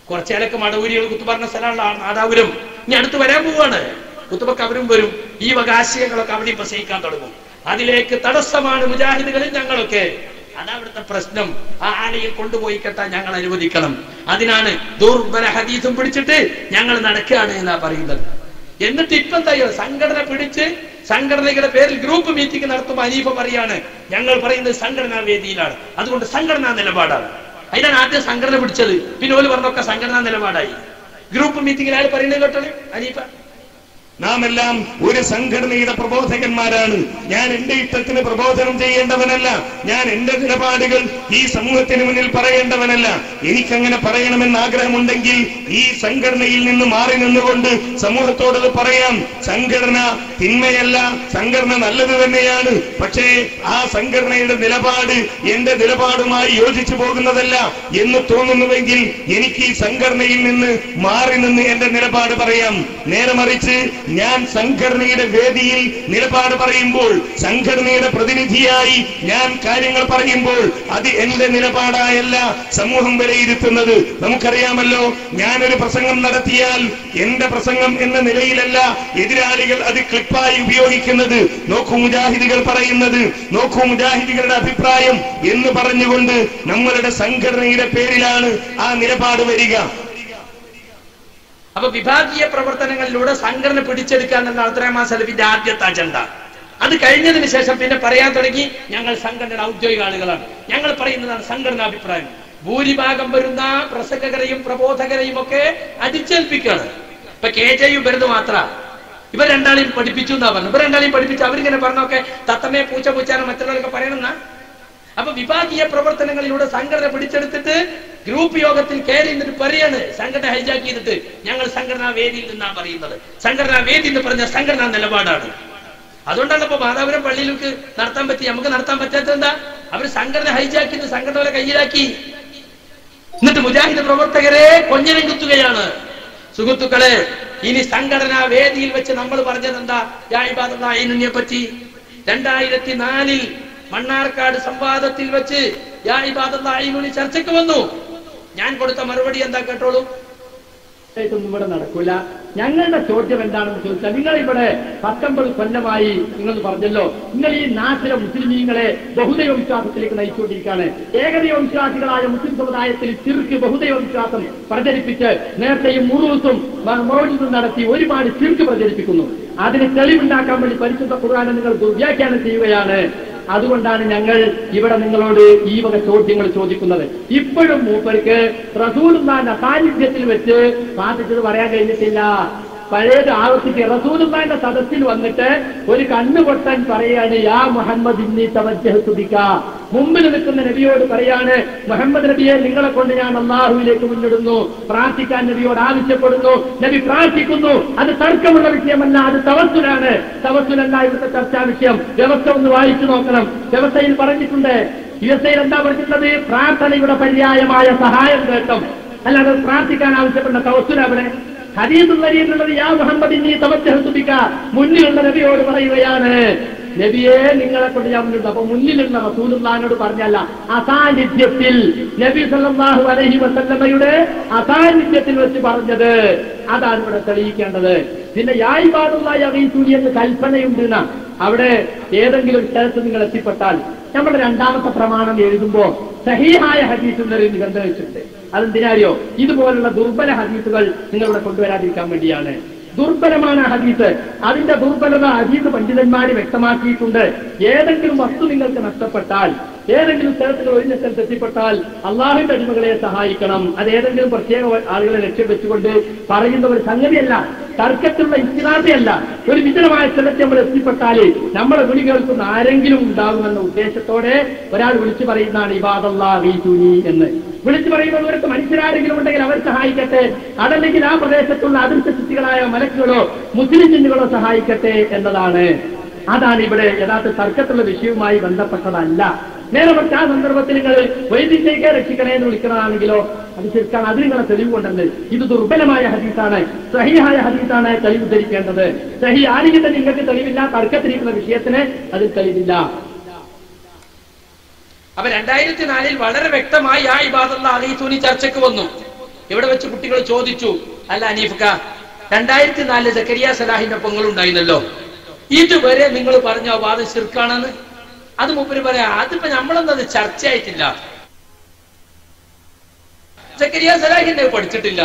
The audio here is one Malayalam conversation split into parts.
കുറച്ചേലൊക്കെ മടവൂരികൾ കുത്തുബ പറഞ്ഞ സ്ഥലമുള്ള നാദാപുരം ഇനി അടുത്ത് വരാൻ പോവാണ്. കുത്തുബക്ക് അവരും വരും. ഈ വകാശയങ്ങളൊക്കെ അവിടെ പ്രസംഗിക്കാൻ തുടങ്ങും. അതിലേക്ക് തടസ്സമാണ് മുജാഹിദുകളിൽ ഞങ്ങളൊക്കെ. അതവിടുത്തെ പ്രശ്നം. ആ ആലയിൽ കൊണ്ടുപോയി കെട്ടാൻ ഞങ്ങൾ അനുവദിക്കണം. അതിനാണ് ദുർബല ഹദീസും പിടിച്ചിട്ട് ഞങ്ങൾ നടക്കുകയാണ് എന്നാ പറയുന്നത്. എന്നിട്ട് ഇപ്പം തയ്യോ സംഘടന പിടിച്ച് സംഘടനയുടെ പേരിൽ ഗ്രൂപ്പ് മീറ്റിംഗ് നടത്തുമ്പോൾ അനീഫ പറയാണ് ഞങ്ങൾ പറയുന്നത് സംഘടനാ വേദിയിലാണ്, അതുകൊണ്ട് സംഘടനാ നിലപാടാണ്. അതിനാണ് ആദ്യം സംഘടന പിടിച്ചത്. പിന്നെ ഓല് പറഞ്ഞൊക്കെ സംഘടനാ നിലപാടായി. ഗ്രൂപ്പ് മീറ്റിംഗിൽ അയാൾ പറയുന്നത് കേട്ടോളൂ അനീഫ. നാം എല്ലാം ഒരു സംഘടനയുടെ പ്രബോധകന്മാരാണ്. ഞാൻ എന്റെ ഇഷ്ടത്തിന് പ്രബോധനം ചെയ്യേണ്ടവനല്ല. ഞാൻ എന്റെ നിലപാടുകൾ ഈ സമൂഹത്തിന് മുന്നിൽ പറയേണ്ടവനല്ല. എനിക്കങ്ങനെ പറയണമെന്ന് ആഗ്രഹമുണ്ടെങ്കിൽ ഈ സംഘടനയിൽ നിന്ന് മാറി നിന്നുകൊണ്ട് സമൂഹത്തോടത് പറയാം. സംഘടന തിന്മയല്ല, സംഘടന നല്ലത് തന്നെയാണ്. പക്ഷേ ആ സംഘടനയുടെ നിലപാട് എന്റെ നിലപാടുമായി യോജിച്ചു പോകുന്നതല്ല എന്ന് തോന്നുന്നുവെങ്കിൽ എനിക്ക് ഈ സംഘടനയിൽ നിന്ന് മാറി നിന്ന് എന്റെ നിലപാട് പറയാം. നേരെ മറിച്ച് ഞാൻ സംഘടനയുടെ വേദിയിൽ നിലപാട് പറയുമ്പോൾ, സംഘടനയുടെ പ്രതിനിധിയായി ഞാൻ കാര്യങ്ങൾ പറയുമ്പോൾ അത് എന്റെ നിലപാടായല്ല സമൂഹം വിലയിരുത്തുന്നത്. നമുക്കറിയാമല്ലോ, ഞാനൊരു പ്രസംഗം നടത്തിയാൽ എന്റെ പ്രസംഗം എന്ന നിലയിലല്ല എതിരാളികൾ അത് ക്ലിപ്പായി ഉപയോഗിക്കുന്നത്. നോക്കൂ മുജാഹിദുകൾ പറയുന്നത്, നോക്കൂ മുജാഹിദുകളുടെ അഭിപ്രായം എന്ന് പറഞ്ഞുകൊണ്ട് നമ്മളുടെ സംഘടനയുടെ പേരിലാണ് ആ നിലപാട് വരിക. അപ്പൊ വിഭാഗീയ പ്രവർത്തനങ്ങളിലൂടെ സംഘടന പിടിച്ചെടുക്കാൻ എന്ന അബ്ദുറഹ്മാൻ സലഫിന്റെ ആദ്യത്തെ അജണ്ട. അത് കഴിഞ്ഞതിന് ശേഷം പിന്നെ പറയാൻ തുടങ്ങി ഞങ്ങൾ സംഘടനയുടെ ഔദ്യോഗിക ആളുകളാണ്, ഞങ്ങൾ പറയുന്നതാണ് സംഘടനാ അഭിപ്രായം. ഭൂരിഭാഗം വരുന്ന പ്രസംഗകരെയും പ്രബോധകരെയും ഒക്കെ അടിച്ചേൽപ്പിക്കുകയാണ്. ഇപ്പൊ KJU വരുന്നത് മാത്ര ഇവർ രണ്ടാളെയും പഠിപ്പിച്ചു എന്നാ പറഞ്ഞു. ഇവർ രണ്ടാളെയും പഠിപ്പിച്ചു. അവരിങ്ങനെ പറഞ്ഞൊക്കെ തത്തമ്മയെ പൂച്ച പൂച്ചാനോ മറ്റുള്ളവരൊക്കെ പറയണമെന്നാ. അപ്പൊ വിഭാഗീയ പ്രവർത്തനങ്ങളിലൂടെ സംഘടന പിടിച്ചെടുത്തിട്ട് ഗ്രൂപ്പ് യോഗത്തിൽ കയറി എന്നിട്ട് പറയാണ് സംഘടന ഹൈജാക്ക് ചെയ്തിട്ട് ഞങ്ങൾ സംഘടനാ വേദിയിൽ നിന്നാ പറയുന്നത്. സംഘടനാ വേദി എന്ന് പറഞ്ഞ സംഘടനാ നിലപാടാണ്. അതുകൊണ്ടാണ് ഇപ്പൊ മാതാപുരം പള്ളിയിലേക്ക് നടത്താൻ പറ്റി, നമുക്ക് നടത്താൻ പറ്റാത്തത് എന്താ? അവർ സംഘടന ഹൈജാക്കി സംഘടനയുടെ കയ്യിലാക്കി. എന്നിട്ട് മുജാഹിദ് പ്രവർത്തകരെ കൊഞ്ഞനം കുത്തുകയാണ്. സുഹൃത്തുക്കളെ, ഇനി സംഘടനാ വേദിയിൽ വെച്ച് നമ്മൾ പറഞ്ഞത് എന്താ? യാ ഇബാദല്ലാഹിനെ പറ്റി 2004 മണ്ണാർക്കാട് സംവാദത്തിൽ വെച്ച് യാ ഇബാദല്ലാഹിനെ ചർച്ചയ്ക്ക് വന്നു. ഞാൻ കൊടുത്ത മറുപടി എന്താ കേട്ടോളൂ. ഒന്നും ഇവിടെ നടക്കൂല. ഞങ്ങളുടെ ചോദ്യം എന്താണെന്ന് ചോദിച്ചാൽ, നിങ്ങൾ ഇവിടെ 19 കൊല്ലമായി നിങ്ങൾ പറഞ്ഞല്ലോ, നിങ്ങൾ ഈ നാട്ടിലെ മുസ്ലിമീങ്ങളെ ബഹുദൈവ വിശ്വാസത്തിലേക്ക് നയിച്ചുകൊണ്ടിരിക്കുകയാണ്. ഏകദൈവ വിശ്വാസികളായ മുസ്ലിം സമുദായത്തിൽ ചിർക്ക് ബഹുദൈവ വിശ്വാസം പ്രചരിപ്പിച്ച് നേരത്തെയും മുറൂസും മൗലിദും നടത്തി ഒരുപാട് ചിർക്ക് പ്രചരിപ്പിക്കുന്നു. അതിന് തെളിവുണ്ടാക്കാൻ വേണ്ടി പരിശുദ്ധ ഖുർആനെ നിങ്ങൾ ദുർവ്യാഖ്യാനം ചെയ്യുകയാണ്. അതുകൊണ്ടാണ് ഞങ്ങൾ ഇവിടെ നിങ്ങളോട് ഈ വക ചോദ്യങ്ങൾ ചോദിക്കുന്നത്. ഇപ്പോഴും മൂപ്പർക്ക് റസൂലുള്ളാഹിന്റെ സാന്നിധ്യത്തിൽ വെച്ച് സാധിച്ചത് പറയാൻ കഴിഞ്ഞിട്ടില്ല. പഴയത് ആവർത്തിച്ച് റസൂലുള്ളാഹിന്റെ സദസ്സിൽ വന്നിട്ട് ഒരു കണ്ണുപൊട്ടാൻ പറയാണ്, യാ മുഹമ്മദ് ഇന്നി തവജ്ജഹ്തു ബിക. മുമ്പിൽ നിൽക്കുന്ന നബിയോട് പറയാണ്, മുഹമ്മദ് നബിയെ നിങ്ങളെ കൊണ്ട് ഞാൻ അല്ലാഹുവിലേക്ക് മുന്നിടുന്നു, പ്രാർത്ഥിക്കാൻ നബിയോട് ആവശ്യപ്പെടുന്നു. നബി പ്രാർത്ഥിക്കുന്നു. അത് തർക്കമുള്ള വിഷയമല്ല, അത് തവസ്സുലാണ്. തവസ്സുലല്ല ഇവിടുത്തെ ചർച്ചാ വിഷയം. വ്യവസ്ഥ ഒന്ന് വായിച്ചു നോക്കണം. വ്യവസ്ഥയിൽ പറഞ്ഞിട്ടുണ്ട്, വ്യവസ്ഥയിൽ എന്താ പറഞ്ഞിട്ടുള്ളത്? പ്രാർത്ഥനയുടെ പര്യായമായ സഹായം കേട്ടം, അല്ലാതെ പ്രാർത്ഥിക്കാൻ ആവശ്യപ്പെടുന്ന തവസ്സുല അവിടെ ഹദീസുൽ നബിയിലുള്ളത് യാ മുഹമ്മദ് ഇന്നി തവജ്ജഹ്തു ബിക. മുന്നിലുള്ള നബിയോട് പറയുകയാണ്, നബിയെ നിങ്ങളെ കൊണ്ട് ഞാൻ മുന്നിട്ടുണ്ട്. അപ്പൊ മുന്നിലുള്ള റസൂലുള്ളാഹിനോട് പറഞ്ഞല്ല, അസാന്നിധ്യത്തിൽ നബി സല്ലല്ലാഹു അലൈഹി വസല്ലമയുടെ അസാന്നിധ്യത്തിൽ വെച്ച് പറഞ്ഞത്. അതാണ് ഇവിടെ തെളിയിക്കേണ്ടത്. പിന്നെ യാ ഇബാദല്ലാഹി അഗീസുനി എന്ന് കൽപ്പനയുണ്ട്. അവിടെ ഏതെങ്കിലും ഒരു സ്ഥലത്ത് നിങ്ങൾ എത്തിപ്പെട്ടാൽ നമ്മുടെ രണ്ടാമത്തെ പ്രമാണം എഴുതുമ്പോ സഹീഹായ ഹദീസ് നിബന്ധന വെച്ചിട്ടുണ്ട്. അതെന്തിനാരിയോ? ഇതുപോലുള്ള ദുർബല ഹദീസുകൾ നിങ്ങളിവിടെ കൊണ്ടുവരാതിരിക്കാൻ വേണ്ടിയാണ്. ദുർബലമാണ് ഹദീസ്. അതിന്റെ ദുർബലത ഹദീസ് പണ്ഡിതന്മാര് വ്യക്തമാക്കിയിട്ടുണ്ട്. ഏതെങ്കിലും വസ്തു നിങ്ങൾക്ക് നഷ്ടപ്പെട്ടാൽ, ഏതെങ്കിലും സ്ഥലത്തുകൾ ഒഴിഞ്ഞ സ്ഥലത്ത് എത്തിപ്പെട്ടാൽ അള്ളാഹുവിന്റെ അടിമകളെ സഹായിക്കണം. അത് ഏതെങ്കിലും പ്രത്യേക ആളുകളെ ലക്ഷ്യം വെച്ചുകൊണ്ട് പറയുന്ന ഒരു സംഗതിയല്ല, തർക്കത്തിലുള്ള ഇസ്തിനാദയല്ല. ഒരു വിജനമായ സ്ഥലത്ത് നമ്മൾ എത്തിപ്പെട്ടാൽ നമ്മളെ വിളി കേൾക്കുന്ന ആരെങ്കിലും ഉണ്ടാകുമെന്ന ഉദ്ദേശത്തോടെ ഒരാൾ വിളിച്ചു പറയുന്നതാണ് ഇബാദല്ലാഹി തുനി എന്ന്. വിളിച്ചു പറയുന്നവർക്ക് മനുഷ്യരാരെങ്കിലും ഉണ്ടെങ്കിൽ അവർ സഹായിക്കട്ടെ, അതല്ലെങ്കിൽ ആ പ്രദേശത്തുള്ള അദൃശ്യ ശക്തികളായ മലക്കുകളോ മുസ്ലിം ജിന്നുകളോ സഹായിക്കട്ടെ എന്നതാണ്. അതാണ് ഇവിടെ യഥാർത്ഥ തർക്കത്തുള്ള വിഷയവുമായി ബന്ധപ്പെട്ടതല്ല. നേരെ മറിച്ച് ആ സന്ദർഭത്തിൽ നിങ്ങൾ വൈദ്യുതിയെ രക്ഷിക്കണേ എന്ന് വിളിക്കുന്നതാണെങ്കിലോ അത് ശരിക്കാണ്. അത് നിങ്ങളെ തെളിവ് കൊണ്ടത്. ഇത് ദുർബലമായ ഹദീസാണ്, സഹിഹായ ഹദീസാണ് തെളിവ് ധരിക്കേണ്ടത്. സഹി ആണെങ്കിൽ തന്നെ നിങ്ങൾക്ക് തെളിവില്ല, തർക്കത്തിരിക്കുന്ന വിഷയത്തിന് അതിൽ തെളിവില്ല. അപ്പൊ 2004 വളരെ വ്യക്തമായി യാ ഇബാദല്ലാഹി തുനി ചർച്ചയ്ക്ക് വന്നു. ഇവിടെ വെച്ച് കുട്ടികൾ ചോദിച്ചു, അല്ല അനീഫ്ക 2004 സക്കരിയ സലാഹിന്റെ ഒപ്പം ഉണ്ടായിരുന്നല്ലോ, ഇതുവരെ നിങ്ങൾ പറഞ്ഞ വാദം ശിർക്കാണെന്ന്. അത് മൂപ്പര് പറയാ, അതിപ്പോ നമ്മളൊന്നും അത് ചർച്ചയായിട്ടില്ല, സക്കരിയ സലാഹിന്റെ പഠിച്ചിട്ടില്ല.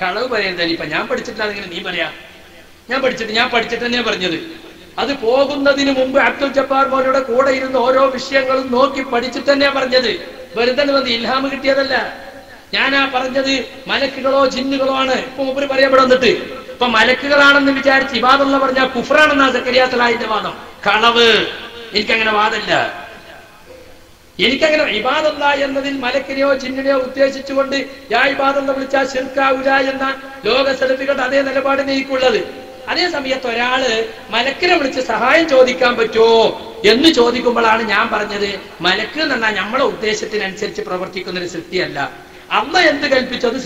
കളവ് പറയുന്നത് ഇപ്പൊ ഞാൻ പഠിച്ചിട്ടില്ല, നീ പറയാ ഞാൻ പഠിച്ചിട്ട് തന്നെയാ പറഞ്ഞത്. അത് പോകുന്നതിന് മുമ്പ് അബ്ദുൽ ജബ്ബാർ മോനോടെ കൂടെ ഇരുന്ന് ഓരോ വിഷയങ്ങളും നോക്കി പഠിച്ചിട്ട് തന്നെയാ പറഞ്ഞത്. വെറുതെ വന്ന് ഇൽഹാമ് കിട്ടിയതല്ല. ഞാനാ പറഞ്ഞത് മലക്കുകളോ ജിന്നുകളോ ആണ്. ഇപ്പൊ മൂപ്പര് പറയാൻ ഇവിടെ വന്നിട്ട് ഇപ്പൊ മലക്കുകളാണെന്ന് വിചാരിച്ച് ഇബാദുള്ള പറഞ്ഞാൽ കുഫ്റാണെന്നാ സക്കരിയ സലാഹിന്റെ വാദം. കളവ്. എനിക്കങ്ങനെ വാദമില്ല. എനിക്കങ്ങനെ ഇബാദുള്ള എന്നതിൽ മലക്കിനെയോ ജിന്നിനെയോ ഉദ്ദേശിച്ചുകൊണ്ട് യാ ഇബാദുള്ള വിളിച്ചാൽ ശിർക്കാവൂല എന്ന ലോക സലഫികളുടെ അതേ നിലപാടിനെ എനിക്കുള്ളത്. അതേ സമയത്ത് ഒരാള് മലക്കിനെ വിളിച്ച് സഹായം ചോദിക്കാൻ പറ്റുമോ എന്ന് ചോദിക്കുമ്പോഴാണ് ഞാൻ പറഞ്ഞത്, മലക്ക് എന്ന് പറഞ്ഞാൽ നമ്മളെ ഉദ്ദേശത്തിനനുസരിച്ച് പ്രവർത്തിക്കുന്ന ഒരു സൃഷ്ടിയല്ല. അള്ള എന്ത് കൽപ്പിച്ചത്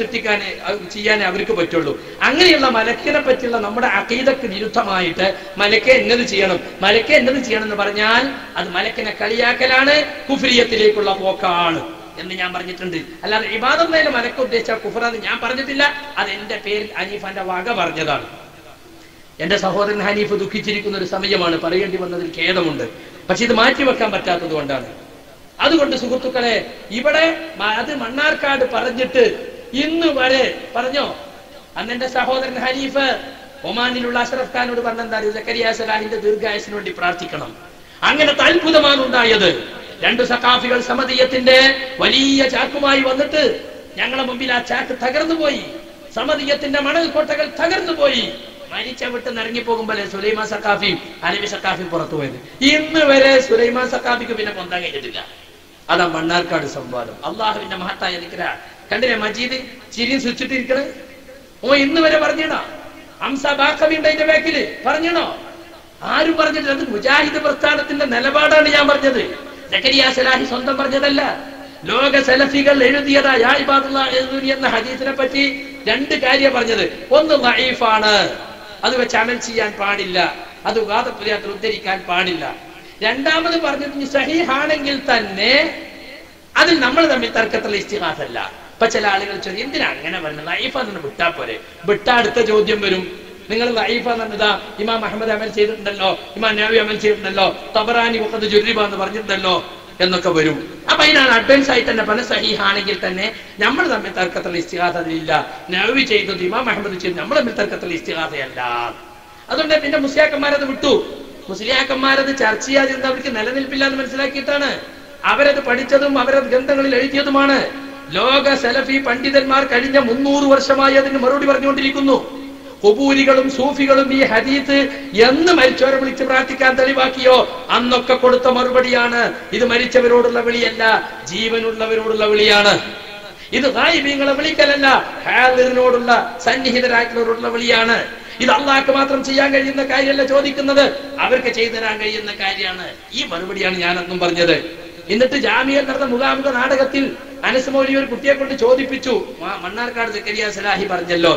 ചെയ്യാനേ അവർക്ക് പറ്റുള്ളൂ. അങ്ങനെയുള്ള മലക്കിനെ പറ്റിയുള്ള നമ്മുടെ അഖീദക്ക് വിരുദ്ധമായിട്ട് മലക്കെ എന്നത് ചെയ്യണം എന്ന് പറഞ്ഞാൽ അത് മലക്കിനെ കളിയാക്കലാണ്, കുഫ്രിയത്തിലേക്കുള്ള പോക്കാണ് എന്ന് ഞാൻ പറഞ്ഞിട്ടുണ്ട്. അല്ലാതെ ഇബാദത്ത് മലക്ക് ഉദ്ദേശിച്ച കുഫ്റാന്ന് ഞാൻ പറഞ്ഞിട്ടില്ല. അത് എന്റെ പേരിൽ ഹനീഫാന്റെ വക പറഞ്ഞതാണ്. എന്റെ സഹോദരൻ ഹനീഫ് ദുഃഖിച്ചിരിക്കുന്ന ഒരു സമയമാണ്, പറയേണ്ടി വന്നതിൽ ഖേദമുണ്ട്. പക്ഷെ ഇത് മാറ്റിവെക്കാൻ പറ്റാത്തത് കൊണ്ടാണ്. അതുകൊണ്ട് സുഹൃത്തുക്കളെ, ഇവിടെ അത് മണ്ണാർക്കാട് പറഞ്ഞിട്ട് ഇന്ന് വരെ പറഞ്ഞോ. അന്ന് എന്റെ സഹോദരൻ ഹനീഫ് ഒമാനിലുള്ള അഷ്റഫ് ഖാനോട് പറഞ്ഞെന്താ, സക്കരിയ സലാഹിന്റെ ദീർഘായുസിന് വേണ്ടി പ്രാർത്ഥിക്കണം. അങ്ങനത്തെ അത്ഭുതമാണ് ഉണ്ടായത്. 2 സഖാഫികൾ സമദിയത്തിന്റെ വലിയ ചാക്കുമായി വന്നിട്ട് ഞങ്ങളുടെ മുമ്പിൽ ആ ചാക്ക് തകർന്നു പോയി. സമദിയത്തിന്റെ മണൽ കോട്ടകൾ തകർന്നു പോയി. മരിച്ച വിട്ട് നിറങ്ങിപ്പോകുമ്പോഴേ സുലൈമാൻ സഖാഫിയും അലവി സഖാഫിയും പുറത്തു പോയത്. ഇന്ന് വരെ സുലൈമാൻ സഖാഫിക്ക് പിന്നെ പൊന്താൻ കഴിഞ്ഞിട്ടില്ല. അതാ മണ്ണാർക്കാട് സംവാദം. അള്ളാഹുവിന്റെ മഹത്തായ നിക്കര കണ്ടില്ലേ, മജീദ് ചിരിയും സ്വിച്ചിട്ടിരിക്കണേ. ഇന്ന് വരെ പറഞ്ഞിടോ. ഹംസ ബാഖവിന്റെ അതിന്റെ ബാക്കില് പറഞ്ഞിടോ. ആരും പറഞ്ഞിട്ടില്ല. അത് മുജാഹിദ് പ്രസ്ഥാനത്തിന്റെ നിലപാടാണ് ഞാൻ പറഞ്ഞത്. സക്കരിയ സലാഹി സ്വന്തം പറഞ്ഞതല്ല. ലോക സലഫികൾ എഴുതിയതാ യാ ഇബാദുള്ള എന്ന ഹദീസിനെ പറ്റി 2 കാര്യം പറഞ്ഞത്. ഒന്ന് ദഈഫാണ്, അത് വെച്ച് അമൽ ചെയ്യാൻ പാടില്ല, അത് വാദപ്രതിവാദത്തിൽ ഉദ്ധരിക്കാൻ പാടില്ല. രണ്ടാമത് പറഞ്ഞിട്ട് സഹീഹാണെങ്കിൽ തന്നെ അതിൽ നമ്മൾ തമ്മിൽ തർക്കത്തിലുള്ള ഇസ്തിഗാസല്ല. ഇപ്പൊ ചില ആളുകൾ ചോദിക്കും, എന്തിനാ അങ്ങനെ പറഞ്ഞത്, ദഈഫാന്ന് വിട്ടാ പോരെ. വിട്ടാ അടുത്ത ചോദ്യം വരും, നിങ്ങൾ ദഈഫാന്ന് പറഞ്ഞതാ ഇമാം അഹ്മദ് അമൽ ചെയ്തിട്ടുണ്ടല്ലോ, ഇമാം നവവി അമൽ ചെയ്തിട്ടുണ്ടല്ലോ, തബറാനി വഖദ് ജുർരിബ എന്ന് പറഞ്ഞിട്ടുണ്ടല്ലോ എന്നൊക്കെ വരും. അപ്പൊ അതിനാണ് അഡ്വാൻസ് ആയിട്ട് തന്നെ പറഞ്ഞ സഹീഹാണെങ്കിൽ തന്നെ നമ്മൾ തമ്മിൽ തർക്കത്തിലുള്ള ഇസ്തിഗാസ അതിലില്ല. നവവി ചെയ്തത് ഇമാം അഹ്മദ് ചെയ്തത് നമ്മൾ തമ്മിൽ തർക്കത്തിലുള്ള ഇസ്തിഗാസയല്ല. അതുകൊണ്ട് പിന്നെ മുസ്ലിയാക്കന്മാരത് വിട്ടു. മുസ്ലിയാക്കന്മാരത് ചർച്ച ചെയ്യാതിരുന്ന അവർക്ക് നിലനിൽപ്പില്ല എന്ന് മനസ്സിലാക്കിയിട്ടാണ്. അവരത് പഠിച്ചതും അവരത് ഗ്രന്ഥങ്ങളിൽ എഴുതിയതുമാണ്. ലോക സലഫി പണ്ഡിതന്മാർ കഴിഞ്ഞ 300 വർഷമായി അതിന് മറുപടി പറഞ്ഞുകൊണ്ടിരിക്കുന്നു. ഖുബൂരികളും സൂഫികളും ഈ ഹദീസ് എന്ന് മരിച്ചവരെ വിളിച്ച് പ്രാർത്ഥിക്കാൻ തെളിവാക്കിയോ അന്നൊക്കെ കൊടുത്ത മറുപടിയാണ്. ഇത് മരിച്ചവരോടുള്ള വിളിയല്ല, ജീവനുള്ളവരോടുള്ള വിളിയാണ്. ഇത് ഗായിബീങ്ങളെ വിളിക്കലല്ല, ഹാദിറിനോടുള്ള സന്നിഹിതരായിട്ടുള്ളവരോടുള്ള വിളിയാണ്. ഇത് അള്ളാഹ്ക്ക് മാത്രം ചെയ്യാൻ കഴിയുന്ന കാര്യമല്ല ചോദിക്കുന്നത്, അവർക്ക് ചെയ്തു തരാൻ കഴിയുന്ന കാര്യമാണ്. ഈ മറുപടിയാണ് ഞാൻ അന്നും പറഞ്ഞത്. എന്നിട്ട് ജാമിയയിൽ നടന്ന മുഖാമുഖ നാടകത്തിൽ അനസ് മൗലവി ഒരു കുട്ടിയെ കൊണ്ട് ചോദിപ്പിച്ചു, മണ്ണാർക്കാട് സക്കരിയ സലാഹി പറഞ്ഞല്ലോ.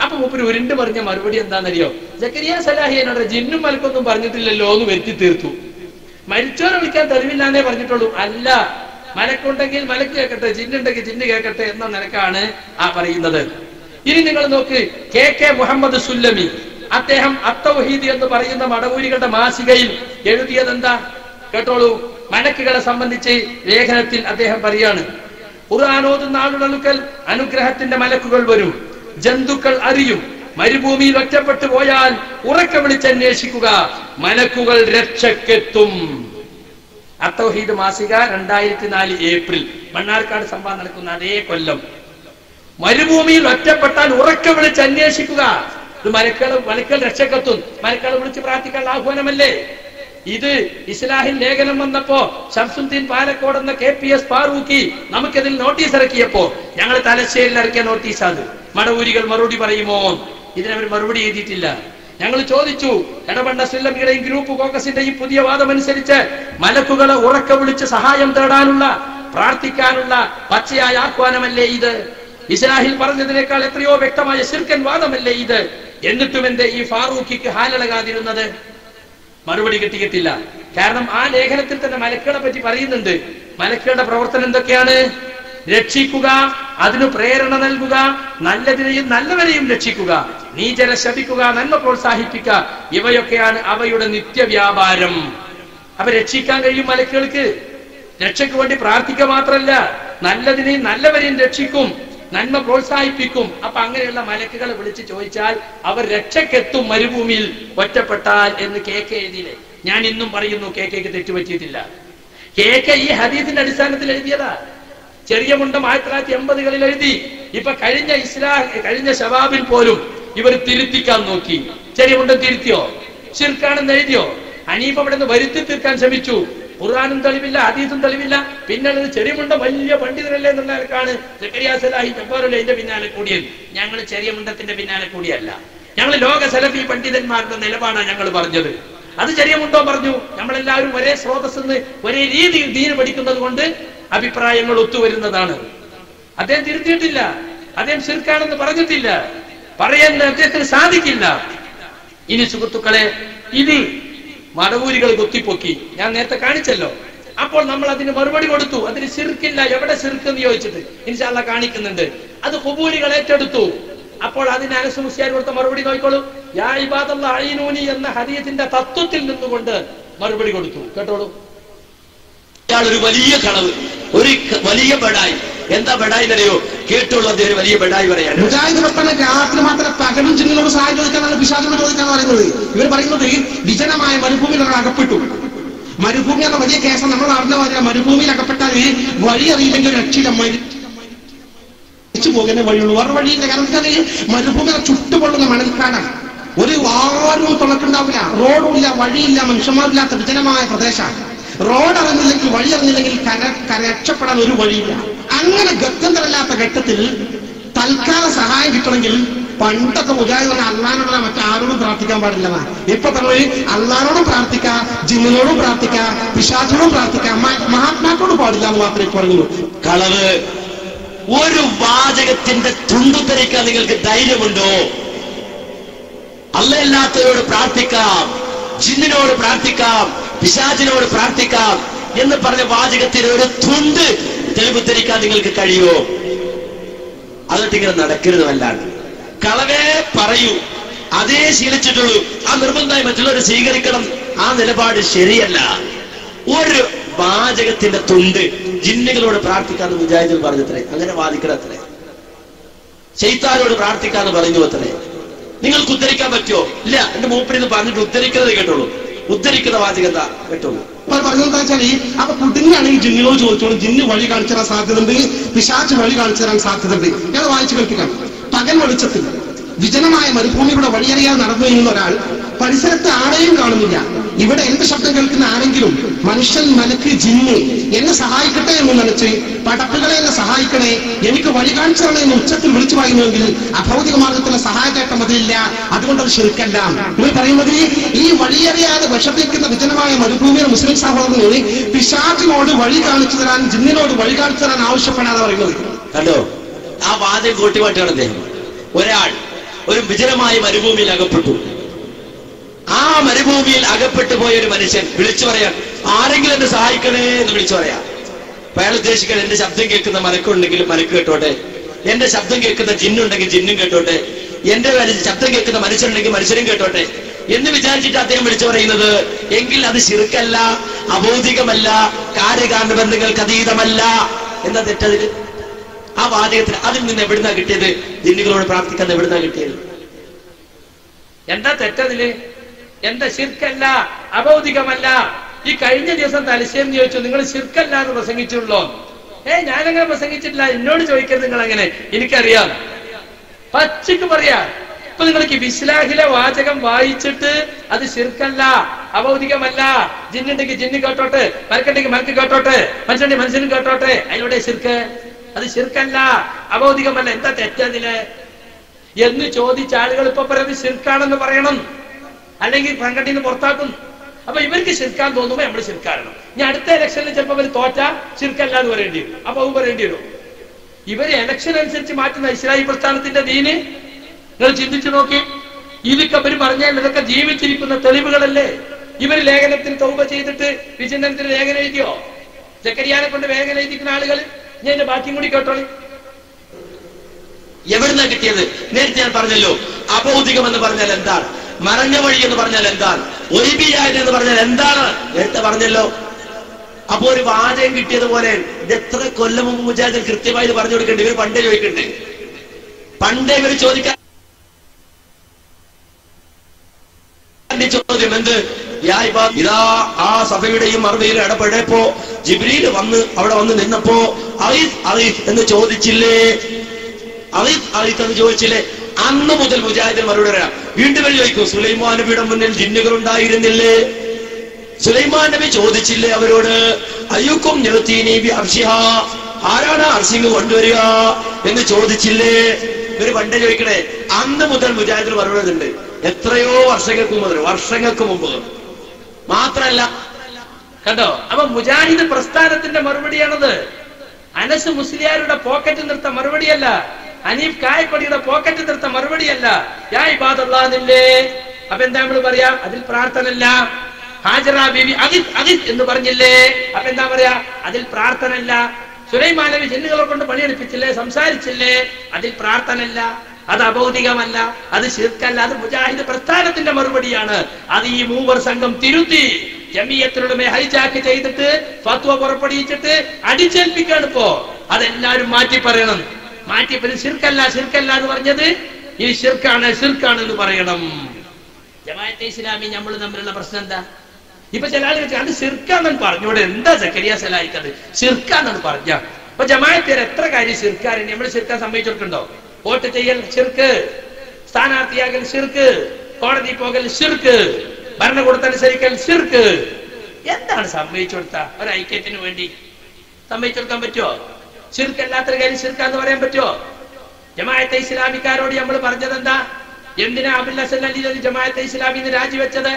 അപ്പൊ മൂപ്പര് ഉരുണ്ട് പറഞ്ഞ മറുപടി എന്താണെന്നറിയോ, സക്കരിയ സലാഹി എന്നോട് ജിന്നും മലക്കൊന്നും പറഞ്ഞിട്ടില്ലല്ലോ എന്ന് വരുത്തി തീർത്തു. മരിച്ചവരെ വിളിക്കാൻ തെളിവില്ലാന്നേ പറഞ്ഞിട്ടുള്ളൂ. അല്ല, മലക്കുണ്ടെങ്കിൽ മലക്ക് കേൾക്കട്ടെ, ജിന്നുണ്ടെങ്കിൽ ജിന്ന് കേൾക്കട്ടെ എന്ന നിലക്കാണ് ആ പറയുന്നത്. ഇനി നിങ്ങൾ നോക്ക്, കെ മുഹമ്മദ് സുല്ലമി, അദ്ദേഹം അത്തൗഹീദ് എന്ന് പറയുന്ന മടവൂരികളുടെ മാസികയിൽ എഴുതിയത് എന്താ കേട്ടോളൂ. മലക്കുകളെ സംബന്ധിച്ച് ലേഖനത്തിൽ അദ്ദേഹം പറയാണ്, ഖുർആൻ ഓതുന്ന ആളുകൾക്ക് അനുഗ്രഹത്തിന്റെ മലക്കുകൾ വരും, ജന്തുക്കൾ അറിയും, മരുഭൂമിയിൽ ഒറ്റപ്പെട്ടു പോയാൽ ഉറക്കെ വിളിച്ചന്വേഷിക്കുക, മലക്കുകൾ രക്ഷക്കെത്തും. അത്തൗഹീദ് മാസിക 2004 ഏപ്രിൽ മണ്ണാർക്കാട് സംവാദം നടക്കുന്ന അതേ കൊല്ലം. മരുഭൂമിയിൽ ഒറ്റപ്പെട്ടാൽ ഉറക്കെ വിളിച്ച് അന്വേഷിക്കുക, ഇത് മലക്കൾ രക്ഷക്കെത്തും. മലക്കളെ വിളിച്ച് പ്രാർത്ഥിക്കാനുള്ള ആഹ്വാനമല്ലേ ഇത്? ഇസ്ലാഹിൽ ലേഖനം വന്നപ്പോ ശംസുദ്ദീൻ പാലക്കോട് എന്ന KPS ഫാറൂഖി നമുക്കതിൽ നോട്ടീസ് ഇറക്കിയപ്പോ ഞങ്ങൾ തലശ്ശേരിയിൽ ഇറക്കിയ നോട്ടീസാണ്. മടവൂരികൾ മറുപടി പറയുമോ? ഇതിനവർ മറുപടി എഴുതിയിട്ടില്ല. ഞങ്ങൾ ചോദിച്ചു, എടവണ്ണ സുല്ലമിയുടെയും ഗ്രൂപ്പ് കോക്കസിന്റെയും പുതിയ വാദമനുസരിച്ച് മലക്കുകളെ ഉറക്കെ വിളിച്ച് സഹായം തേടാനുള്ള പ്രാർത്ഥിക്കാനുള്ള പച്ചയായ ആഹ്വാനമല്ലേ ഇത്? ഇസ്ലാഹിൽ പറഞ്ഞതിനേക്കാൾ എത്രയോ വ്യക്തമായ ശിർക്കൻ വാദമല്ലേ ഇത്? എന്നിട്ടും എന്റെ ഈ ഫാറൂഖിക്ക് ഹാലളകാതിരുന്നത്? മറുപടി കിട്ടിയിട്ടില്ല. കാരണം ആ ലേഖനത്തിൽ തന്നെ മലക്കുകളെ പറ്റി പറയുന്നുണ്ട്. മലക്കുകളുടെ പ്രവർത്തനം എന്തൊക്കെയാണ്? രക്ഷിക്കുക, അതിനു പ്രേരണ നൽകുക, നല്ലതിനെയും നല്ലവരെയും രക്ഷിക്കുക, നീചരെ ശപിക്കുക, നന്മ പ്രോത്സാഹിപ്പിക്കുക, ഇവയൊക്കെയാണ് അവയുടെ നിത്യവ്യാപാരം. അപ്പൊ രക്ഷിക്കാൻ കഴിയും മലക്കുകൾക്ക്. രക്ഷയ്ക്ക് വേണ്ടി പ്രാർത്ഥിക്കുക മാത്രമല്ല, നല്ലതിനെയും നല്ലവരെയും രക്ഷിക്കും, നന്മ പ്രോത്സാഹിപ്പിക്കും. അപ്പൊ അങ്ങനെയുള്ള മലക്കുകളെ വിളിച്ച് ചോദിച്ചാൽ അവർ രക്ഷക്കെത്തും മരുഭൂമിയിൽ ഒറ്റപ്പെട്ടാൽ എന്ന് KK എഴുതിയില്ലേ? ഞാൻ ഇന്നും പറയുന്നു KKക്ക് തെറ്റുപറ്റിയിട്ടില്ല. KK ഈ ഹദീസിന്റെ അടിസ്ഥാനത്തിൽ എഴുതിയതാ. ചെറിയ മുണ്ടം 1980-കളിൽ എഴുതി. ഇപ്പൊ കഴിഞ്ഞ ശവാബിൽ പോലും ഇവർ തിരുത്തിക്കാൻ നോക്കി. ചെറിയ മുണ്ടം തിരുത്തിയോ? ശിർക്കാണെന്ന് എഴുതിയോ? ഹനീഫ അവിടെ നിന്ന് വരുത്തി തീർക്കാൻ ശ്രമിച്ചു. ഖുർആനും തെളിവില്ല, ഹദീസും തെളിവില്ല. പിന്നെ ചെറിയ മുണ്ടം വലിയ പണ്ഡിതരല്ലേ എന്നുള്ള നിലക്കാണ് സക്കറിയ സലാഹി ജബ്ബാറുല്ലയുടെ പിന്നാലെ കൂടിയത്. ഞങ്ങൾ ചെറിയ മുണ്ടത്തിന്റെ പിന്നാലെ കൂടിയല്ല, ഞങ്ങൾ ലോക സലഫി പണ്ഡിതന്മാരുടെ നിലപാടാണ് ഞങ്ങൾ പറഞ്ഞത്. അത് ചെറിയ മുണ്ടോ പറഞ്ഞു. നമ്മളെല്ലാവരും ഒരേ സ്രോതസ്സിന്ന് ഒരേ രീതിയിൽ ദീന് പഠിക്കുന്നത് കൊണ്ട് അഭിപ്രായങ്ങൾ ഒത്തുവരുന്നതാണ്. അദ്ദേഹം തിരുത്തിയിട്ടില്ല, അദ്ദേഹം ശിർക്കാണെന്ന് പറഞ്ഞിട്ടില്ല, പറയാൻ അദ്ദേഹത്തിന് സാധിക്കില്ല. ഇനി സുഹൃത്തുക്കളെ, ഇത് മടവൂരികൾ കുത്തിപ്പൊക്കി ഞാൻ നേരത്തെ കാണിച്ചല്ലോ. അപ്പോൾ നമ്മൾ അതിന് മറുപടി കൊടുത്തു. അതിന് ശിർക്കില്ല, എവിടെ ശിർക്ക് എന്ന് ചോദിച്ചിട്ട് ഇൻഷാ അല്ലാഹ് കാണിക്കുന്നുണ്ട്. അത് ഖുബൂരികൾ ഏറ്റെടുത്തു. അപ്പോൾ അതിന് അനസ് മുസ്ലിയാർ കൊടുത്ത മറുപടി നോക്കിക്കോളൂ. യാ ഇബാദല്ലാഹ് അഈനൂനി എന്ന ഹദീസിന്റെ തത്വത്തിൽ നിന്നുകൊണ്ട് മറുപടി കൊടുത്തു. കേട്ടോളൂ. ഒരു വലിയ കളവ്, ഒരു വലിയ ബഡായി. എന്താ ബഡായി എന്നറിയോ? കേട്ടോളൂ, അദ്ദേഹം വലിയ ബഡായി പറയാൻ. മുജാഹിദ് പ്രവർത്തനം രാത്രി മാത്രം പകലും ജിന്നിനോട് സഹായം ചോദിക്കാനാണ്, പിശാചിനോട് ചോദിക്കാന്ന് പറയുന്നത്. ഇവർ പറയുന്നത് വിജനമായ മരുഭൂമിയിൽ ഒരാൾ അകപ്പെട്ടു. മരുഭൂമി എന്ന വലിയ കേസാണ്. നമ്മൾ അറിഞ്ഞ പോലെ മരുഭൂമിയിൽ അകപ്പെട്ടാൽ വഴി അറിയില്ലെങ്കിൽ രക്ഷയില്ല, മരിച്ചു പോകുന്ന വഴിയുള്ളൂ, വേറെ വഴിയില്ല. കാരണം മരുഭൂമി ചുട്ടുപൊള്ളുന്ന മണൽക്കാടാണ്. ഒരു ആരും തുണക്കുണ്ടാവില്ല, റോഡും ഇല്ല, വഴിയില്ല, മനുഷ്യന്മാരില്ലാത്ത വിജനമായ പ്രദേശമാണ്. റോഡ് അറിഞ്ഞില്ലെങ്കിൽ, വഴി അറിഞ്ഞില്ലെങ്കിൽ രക്ഷപ്പെടാൻ ഒരു വഴിയില്ല. അങ്ങനെ ഗത്യന്തരമില്ലാത്ത ഘട്ടത്തിൽ തൽക്കാല സഹായം കിട്ടണമെങ്കിൽ പണ്ടത്തെ മുജാഹിദ് അള്ളാനോട് മറ്റാരോടും പ്രാർത്ഥിക്കാൻ പാടില്ലെന്നാ. ഇപ്പൊ പറഞ്ഞത് അള്ളാനോടും പ്രാർത്ഥിക്കാം, ജിന്നിനോടും പ്രാർത്ഥിക്കാം, പിശാചിനോടും പ്രാർത്ഥിക്കാം, മഹാത്മാക്കളോട് പാടില്ല എന്ന് മാത്രമേ പറയുള്ളൂ. കളവ്. ഒരു വാചകത്തിന്റെ തുണ്ടുത്തരിക്കാൻ നിങ്ങൾക്ക് ധൈര്യമുണ്ടോ? അല്ലാത്തവരോട് പ്രാർത്ഥിക്കാം, ജിന്നിനോട് പ്രാർത്ഥിക്കാം, പിശാചിനോട് പ്രാർത്ഥിക്കാം എന്ന് പറഞ്ഞ വാചകത്തിന് ഒരു തുണ്ട് തെളിവ് ധരിക്കാൻ നിങ്ങൾക്ക് കഴിയുമോ? അതിട്ട് ഇങ്ങനെ നടക്കരുത്. വല്ലാണ്ട് കളവേ പറയൂ, അതേ ശീലിച്ചിട്ടുള്ളൂ. ആ നിർബന്ധമായി മറ്റുള്ളവരെ സ്വീകരിക്കണം, ആ നിലപാട് ശരിയല്ല. ഒരു വാചകത്തിന്റെ തുണ്ട് ജിന്നുകളോട് പ്രാർത്ഥിക്കാന്ന് മുജാഹിദുകൾ പറഞ്ഞത്രേ. അങ്ങനെ വാദിക്കണത്രേ. ശൈത്താനോട് പ്രാർത്ഥിക്കാന്ന് പറഞ്ഞു അത്രേ. നിങ്ങൾക്ക് ഉദ്ധരിക്കാൻ പറ്റുമോ? ഇല്ല. എന്റെ മൂപ്പരിന്ന് പറഞ്ഞിട്ട് ഉദ്ധരിക്കുന്നത് കേട്ടോളൂ. ഉദ്ധരിക്കുന്ന വാചകം എന്താ കേട്ടോളൂ. പറഞ്ഞെന്താ വെച്ചാല് അപ്പൊ കുടുങ്ങാണെങ്കിൽ ജിന്നിനോട് ചോദിച്ചോളൂ. ജിന്ന് വഴി കാണിച്ചു തരാൻ സാധ്യതയുണ്ട്, പിശാച് വഴി കാണിച്ചു തരാൻ സാധ്യതയുണ്ട്. ഞാൻ വായിച്ചു കേൾപ്പിക്കാം. പകൽ വെളിച്ചത്തിൽ വിജനമായ മരുഭൂമിയുടെ വഴിയറിയാതെ നടന്നു കഴിയുന്ന ഒരാൾ പരിസരത്ത് ആരെയും കാണുന്നില്ല. ഇവിടെ എന്റെ ശബ്ദം കേൾക്കുന്ന ആരെങ്കിലും മനുഷ്യൻ, മലക്ക്, ജിന്ന് എന്നെ സഹായിക്കട്ടെ എന്ന് നനച്ച് പടപ്പുകളെ എന്നെ സഹായിക്കണേ, എനിക്ക് വഴി കാണിച്ചു തരണേ എന്ന് ഉച്ചത്തിൽ വിളിച്ചു പറയുന്നുവെങ്കിൽ അഭൗതിക മാർഗത്തിലെ സഹായത്തേട്ടം അതില്ല. അതുകൊണ്ട് അത് ശിർക്കല്ല. ഇവർ പറയുന്നത് ഈ വഴിയറിയാതെ വിഷപ്പിക്കുന്ന വിജനമായ മരുഭൂമിയുടെ മുസ്ലിം സഹോദരന് പിശാചിനോട് വഴി കാണിച്ചു തരാൻ, ജിന്നിനോട് വഴി കാണിച്ചു തരാൻ ആവശ്യപ്പെടാതെ പറയുന്നത് കണ്ടോ? ആ വാചകം കൂട്ടിമാറ്റാണ് അദ്ദേഹം. ഒരാൾ ഒരു വിജനമായ മരുഭൂമിയിൽ അകപ്പെട്ടു. ആ മരുഭൂമിയിൽ അകപ്പെട്ടു പോയ ഒരു മനുഷ്യൻ വിളിച്ചു പറയാൻ, ആരെങ്കിലും എന്നെ സഹായിക്കണേ എന്ന് വിളിച്ചു പറയാം. അപ്പൊ അയാൾ ഉദ്ദേശിക്കണം, എന്റെ ശബ്ദം കേൾക്കുന്ന മലക്കുണ്ടെങ്കിൽ മലക്ക് കേട്ടോട്ടെ, എന്റെ ശബ്ദം കേൾക്കുന്ന ജിന്നുണ്ടെങ്കിൽ ജിന്നും കേട്ടോട്ടെ, എന്റെ ശബ്ദം കേൾക്കുന്ന മനുഷ്യനുണ്ടെങ്കിൽ മനുഷ്യനും കേട്ടോട്ടെ എന്ന് വിചാരിച്ചിട്ട് അദ്ദേഹം വിളിച്ചു പറയുന്നത്. എങ്കിൽ അത് ശിർക്കല്ല, അബൗദികമല്ല, കാര്യകാരണ ബന്ധങ്ങൾക്ക് അതീതമല്ല. എന്താ തെറ്റതില്? ആ വാചകത്തിന് അതിൽ നിന്ന് എവിടുന്നാ കിട്ടിയത്? ജിന്നുകളോട് പ്രാർത്ഥിക്കാൻ എവിടുന്നാ കിട്ടിയത്? എന്താ തെറ്റതില്? എന്താ ശിർക്കല്ല, അബൗദികമല്ല. ഈ കഴിഞ്ഞ ദിവസം തലശ്ശേരി ചോദിച്ചു, നിങ്ങൾ ശിർക്കല്ല എന്ന് പ്രസംഗിച്ചുള്ളോ? ഞാനങ്ങനെ പ്രസംഗിച്ചിട്ടില്ല, എന്നോട് ചോദിക്കരുത് നിങ്ങൾ അങ്ങനെ, എനിക്കറിയാം. പച്ചക്ക് പറയാ. ഇപ്പൊ നിങ്ങൾക്ക് ഇസ്ലാഹിലെ വാചകം വായിച്ചിട്ട് അത് ശിർക്കല്ല, അബൗദികമല്ല, ജിന്നുണ്ടെങ്കിൽ ജിന്ന് കേട്ടോട്ടെ, മലക്കുണ്ടെങ്കിൽ മലക്ക് കേട്ടോട്ടെ, മനുഷ്യനുണ്ടെങ്കിൽ മനുഷ്യനും കേട്ടോട്ടെ, അതിലൂടെ ശിർക്ക്. അത് ശിർക്കല്ല, അബൗദികമല്ല. എന്താ തെറ്റതില് എന്ന് ചോദിച്ച ആളുകൾ ഇപ്പൊ പറയുന്നത് ശിർക്കാണെന്ന് പറയണം, അല്ലെങ്കിൽ സംഘടനയിൽ നിന്ന് പുറത്താക്കും. അപ്പൊ ഇവർക്ക് ശിർക്കാൻ തോന്നുമ്പോ നമ്മൾ ശിർക്കാരണം. ഇനി അടുത്ത ഇലക്ഷനിൽ ചിലപ്പോൾ അവർ തോറ്റ ശിർക്കല്ല എന്ന് പറയേണ്ടി വരും. അപ്പൊ അത് പറയേണ്ടി വരും. ഇവര് ഇലക്ഷൻ അനുസരിച്ച് മാറ്റുന്ന ഇസ്ലാഹി പ്രസ്ഥാനത്തിന്റെ ദീന് നിങ്ങൾ ചിന്തിച്ചു നോക്കി. ഇതൊക്കെ അവര് പറഞ്ഞാൽ ഇതൊക്കെ ജീവിച്ചിരിക്കുന്ന തെളിവുകളല്ലേ? ഇവര് ലേഖനത്തിൽ തൗബ ചെയ്തിട്ട് വിചിന്തനത്തിൽ ലേഖനം എഴുതിയോ? സക്കരിയാനെ കൊണ്ട് ലേഖനം എഴുതിക്കുന്ന ആളുകൾ ഞാൻ എന്റെ ബാക്കിയും കൂടി കേട്ടോളി. എവിടുന്നാ കിട്ടിയത്? നേരത്തെ ഞാൻ പറഞ്ഞല്ലോ, അബൗദികം എന്ന് പറഞ്ഞാൽ എന്താണ്, മറഞ്ഞ വഴി എന്ന് പറഞ്ഞാൽ എന്താണ്, ഒരിബിയായത് എന്ന് പറഞ്ഞാൽ എന്താണ്, നേരത്തെ പറഞ്ഞല്ലോ. അപ്പൊ ഒരു വാചകം കിട്ടിയതുപോലെ ഇത് എത്ര കൊല്ലം മുമ്പ് മുജാഹിദ് കൃത്യമായി ഇത് പറഞ്ഞു കൊടുക്കണ്ടേ? ഇവർ പണ്ടേ ചോദിക്കണ്ടേ? പണ്ടേ ഇവർ ചോദിക്കാൻ ചോദ്യം എന്ത്? ഇതാ ആ സഭയുടെയും മറുപടിയിലും ഇടപെടപ്പോ ജിബ്രീൽ വന്ന് അവിടെ വന്ന് നിന്നപ്പോ അറീഫ് എന്ന് ചോദിച്ചില്ലേ? അറീഫ് എന്ന് ചോദിച്ചില്ലേ? അന്ന് മുതൽ മുജാഹിദിന് മറുപടി പറയാം. വീണ്ടും വരെ ചോദിക്കും, സുലൈമാൻ നബിയുടെ മുന്നിൽ ജിന്നുകൾ ഉണ്ടായിരുന്നില്ലേ? സുലൈമാൻ നബി ചോദിച്ചില്ലേ അവരോട്, അയ്യുക്കും നിർത്തീനി ബി അർശിഹ, ആരാണ് അർശിങ് കൊണ്ടുവരിക എന്ന് ചോദിച്ചില്ലേ? ഇവര് പണ്ടേ ചോദിക്കണേ. അന്ന് മുതൽ മുജാഹിദിന് മറുപടി ഉണ്ട്. എത്രയോ വർഷങ്ങൾക്ക് മുമ്പ് മാത്രല്ല കണ്ടോ. അപ്പൊ മുജാഹിദ് പ്രസ്ഥാനത്തിന്റെ മറുപടിയാണത്. അനസ് മുസ്ലിയാരുടെ പോക്കറ്റ് നിർത്ത മറുപടിയല്ല, ഹനീഫ് കായക്കൊടിയുടെ പോക്കറ്റ് നിർത്ത മറുപടിയല്ല. യാ ഇബാദല്ലാഹില്ലേ. അപ്പൊ എന്താ നമ്മൾ പറയാ? അതിൽ പ്രാർത്ഥനല്ല. ഹാജറ ബീവി അഗിസ് എന്ന് പറഞ്ഞില്ലേ? അപ്പൊ എന്താ പറയാ? അതിൽ പ്രാർത്ഥനല്ല. സുലൈമാൻ നബി ജിന്നുകളെ കൊണ്ട് പണിയെടുപ്പിച്ചില്ലേ, സംസാരിച്ചില്ലേ? അതിൽ പ്രാർത്ഥനല്ല. അത് അബൗദികമല്ല, അത് ശിർക്കല്ല, അത് മുജാഹിദ് പ്രസ്ഥാനത്തിന്റെ മറുപടിയാണ്. അത് ഈ മൂവർ സംഘം തിരുത്തി ജമിയത്തിനുടമെ ഹൈജാക്ക് ചെയ്തിട്ട് ഫത്വ പുറപ്പെടുവിച്ചിട്ട് അടിച്ചേൽപ്പിക്കാണ് ഇപ്പോ. അതെല്ലാരും മാറ്റി പറയണം. മാറ്റി ശിർക്കല്ല ശിർക്കല്ല എന്ന് പറഞ്ഞത് ഈ ശിർക്കാണ് എന്ന് പറയണം. ജമാഅത്തെ ഇസ്ലാമി നമ്മൾ തമ്മിലുള്ള പ്രശ്നം എന്താ? ഇപ്പൊ ചില ആളുകൾ അത് ശിർക്കാണെന്ന് പറഞ്ഞൂടെ? എന്താ സക്കരിയ സലായിക്കത് ശിർക്കാണെന്ന് പറഞ്ഞ? അപ്പൊ ജമാഅത്തേർ എത്ര കാര്യം ശിർക്കാരെ നമ്മൾ ശിർക്കാൻ സമ്മതിച്ചിട്ടുണ്ടോ? വോട്ട് ചെയ്യൽ ശിർക്ക്, സ്ഥാനാർത്ഥിയാകൽ ശിർക്ക്, കോടതി പോകൽ ശിർക്ക്, ഭരണകൂടത്തനുസരിക്കൽ ശിർക്ക്. എന്താണ് സമ്മതിച്ചു കൊടുത്ത ഒരു ഐക്യത്തിന് വേണ്ടി സമ്മതിച്ചു കൊടുക്കാൻ പറ്റുമോ? ശിർക്കല്ലാത്തൊരു കാര്യം ശിർക്കാന്ന് പറയാൻ പറ്റുമോ? ജമാഅത്തെ ഇസ്ലാമിക്കാരോട് നമ്മൾ പറഞ്ഞത് എന്താ? എന്തിനാ അബുൽ ഹസൻ അലി ജമാഅത്തെ ഇസ്ലാമിന്ന് രാജിവെച്ചത്?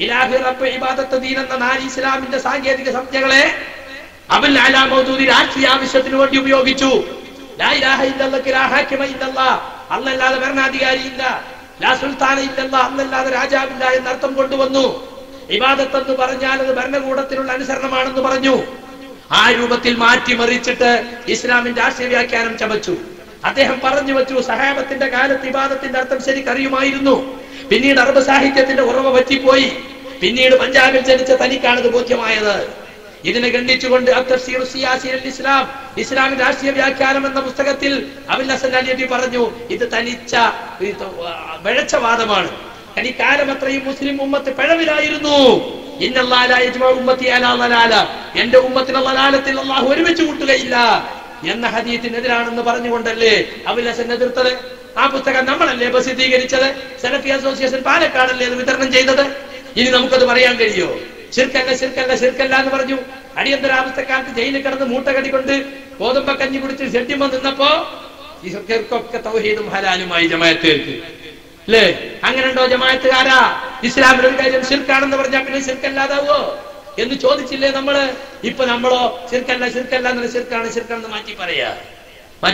ഇലാഹി റബ്ബ് ഇബാദത്ത് ദീൻ എന്ന 4 ഇസ്ലാമിന്റെ സാങ്കേതിക സംജ്ഞകളെ അബുൽ അലാ മൗദൂദി രാഷ്ട്രീയ ആവശ്യത്തിന് വേണ്ടി ഉപയോഗിച്ചു. ലാ ഇലാഹ ഇല്ലല്ലാഹ് ലാ ഹാകിമ ഇല്ലല്ലാഹ്, അല്ലാഹുവല്ലാതെ ഭരണാധികാരിയില്ല. ലാ സുൽത്താന ഇല്ലല്ലാഹ്, അല്ലാഹുവല്ലാതെ രാജാവില്ല എന്നർത്ഥം കൊണ്ടുവന്നു. ഇബാദത്ത് എന്ന് പറഞ്ഞാൽ അത് ഭരണകൂടത്തിനുള്ള അനുസരണമാണെന്ന് പറഞ്ഞു. ആ രൂപത്തിൽ മാറ്റിമറിച്ചിട്ട് ഇസ്ലാമിന്റെ രാഷ്ട്രീയ വ്യാഖ്യാനം ചമച്ചു. അദ്ദേഹം പറഞ്ഞു വെച്ചു, സഹാബത്തിന്റെ കാലത്ത് ഇബാദത്തിന്റെ അർത്ഥം ശരിക്കറിയുമായിരുന്നു. പിന്നീട് അറബ് സാഹിത്യത്തിന്റെ ഉറവ പറ്റിപ്പോയി. പിന്നീട് പഞ്ചാബിൽ ജനിച്ച തനിക്കാണിത് ബോധ്യമായത്. ഇതിനെ ഖണ്ഡിച്ചുകൊണ്ട് ഇസ്ലാം ഇസ്ലാമിന്റെ രാഷ്ട്രീയ വ്യാഖ്യാനം എന്ന പുസ്തകത്തിൽ അബുൽ ഹസൻ അലി പറഞ്ഞു, ഇത് തനിച്ച പിഴച്ച വാദമാണ്. ഈ കാലം അത്രയും മുസ്ലിം ഉമ്മത്ത് പിഴവിലായിരുന്നു. എന്റെ ഉമ്മത്തിനെ ളലാലത്തിൽ അല്ലാഹു ഒരുമിച്ച് കൂട്ടുകയില്ല എന്ന ഹദീസിനെതിരാണെന്ന് പറഞ്ഞുകൊണ്ടല്ലേ അബുൽ ഹസൻ എതിർത്തത്? ആ പുസ്തകം നമ്മളല്ലേ പ്രസിദ്ധീകരിച്ചത്? സലഫി അസോസിയേഷൻ പാലക്കാടല്ലേ അത് വിതരണം ചെയ്തത്? ഇനി നമുക്കത് പറയാൻ കഴിയോ? ശിർക്കല്ല ശിർക്കല്ല ശിർക്കല്ല എന്ന് പറഞ്ഞു. അടിയന്തരാവസ്ഥക്കാലത്ത് ജയിലിൽ കിടന്ന് മൂട്ട കടികൊണ്ട് ഗോതമ്പ കഞ്ഞി കുടിച്ച് ഷെട്ടിമ നിന്നപ്പോ ഇവർക്കൊക്കെ തൗഹീദും ഹലാലുമായി ജമാഅത്തേർക്ക് അല്ലേ? അങ്ങനെ ഉണ്ടോ ജമാഅത്തുകാരാ? ഇസ്ലാമിൽ ഒരു കാര്യം ശിർക്കാണെന്ന് പറഞ്ഞാൽ പിന്നെ ശിർക്കല്ലാതാവോ എന്ന് ചോദിച്ചില്ലേ നമ്മള്? ഇപ്പൊ നമ്മളോ ശിർക്കല്ല ശിർക്കല്ല എന്നുള്ള ശിർക്കാണെന്ന് മാറ്റി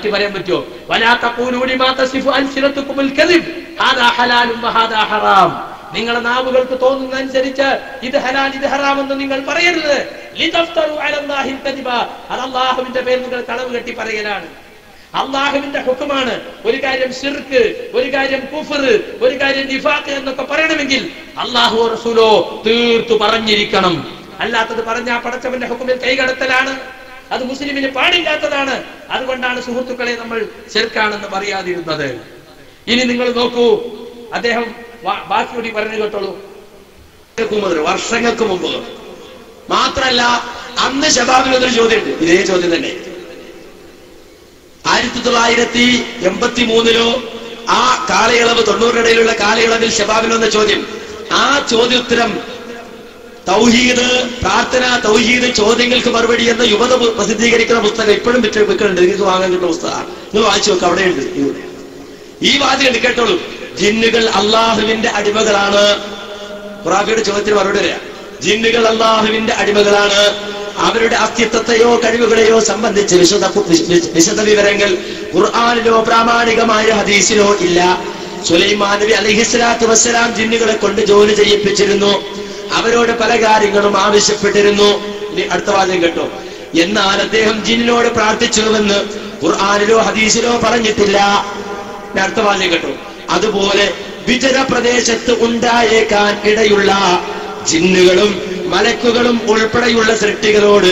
പറയാൻ പറ്റുമോ? വലാ തഖൂലൂ ലിമാ തസിഫു അൽസിനതുകുമുൽ കദിബ് ഹാദാ ഹലാലും വഹാദാ ഹറാം. നിങ്ങളുടെ നാവുകൾക്ക് തോന്നുന്നതനുസരിച്ച് ഇത് ഹലാൽ ഇത് ഹറാം എന്ന് നിങ്ങൾ പറയരുത്. ലിതഫ്തറു അലല്ലാഹിൽ കദിബ, അത് അല്ലാഹുവിന്റെ പേരിൽ നിങ്ങൾ കളവ് കെട്ടി പറയലാണ്. അല്ലാഹുവിന്റെ ഹുക്മാണ്. ഒരു കാര്യം ശിർക്ക്, ഒരു കാര്യം കുഫ്ർ, ഒരു കാര്യം നിഫാഖ് എന്നൊക്കെ പറയണമെങ്കിൽ അല്ലാഹു റസൂലോ തീർത്തു പറഞ്ഞിരിക്കണം. അല്ലാത്തത് പറഞ്ഞാൽ പടച്ചവന്റെ ഹുക്മിൽ കൈകടത്തലാണ്. അത് മുസ്ലിമിന് പാടില്ലാത്തതാണ്. അതുകൊണ്ടാണ് സുഹൃത്തുക്കളെ നമ്മൾ ശിർക്കാണെന്ന് പറയാതിരുന്നത്. ഇനി നിങ്ങൾ നോക്കൂ, അദ്ദേഹം ബാക്കി കൂടി പറഞ്ഞു കേട്ടോളൂ. വർഷങ്ങൾക്ക് മുമ്പ് മാത്രല്ല, അന്ന് ശബാബിനൊരു ചോദ്യമുണ്ട്. ഇതേ ചോദ്യം തന്നെ 1983 ആ കാലയളവ് 90 ഇടയിലുള്ള കാലയളവിൽ ശബാബിനൊന്ന ചോദ്യം. ആ ചോദ്യോത്തരം തൗഹീദ്, പ്രാർത്ഥന, തൗഹീദ്, ചോദ്യങ്ങൾക്ക് മറുപടി എന്ന യുവത പ്രസിദ്ധീകരിക്കുന്ന പുസ്തകം ഇപ്പോഴും വിൽക്കുന്നുണ്ട്. നിങ്ങൾക്ക് വാങ്ങാൻ കിട്ടുന്ന പുസ്തകമാണ്. നിങ്ങൾ വായിച്ചു നോക്കുക, അവിടെയുണ്ട്. ഈ വാചകം കേട്ടോളൂ. ജിന്നുകൾ അള്ളാഹുവിന്റെ അടിമകളാണ്. ഖുറാഫിയുടെ ചോദ്യത്തിന് മറുപടി പറയാം. ജിന്നുകൾ അള്ളാഹുവിന്റെ അടിമകളാണ്. അവരുടെ അസ്തിത്വത്തെയോ കഴിവുകളെയോ സംബന്ധിച്ച് വിശദ വിവരങ്ങൾ ഖുർആനിലോ പ്രാമാണികമായ ഹദീസിലോ ഇല്ല. സുലൈമാൻ നബി അലൈഹിസ്സലാത്തു വസ്സലാം ജിന്നുകളെ കൊണ്ട് ജോലി ചെയ്യിപ്പിച്ചിരുന്നു. അവരോട് പല കാര്യങ്ങളും ആവശ്യപ്പെട്ടിരുന്നു. ഇനി അടുത്ത വാചകം കേട്ടോ. എന്നാൽ അദ്ദേഹം ജിന്നിനോട് പ്രാർത്ഥിച്ചുവെന്ന് ഖുർആനിലോ ഹദീസിലോ പറഞ്ഞിട്ടില്ല. അടുത്ത വാചകം കേട്ടോ. അതുപോലെ വിജന പ്രദേശത്ത് ഉണ്ടായേക്കാൻ ഇടയുള്ള ജിന്നുകളും മലക്കുകളും ഉൾപ്പെടെയുള്ള സൃഷ്ടികളോട്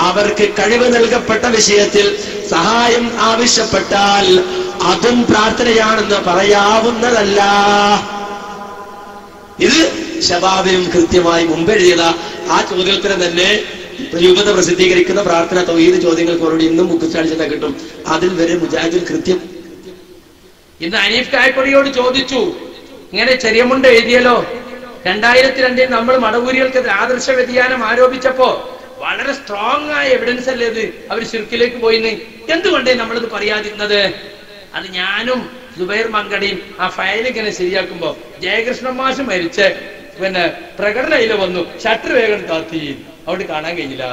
അവർക്ക് കഴിവ് നൽകപ്പെട്ട വിഷയത്തിൽ സഹായം ആവശ്യപ്പെട്ടാൽ അതും പ്രാർത്ഥനയാണെന്ന് പറയാവുന്നതല്ല. ഇത് ശബാബിനും കൃത്യമായി മുമ്പെഴുതിയത ആ ചോദ്യോത്തരം തന്നെ രൂപത പ്രസിദ്ധീകരിക്കുന്ന പ്രാർത്ഥന തൗഹീദ് ചോദ്യങ്ങൾക്ക് മറുപടി ഇന്നും മുക്കുച്ചാഴ്ച കിട്ടും. അതിൽ വരെ മുജാഹിദുൽ കൃത്യം. ഇന്ന് അനീഫ് കായക്കൊടിയോട് ചോദിച്ചു, ഇങ്ങനെ ചെറിയമുണ്ട് എഴുതിയല്ലോ, 2002 നമ്മൾ മടവൂരികൾക്കെതിരെ ആദർശ വ്യതിയാനം ആരോപിച്ചപ്പോ വളരെ സ്ട്രോങ് ആയ എവിഡൻസ് അല്ലേ ഇത് അവർ ശിർക്കിലേക്ക് പോയിന്ന്, എന്തുകൊണ്ടേ നമ്മളിത് പറയാതിരുന്നത്? അത് ഞാനും സുബൈർ മങ്കടിയും ആ ഫയൽ ഇങ്ങനെ ശരിയാക്കുമ്പോ ജയകൃഷ്ണൻ മാഷ് മരിച്ച പ്രകടനയില് വന്നു, ഷട്ടർ വേഗം കാത്തി, അവിടെ കാണാൻ കഴിഞ്ഞില്ല.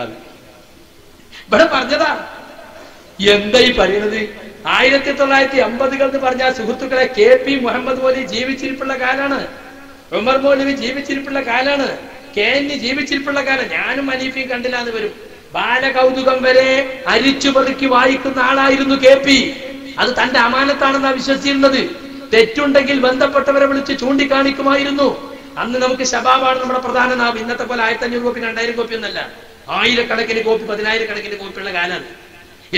ഇവിടെ പറഞ്ഞതാ. എന്താ ഈ പറയുന്നത്? 1980 എന്ന് പറഞ്ഞ സുഹൃത്തുക്കളെ, KP മുഹമ്മദ് മൗലവി ജീവിച്ചിരിപ്പുള്ള കാലാണ്, ഉമർ മൗലവി ജീവിച്ചിരിപ്പുള്ള കാലാണ്, KN ജീവിച്ചിരിപ്പുള്ള കാലം. ഞാനും അനീഫിയും കണ്ടില്ല എന്ന് വരും. ബാലകൗതുകം വരെ അരിച്ചു പെറുക്കി വായിക്കുന്ന ആളായിരുന്നു KP. അത് തന്റെ അമാനത്താണെന്നാ വിശ്വസിച്ചിരുന്നത്. തെറ്റുണ്ടെങ്കിൽ ബന്ധപ്പെട്ടവരെ വിളിച്ച് ചൂണ്ടിക്കാണിക്കുമായിരുന്നു. അന്ന് നമുക്ക് ശബാബാണ് നമ്മുടെ പ്രധാന നാവ്. ഇന്നത്തെ പോലെ 1500 കോപ്പി 2000 കോപ്പി ഒന്നല്ല, 1000 കോപ്പി 10000 കോപ്പിയുള്ള കാലാണ്.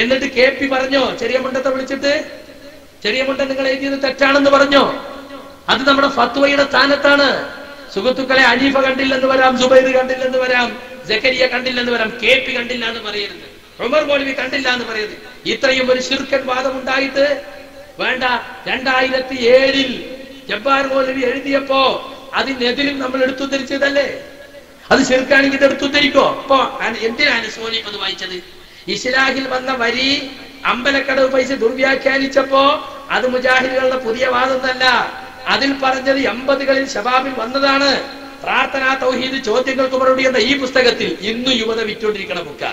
എന്നിട്ട് KP പറഞ്ഞോ, ചെറിയ മുണ്ടത്തെ വിളിച്ചിട്ട്, ചെറിയ മുണ്ട നിങ്ങൾ എഴുതിയത് തെറ്റാണെന്ന് പറഞ്ഞോ. അത് നമ്മുടെ ഫത്വയുടെ സ്ഥാനത്താണ്. സുഹൃത്തുക്കളെ, അനീഫ കണ്ടില്ലെന്ന് വരാം, സുബൈർ കണ്ടില്ലെന്ന് വരാം, സക്കരിയ കണ്ടില്ലെന്ന് വരാം, KP കണ്ടില്ല എന്ന് പറയരുത്, ഉമർ മൗലവി കണ്ടില്ല എന്ന് പറയരുത്. ഇത്രയും ഒരു ശിർക്കൻ വാദം ഉണ്ടായിട്ട് വേണ്ട. 2007 ജബ്ബാർ മൗലവി എഴുതിയപ്പോ അതിനെതിരും നമ്മൾ എടുത്തുദ്ധരിച്ചതല്ലേ? അത് ശിർക്കാണെങ്കിൽ ഇത് എടുത്തുദ്ധരിക്കോ? അപ്പൊ എന്തിനാണ് സോനിപ്പ് അത് വായിച്ചത്? ഇസ്ലാഹിൽ വന്ന വരി അമ്പലക്കടവ് പൈസ ദുർവ്യാഖ്യാനിച്ചപ്പോ അത് മുജാഹിദുകളുടെ പുതിയ വാദമൊന്നല്ല. അതിൽ പറഞ്ഞത് 80കളിൽ ശബാബിൽ വന്നതാണ്. പ്രാർത്ഥനാ തൗഹീദ് ചോദ്യങ്ങൾക്ക് മറുപടി എന്ന ഈ പുസ്തകത്തിൽ ഇന്ന് യുവത വിറ്റുകൊണ്ടിരിക്കണ ബുക്ക.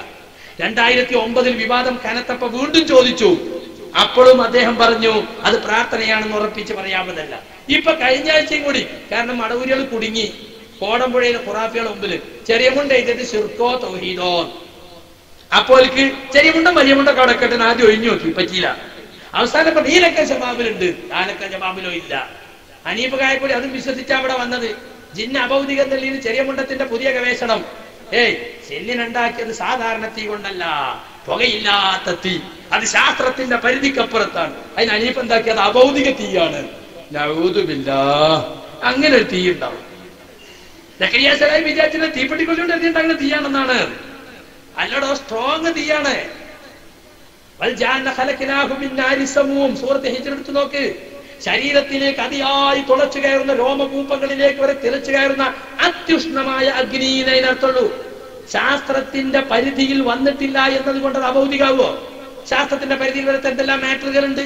2009 വിവാദം കനത്തപ്പോ വീണ്ടും ചോദിച്ചു. അപ്പോഴും അദ്ദേഹം പറഞ്ഞു അത് പ്രാർത്ഥനയാണെന്ന് ഉറപ്പിച്ച് പറയാവുന്നതല്ല. ഇപ്പൊ കഴിഞ്ഞ ആഴ്ചയും കൂടി, കാരണം മടവൂരികൾ കുടുങ്ങി കോടമ്പുഴയിലെ ഖുറാഫികളുടെ മുമ്പിൽ ചെറിയ മുണ്ട എഴുതിയത് ശിർക്കോ തൗഹീദോ. അപ്പോൾക്ക് ചെറിയ മുണ്ടും വലിയ മുണ്ടൊക്കെ അവിടെ കെട്ടിന് ആദ്യം ഒഴിഞ്ഞു നോക്കി, പറ്റിയില്ല. അവസാനം ഇപ്പൊ നീലക്ക ജവാബിലുണ്ട്, താലക്ക ജവാബിലോ ഇല്ല. അനീഫ് കായക്കൂടി അതും വിശ്വസിച്ചാ അവിടെ വന്നത്. ജിന്ന അഭൗതികം തെളിയിൽ ചെറിയ മുണ്ടത്തിന്റെ പുതിയ ഗവേഷണം. ചെല്ലിനുണ്ടാക്കിയത് സാധാരണ തീ കൊണ്ടല്ല, പുകയില്ലാത്ത തീ. അത് ശാസ്ത്രത്തിന്റെ പരിധിക്കപ്പുറത്താണ്. അതിന് അനീഫ് എന്താക്കിയത് അഭൗതിക തീയാണ്. അങ്ങനെ ഒരു തീ ഉണ്ടാവും. വിചാരിച്ചത് തീപ്പെട്ടിക്കൊല്ലുകൊണ്ട് എറിഞ്ഞിട്ടുണ്ടാകുന്ന തീയാണെന്നാണ്. അല്ലടോ, സ്ട്രോങ് തീയാണ്. സൂറത്ത് ഹിജ്ർ എടുത്തു നോക്ക്. ശരീരത്തിലേക്ക് അതിയായി തുളച്ചു കയറുന്ന രോമകൂപ്പങ്ങളിലേക്ക് വരെ തിളച്ചു കയറുന്ന അത്യുഷ്ണമായ അഗ്നിയെ അതിനർത്ഥുള്ളൂ. ശാസ്ത്രത്തിന്റെ പരിധിയിൽ വന്നിട്ടില്ല എന്നതുകൊണ്ട് അത് അഭൗതികാവോ? ശാസ്ത്രത്തിന്റെ പരിധിയിൽ വരത്തെ എന്തെല്ലാം മാറ്ററുകളുണ്ട്.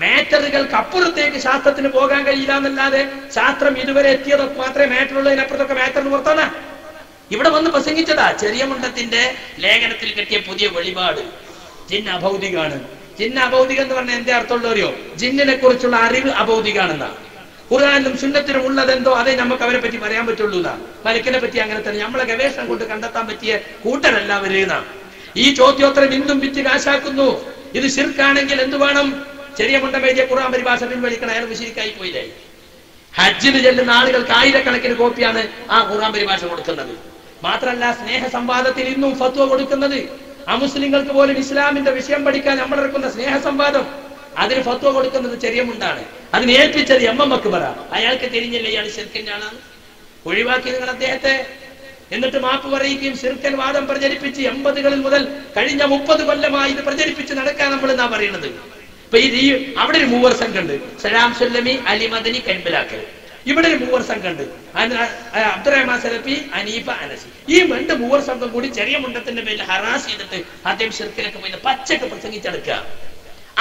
മാറ്ററുകൾക്ക് അപ്പുറത്തേക്ക് ശാസ്ത്രത്തിന് പോകാൻ കഴിയില്ല എന്നല്ലാതെ ശാസ്ത്രം ഇതുവരെ എത്തിയതൊക്കെ മാത്രമേ മാറ്ററുള്ളൂ. അതിനപ്പുറത്തൊക്കെ മാറ്ററിന് പുറത്താണ്. ഇവിടെ വന്ന് പ്രസംഗിച്ചതാ ചെറിയ മുണ്ടത്തിന്റെ ലേഖനത്തിൽ കിട്ടിയ പുതിയ വെളിപാട്. ജിന്ന് അഭൗതികാണ്. ജിന്ന് അഭൗതികം എന്ന് പറഞ്ഞാൽ എന്തേ അർത്ഥമുള്ളവരെയോ? ജിന്നിനെ കുറിച്ചുള്ള അറിവ് അഭൗതികാണെന്നാ. ഖുർആനിലും സുന്നത്തിലും ഉള്ളതെന്തോ അതേ നമുക്ക് അവരെ പറ്റി പറയാൻ പറ്റുള്ളൂ എന്നാ. മലക്കിനെ പറ്റി അങ്ങനെ തന്നെ നമ്മളെ ഗവേഷണം കൊണ്ട് കണ്ടെത്താൻ പറ്റിയ കൂട്ടരല്ല അവരെന്നാ. ഈ ചോദ്യോത്തരം ഇന്നും വിറ്റ് കാശാക്കുന്നു. ഇത് ശിർക്കാണെങ്കിൽ എന്ത് വേണം? ചെറിയ മുണ്ടം എഴുതിയ ഖുർആൻ പരിഭാഷ പിൻവലിക്കണം. അയാൾ മുശ്രിക്കായി പോയില്ലേ? ഹജ്ജിന് ചെല്ലുന്ന ആളുകൾക്ക് 1000 കോപ്പിയാണ് ആ ഖുർആൻ പരിഭാഷ കൊടുക്കുന്നത്. മാത്രല്ല സ്നേഹ സംവാദത്തിൽ ഇന്നും ഫത്വ കൊടുക്കുന്നത്. അമുസ്ലിങ്ങൾക്ക് പോലും ഇസ്ലാമിന്റെ വിഷയം പഠിക്കാൻ നമ്മളിറക്കുന്ന സ്നേഹ സംവാദം, അതിന് ഫത്വ കൊടുക്കുന്നത് ചെറിയ മുണ്ടാണ്. അതിന് ഏൽപ്പിച്ചത് MM അക്ബറ. അയാൾക്ക് തിരിഞ്ഞില്ല ഇയാൾ ശിർക്കിന്റെ ആളാണ്. ഒഴിവാക്കി നിങ്ങൾ അദ്ദേഹത്തെ. എന്നിട്ട് മാപ്പ് പറയുകയും ശിർക്കൻ വാദം പ്രചരിപ്പിച്ച് 80കളിൽ മുതൽ കഴിഞ്ഞ 30 കൊല്ലമായി ഇത് പ്രചരിപ്പിച്ച് നടക്കാൻ നമ്മൾ എന്നാ പറയുന്നത്. ഇപ്പൊ ഈ അവിടെ ഒരു മൂവർ സംഘം ഉണ്ട്. സലാം സുല്ലമി, അലി മദനി, കൻബലാക്കൽ. ഇവിടെ ഒരു മൂവർ സംഘം ഉണ്ട്. അബ്ദുറഹ്മാൻ സലഫി, അനീഫ, അനസി. ഈ 2 മൂവർ സംഘം കൂടി ചെറിയ മുണ്ടത്തിന്റെ പേരിൽ ഹറാസ് ചെയ്തിട്ട് അദ്ദേഹം ശിർക്കിലൊക്കെ പോയി പച്ചക്ക് പ്രസംഗിച്ചെടുക്കുക.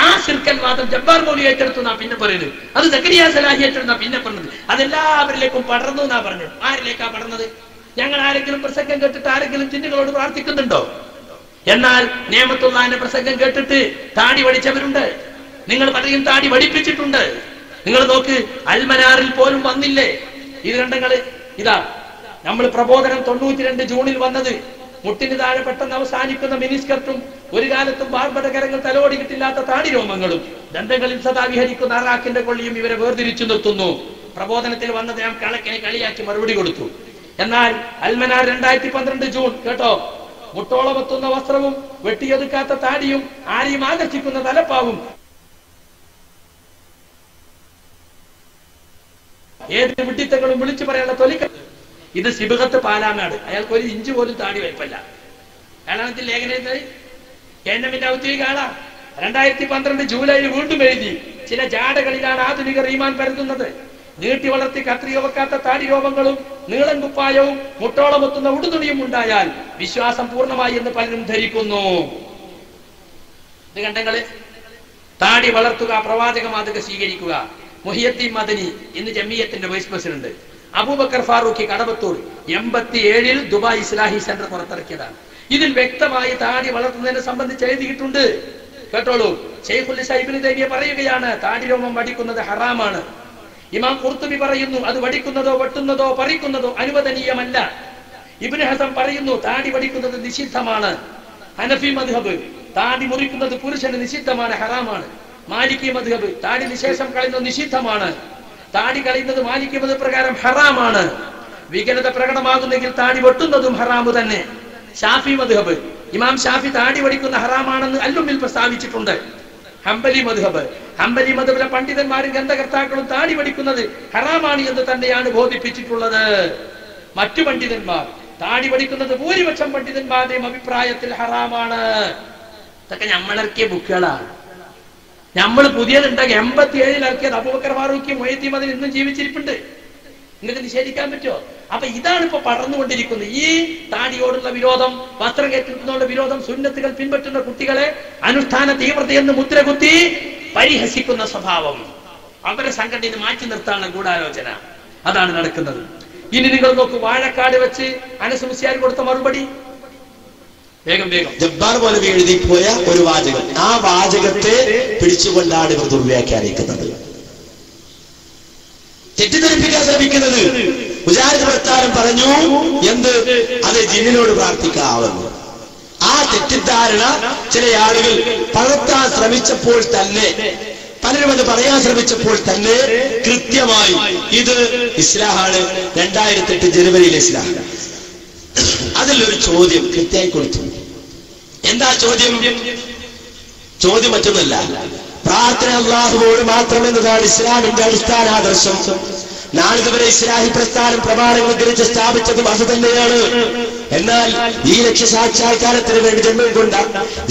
ആ ശിർക്കൻ വാദം ജബ്ബാർ മൗലവി ഏറ്റെടുത്തു എന്നാ പിന്നെ പറയുന്നത്. അത് സക്കരിയ സലാഹി ഏറ്റെടുത്താ പിന്നെ പറഞ്ഞത്. അതെല്ലാവരിലേക്കും പടർന്നു എന്നാ പറഞ്ഞത്. ആരിലേക്കാ പടർന്നത്? ഞങ്ങൾ ആരെങ്കിലും പ്രസംഗം കേട്ടിട്ട് ആരെങ്കിലും ജിന്നുകളോട് പ്രാർത്ഥിക്കുന്നുണ്ടോ? എന്നാൽ നിയമത്തുള്ളാന്റെ പ്രസംഗം കേട്ടിട്ട് താടി വടിച്ചവരുണ്ട്. നിങ്ങൾ പറയും താടി വടിപ്പിച്ചിട്ടുണ്ട്. നിങ്ങൾ നോക്ക്, അൽമനാറിൽ പോലും വന്നില്ലേ ഇത്? കണ്ടങ്ങള് ഇതാ നമ്മൾ പ്രബോധനം 92 ജൂണിൽ വന്നത്. മുട്ടിന് താഴെ പെട്ടെന്ന് അവസാനിക്കുന്ന മിനിസ്കർട്ടും ഒരു കാലത്തും ബാർബയുടെ കരങ്ങൾ തലോടിയിട്ടില്ലാത്ത താടിരോമങ്ങളും ദന്തങ്ങളിൽ സദാ വിഹരിക്കുന്ന അറാക്കിന്റെ കൊള്ളിയും ഇവരെ വേർതിരിച്ചു നിർത്തുന്നു. പ്രബോധനത്തിൽ വന്നത് ഞാൻ കണക്കിനെ കളിയാക്കി മറുപടി കൊടുത്തു. എന്നാൽ അൽമനാർ 2012 ജൂൺ കേട്ടോ, മുട്ടോളമെത്തുന്ന വസ്ത്രവും വെട്ടിയൊതുക്കാത്ത താടിയും ആരെയും ആകർഷിക്കുന്ന തലപ്പാവും ഏത് വിഡിത്തങ്ങളും വിളിച്ചു പറയാനുള്ള തൊലിക്ക. ഇത് സിബിഹത്ത് പാലാനാട്. അയാൾക്ക് 1 ഇഞ്ച് പോലും താടി വയ്പല്ല. ഏഴാമത്തിൽ ലേഖനം കേന്ദ്രമിന്റെ ഔദ്യോഗിക ആളാ. 2012 ജൂലൈയിൽ വീണ്ടും എഴുതി, ചില ജാടകളിലാണ് ആധുനികർ ഈമാൻ പരത്തുന്നത്. നീട്ടി വളർത്തി കത്രിക വെക്കാത്ത താടി രോമങ്ങളും നീളം കുപ്പായവും മുട്ടോളമെത്തുന്ന ഉടുതുണിയും ഉണ്ടായാൽ വിശ്വാസം പൂർണ്ണമായി എന്ന് പലരും ധരിക്കുന്നു. ഇത് കണ്ടങ്ങള്, താടി വളർത്തുക, പ്രവാചക മാതൃക സ്വീകരിക്കുക. മുഹിയദ്ദീൻ മദനി ഇന്ന് ജമിയത്തിന്റെ vice president. Abubakar Farooqui Kadavathur 87 Dubai Islahi centre പുറത്തിറക്കിയതാണ്. ഇതിൽ വ്യക്തമായി താടി വളർത്തുന്നതിനെ സംബന്ധിച്ച് എഴുതിയിട്ടുണ്ട്. കേട്ടോളൂ, ശൈഖുൽ ഇസ്ലാം ഇബ്നു തൈമിയ്യ പറയുകയാണ്, താടി രോമം വടിക്കുന്നത് ഹറാമാണ്. ഇമാം ഖുർത്തുബി പറയുന്നു, അത് വടിക്കുന്നതോ വെട്ടുന്നതോ പറിക്കുന്നതോ അനുവദനീയമല്ല. ഇബ്നു ഹസം പറയുന്നു, താടി വടിക്കുന്നത് നിഷിദ്ധമാണ്. ഹനഫി മദ്ഹബ് താടി മുറിക്കുന്നത് പുരുഷന് നിഷിദ്ധമാണ്, ഹറാമാണ്. മാലിക്കി മദ്ഹബ് താടി നിശേഷം കളയുന്നത് നിഷിദ്ധമാണ്. താടി കളയുന്നത് മാലിക്കി മദ്ഹബ് പ്രകാരം ഹറാമാണ്. വികലത പ്രകടമാകുന്നെങ്കിൽ താടി വെട്ടുന്നതും ഹറാമു തന്നെ. ഷാഫി മദ്ഹബ്, ഇമാം ഷാഫി താടി വടിക്കുന്ന ഹറാമാണെന്ന് അല്ലുമിൽ പ്രസ്താവിച്ചിട്ടുണ്ട്. ഹംബലി മദ്ഹബിലെ പണ്ഡിതന്മാരും ഗ്രന്ഥകർത്താക്കളും താടി വടിക്കുന്നത് ഹറാമാണ് എന്ന് തന്നെയാണ് ബോധിപ്പിച്ചിട്ടുള്ളത്. മറ്റു പണ്ഡിതന്മാർ താടി വടിക്കുന്നത് ഭൂരിപക്ഷം പണ്ഡിതന്മാരുടെയും അഭിപ്രായത്തിൽ ഹറാമാണ്. ഇതൊക്കെ നമ്മളിറക്കിയ ബുക്കുകളാണ്. നമ്മൾ പുതിയതുണ്ടാക്കി 87 ഇറക്കിയത് അബൂബക്കർ ഫാറൂഖി മുഹയ്യദ്ദീൻ മദനി ഇന്നും ജീവിച്ചിരിപ്പുണ്ട്. നിങ്ങൾക്ക് നിഷേധിക്കാൻ പറ്റുമോ? അപ്പൊ ഇതാണ് ഇപ്പൊ പടർന്നുകൊണ്ടിരിക്കുന്നത്. ഈ താടിയോടുള്ള വിരോധം, വസ്ത്രം കയറ്റുന്നതിനുള്ള വിരോധം, സുന്നത്തുകൾ പിൻപറ്റുന്ന കുട്ടികളെ അനുഷ്ഠാന തീവ്രതയെന്ന് മുദ്രകുത്തി പരിഹസിക്കുന്ന സ്വഭാവം, അവരെ സംഘടനയിൽ മാറ്റി നിർത്താനുള്ള ഗൂഢാലോചന, അതാണ് നടക്കുന്നത്. ഇനി നിങ്ങൾ നോക്കൂ, വാഴക്കാട് വെച്ച് അനസ് മുസ്ലിയാർ കൊടുത്ത മറുപടി. വേഗം ജബ്ബാർ മൗലവി എഴുതിപ്പോയ ഒരു വാചകം, ആ വാചകത്തെ പിടിച്ചുകൊണ്ടാണ് ഇവർ ദുർവ്യാഖ്യാനിക്കുന്നത്, തെറ്റിദ്ധരിപ്പിക്കാൻ ശ്രമിക്കുന്നത്. മുജാഹിദ് പ്രസ്ഥാനം പറഞ്ഞു എന്ത്, അത് ജിന്നിനോട് പ്രാർത്ഥിക്കാവുന്നു. ആ തെറ്റിദ്ധാരണ ചില ആളുകൾ പകർത്താൻ ശ്രമിച്ചപ്പോൾ തന്നെ, പലരും അത് പറയാൻ ശ്രമിച്ചപ്പോൾ തന്നെ കൃത്യമായി ഇത് ഇസ്ലാഹാണ്, 2008 ജനുവരിയിലെ ഇസ്ലാം. അതിലൊരു ചോദ്യം കൃത്യമായി കൊടുത്തു. എന്താ ചോദ്യം? ചോദ്യം മറ്റൊന്നല്ല, പ്രാർത്ഥന അല്ലാഹുവോട് മാത്രമെന്നതാണ് ഇസ്ലാമിന്റെ അടിസ്ഥാന ആദർശം. നാളിതുവരെ ഇസ്ലാഹി പ്രസ്ഥാനം പ്രമാണങ്ങൾ ഗ്രഹിച്ച് സ്ഥാപിച്ചതും അത് തന്നെയാണ്. എന്നാൽ ഈ ലക്ഷ്യസാക്ഷാത്കാരത്തിന് വേണ്ടി ജന്മം കൊണ്ട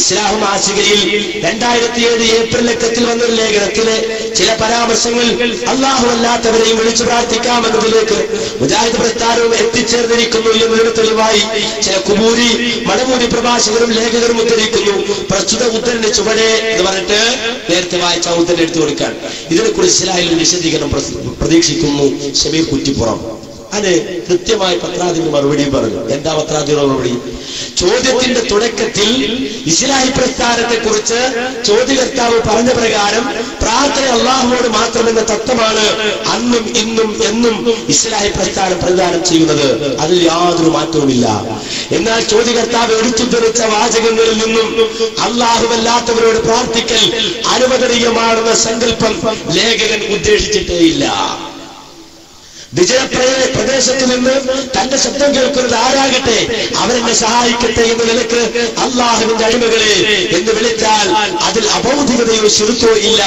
ഇസ്ലാം മാസികയിൽ 2007 ഏപ്രിൽ ലക്കത്തിൽ വന്നൊരു ലേഖനത്തിലെ ചില പരാമർശങ്ങൾ അല്ലാഹു അല്ലാത്തവരെയും വിളിച്ചു പ്രാർത്ഥിക്കാമെന്നതിലേക്ക് മുജാഹിദ് പ്രസ്ഥാനവും എത്തിച്ചേർന്നിരിക്കുന്നു എന്നൊരു തെളിവായി ചില കുബൂരി മടമൂരി പ്രഭാഷകരും ലേഖകരും ഉദ്ധരിക്കുന്നു. പ്രസ്തുത ഉദ്ധരണ ചുവടെ എന്ന് പറഞ്ഞിട്ട് നേരത്തെ വായിച്ച ഉദ്ധരണ എടുത്തു കൊടുക്കാൻ. ഇതിനെക്കുറിച്ച് ഇസ്ലാഹിൽ വിശദീകരണം പ്രതീക്ഷിക്കുന്നു ഷമീർ കുറ്റിപ്പുറം. അത് കൃത്യമായി പത്രാധിപർ മറുപടി പറഞ്ഞു. എന്താ പത്രാധിപർ മറുപടി? ചോദ്യത്തിന്റെ തുടക്കത്തിൽ ഇസ്ലാഹി പ്രസ്ഥാനത്തെ കുറിച്ച് ചോദ്യകർത്താവ് പറഞ്ഞ പ്രകാരം പ്രാർത്ഥന അല്ലാഹുവോട് മാത്രമെന്ന തത്വമാണ് അന്നും ഇന്നും എന്നും ഇസ്ലാഹി പ്രസ്ഥാനം പ്രദാനം ചെയ്യുന്നത്. അതിൽ യാതൊരു മാറ്റവുമില്ല. എന്നാൽ ചോദ്യകർത്താവ് എടുത്തുദ്ധരിച്ച വാചകങ്ങളിൽ നിന്നും അല്ലാഹുവല്ലാത്തവരോട് പ്രാർത്ഥിക്കൽ അനുവദനീയമാണെന്ന സങ്കല്പം ലേഖകൻ ഉദ്ദേശിച്ചിട്ടേയില്ല. വിജയപ്രദേശത്ത് നിന്ന് തന്റെ ശബ്ദം കേൾക്കുന്നത് ആരാകട്ടെ അവരെന്നെ സഹായിക്കട്ടെ എന്ന നിലക്ക് അള്ളാഹുവിന്റെ അടിമകളെ എന്ന് വിളിച്ചാൽ അതിൽ അബൗദ്ധികതയോ ശിർക്കോ ഇല്ല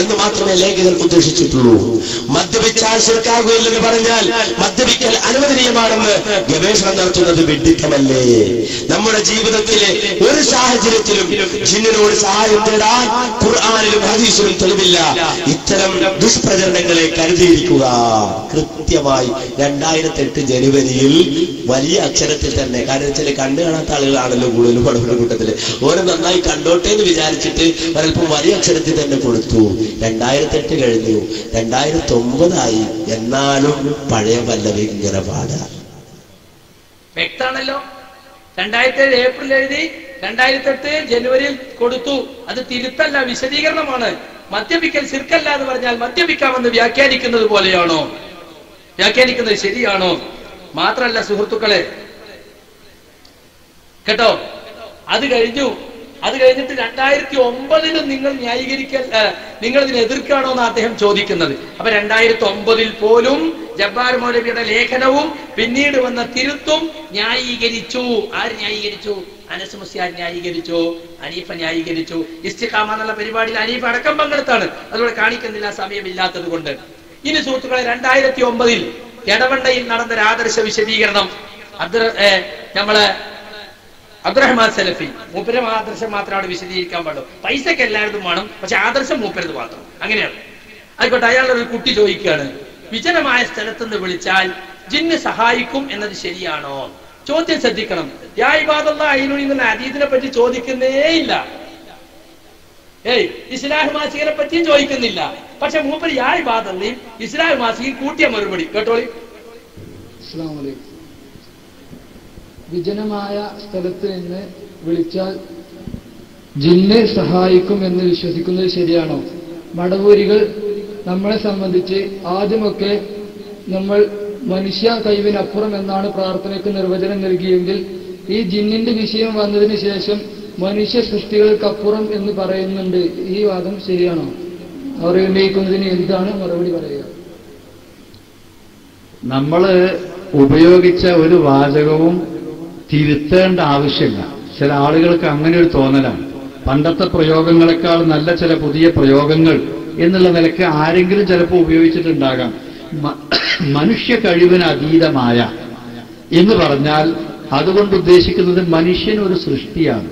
എന്ന് മാത്രമേ ലേഖകൻ ഉദ്ദേശിച്ചിട്ടുള്ളൂ. മദ്യപിച്ചാൽ ശിർക്കാകുകയില്ലെന്ന് പറഞ്ഞാൽ മദ്യപിക്കൽ അനുവദനീയമാണെന്ന് ഗവേഷണം നടത്തുന്നത് വിഡ്ഢിത്തമല്ലേ? നമ്മുടെ ജീവിതത്തിലെ ഒരു സാഹചര്യത്തിലും ജിന്നിനോട് സഹായം തേടാൻ ഖുർആനിലും ഹദീസിലും തെളിവില്ല. ഇത്തരം ദുഷ്പ്രചരണങ്ങളെ കരുതിയിരിക്കുക. കൃത്യമായി 2008 ജനുവരിയിൽ വലിയ അക്ഷരത്തിൽ തന്നെ, കാരണം ചില കണ്ടു കാണാത്ത ആളുകളാണല്ലോ കൂടുതലും പടവുള്ള കൂട്ടത്തില്, ഓരോ നന്നായി കണ്ടോട്ടെ എന്ന് വിചാരിച്ചിട്ട് ഒരൽപ്പം വലിയ അക്ഷരത്തിൽ തന്നെ കൊടുത്തു. 2008 കഴിഞ്ഞു, 2009 എന്നാലും പഴയ പല്ലവി ഇങ്ങനെ പാടാ. വ്യക്താണല്ലോ. 2007 ഏപ്രിൽ എഴുതി 2008 ജനുവരിയിൽ കൊടുത്തു. അത് തിരുത്തല്ല, വിശദീകരണമാണ്. മദ്യപിക്കൽ ശിർക്കല്ല എന്ന് പറഞ്ഞാൽ മദ്യപിക്കാമെന്ന് വ്യാഖ്യാനിക്കുന്നത് പോലെയാണോ? വ്യാഖ്യാനിക്കുന്നത് ശരിയാണോ? മാത്രല്ല സുഹൃത്തുക്കളെ, കേട്ടോ. അത് കഴിഞ്ഞിട്ട് 2009 നിങ്ങൾ നിങ്ങൾ ഇതിനെ എതിർക്കാണോ എന്ന് അദ്ദേഹം ചോദിക്കുന്നത്. അപ്പൊ 2009 പോലും ജബ്ബാർ മൗലവിയുടെ ലേഖനവും പിന്നീട് വന്ന തിരുത്തും ന്യായീകരിച്ചു. ആര് ന്യായീകരിച്ചു? അനസ് മുസ്ലിയാർ ന്യായീകരിച്ചു, അനീഫ ന്യായീകരിച്ചു. ഇസ്തിഖാമ എന്നുള്ള പരിപാടിയിൽ അനീഫ അടക്കം പങ്കെടുത്താണ്. അതുകൊണ്ട് കാണിക്കുന്നില്ല, സമയമില്ലാത്തത് കൊണ്ട്. ഇനി സുഹൃത്തുക്കളെ, 2009 എടവണ്ണയിൽ നടന്നൊരു ആദർശ വിശദീകരണം നമ്മളെ അബ്ദുറഹ്മാൻ സലഫി മൂപ്പരും ആദർശം മാത്രമാണ് വിശദീകരിക്കാൻ പാടുള്ളൂ. പൈസക്ക് എല്ലാവരും വേണം, പക്ഷെ ആദർശം മൂപ്പരത് മാത്രം. അങ്ങനെയാണ്. ആയിക്കോട്ടെ. അയാളൊരു കുട്ടി ചോദിക്കുകയാണ്, വിജനമായ സ്ഥലത്തുനിന്ന് വിളിച്ചാൽ ജിന്ന് സഹായിക്കും എന്നത് ശരിയാണോ? ചോദ്യം ശ്രദ്ധിക്കണം. യാ ഇബാദല്ലാഹ് അയ്നുനി എന്ന ഹദീസിനെ പറ്റി ചോദിക്കുന്നേ ഇല്ല. ഇസ്ലാഹ് മാസികനെ പറ്റിയും ചോദിക്കുന്നില്ല. പക്ഷെ മൂപ്പര് യാ ഇബാദല്ലയും ഇസ്ലാഹ് മാസികയും കൂട്ടിയ മറുപടി കേട്ടോളി. അസ്സലാമു അലൈക്കും. വിജനമായ സ്ഥലത്ത് നിന്ന് വിളിച്ചാൽ ജിന്നെ സഹായിക്കും എന്ന് വിശ്വസിക്കുന്നത് ശരിയാണോ? മടവൂരികൾ നമ്മളെ സംബന്ധിച്ച് ആദ്യമൊക്കെ നമ്മൾ മനുഷ്യ കഴിവിനപ്പുറം എന്നാണ് പ്രാർത്ഥനയ്ക്ക് നിർവചനം നൽകിയെങ്കിൽ ഈ ജിന്നിന്റെ വിഷയം വന്നതിന് ശേഷം മനുഷ്യ സൃഷ്ടികൾക്കപ്പുറം എന്ന് പറയുന്നുണ്ട്. ഈ വാദം ശരിയാണോ? അവർ ഉന്നയിക്കുന്നതിന് എന്താണ് മറുപടി പറയുക? നമ്മള് ഉപയോഗിച്ച ഒരു വാചകവും തിരുത്തേണ്ട ആവശ്യമില്ല. ചില ആളുകൾക്ക് അങ്ങനെ ഒരു തോന്നലാണ്. പണ്ടത്തെ പ്രയോഗങ്ങളെക്കാൾ നല്ല ചില പുതിയ പ്രയോഗങ്ങൾ എന്നുള്ള നിലയ്ക്ക് ആരെങ്കിലും ചിലപ്പോൾ ഉപയോഗിച്ചിട്ടുണ്ടാകാം. മനുഷ്യ കഴിവിന് അതീതമായ എന്ന് പറഞ്ഞാൽ അതുകൊണ്ട് ഉദ്ദേശിക്കുന്നത് മനുഷ്യൻ ഒരു സൃഷ്ടിയാണ്.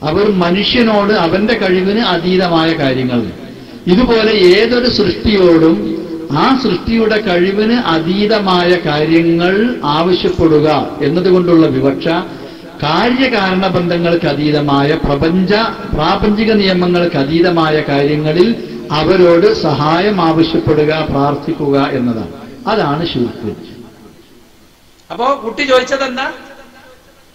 അവർ മനുഷ്യനോട് അവന്റെ കഴിവിന് അതീതമായ കാര്യങ്ങൾ, ഇതുപോലെ ഏതൊരു സൃഷ്ടിയോടും ആ സൃഷ്ടിയുടെ കഴിവിന് അതീതമായ കാര്യങ്ങൾ ആവശ്യപ്പെടുക എന്നതുകൊണ്ടുള്ള വിവക്ഷ കാര്യകാരണ ബന്ധങ്ങൾക്ക് അതീതമായ പ്രാപഞ്ചിക നിയമങ്ങൾക്ക് അതീതമായ കാര്യങ്ങളിൽ അവരോട് സഹായം ആവശ്യപ്പെടുക, പ്രാർത്ഥിക്കുക എന്നതാണ്. അതാണ് ശിർക്ക്. അപ്പോ കുട്ടി ചോദിച്ചത് എന്താ?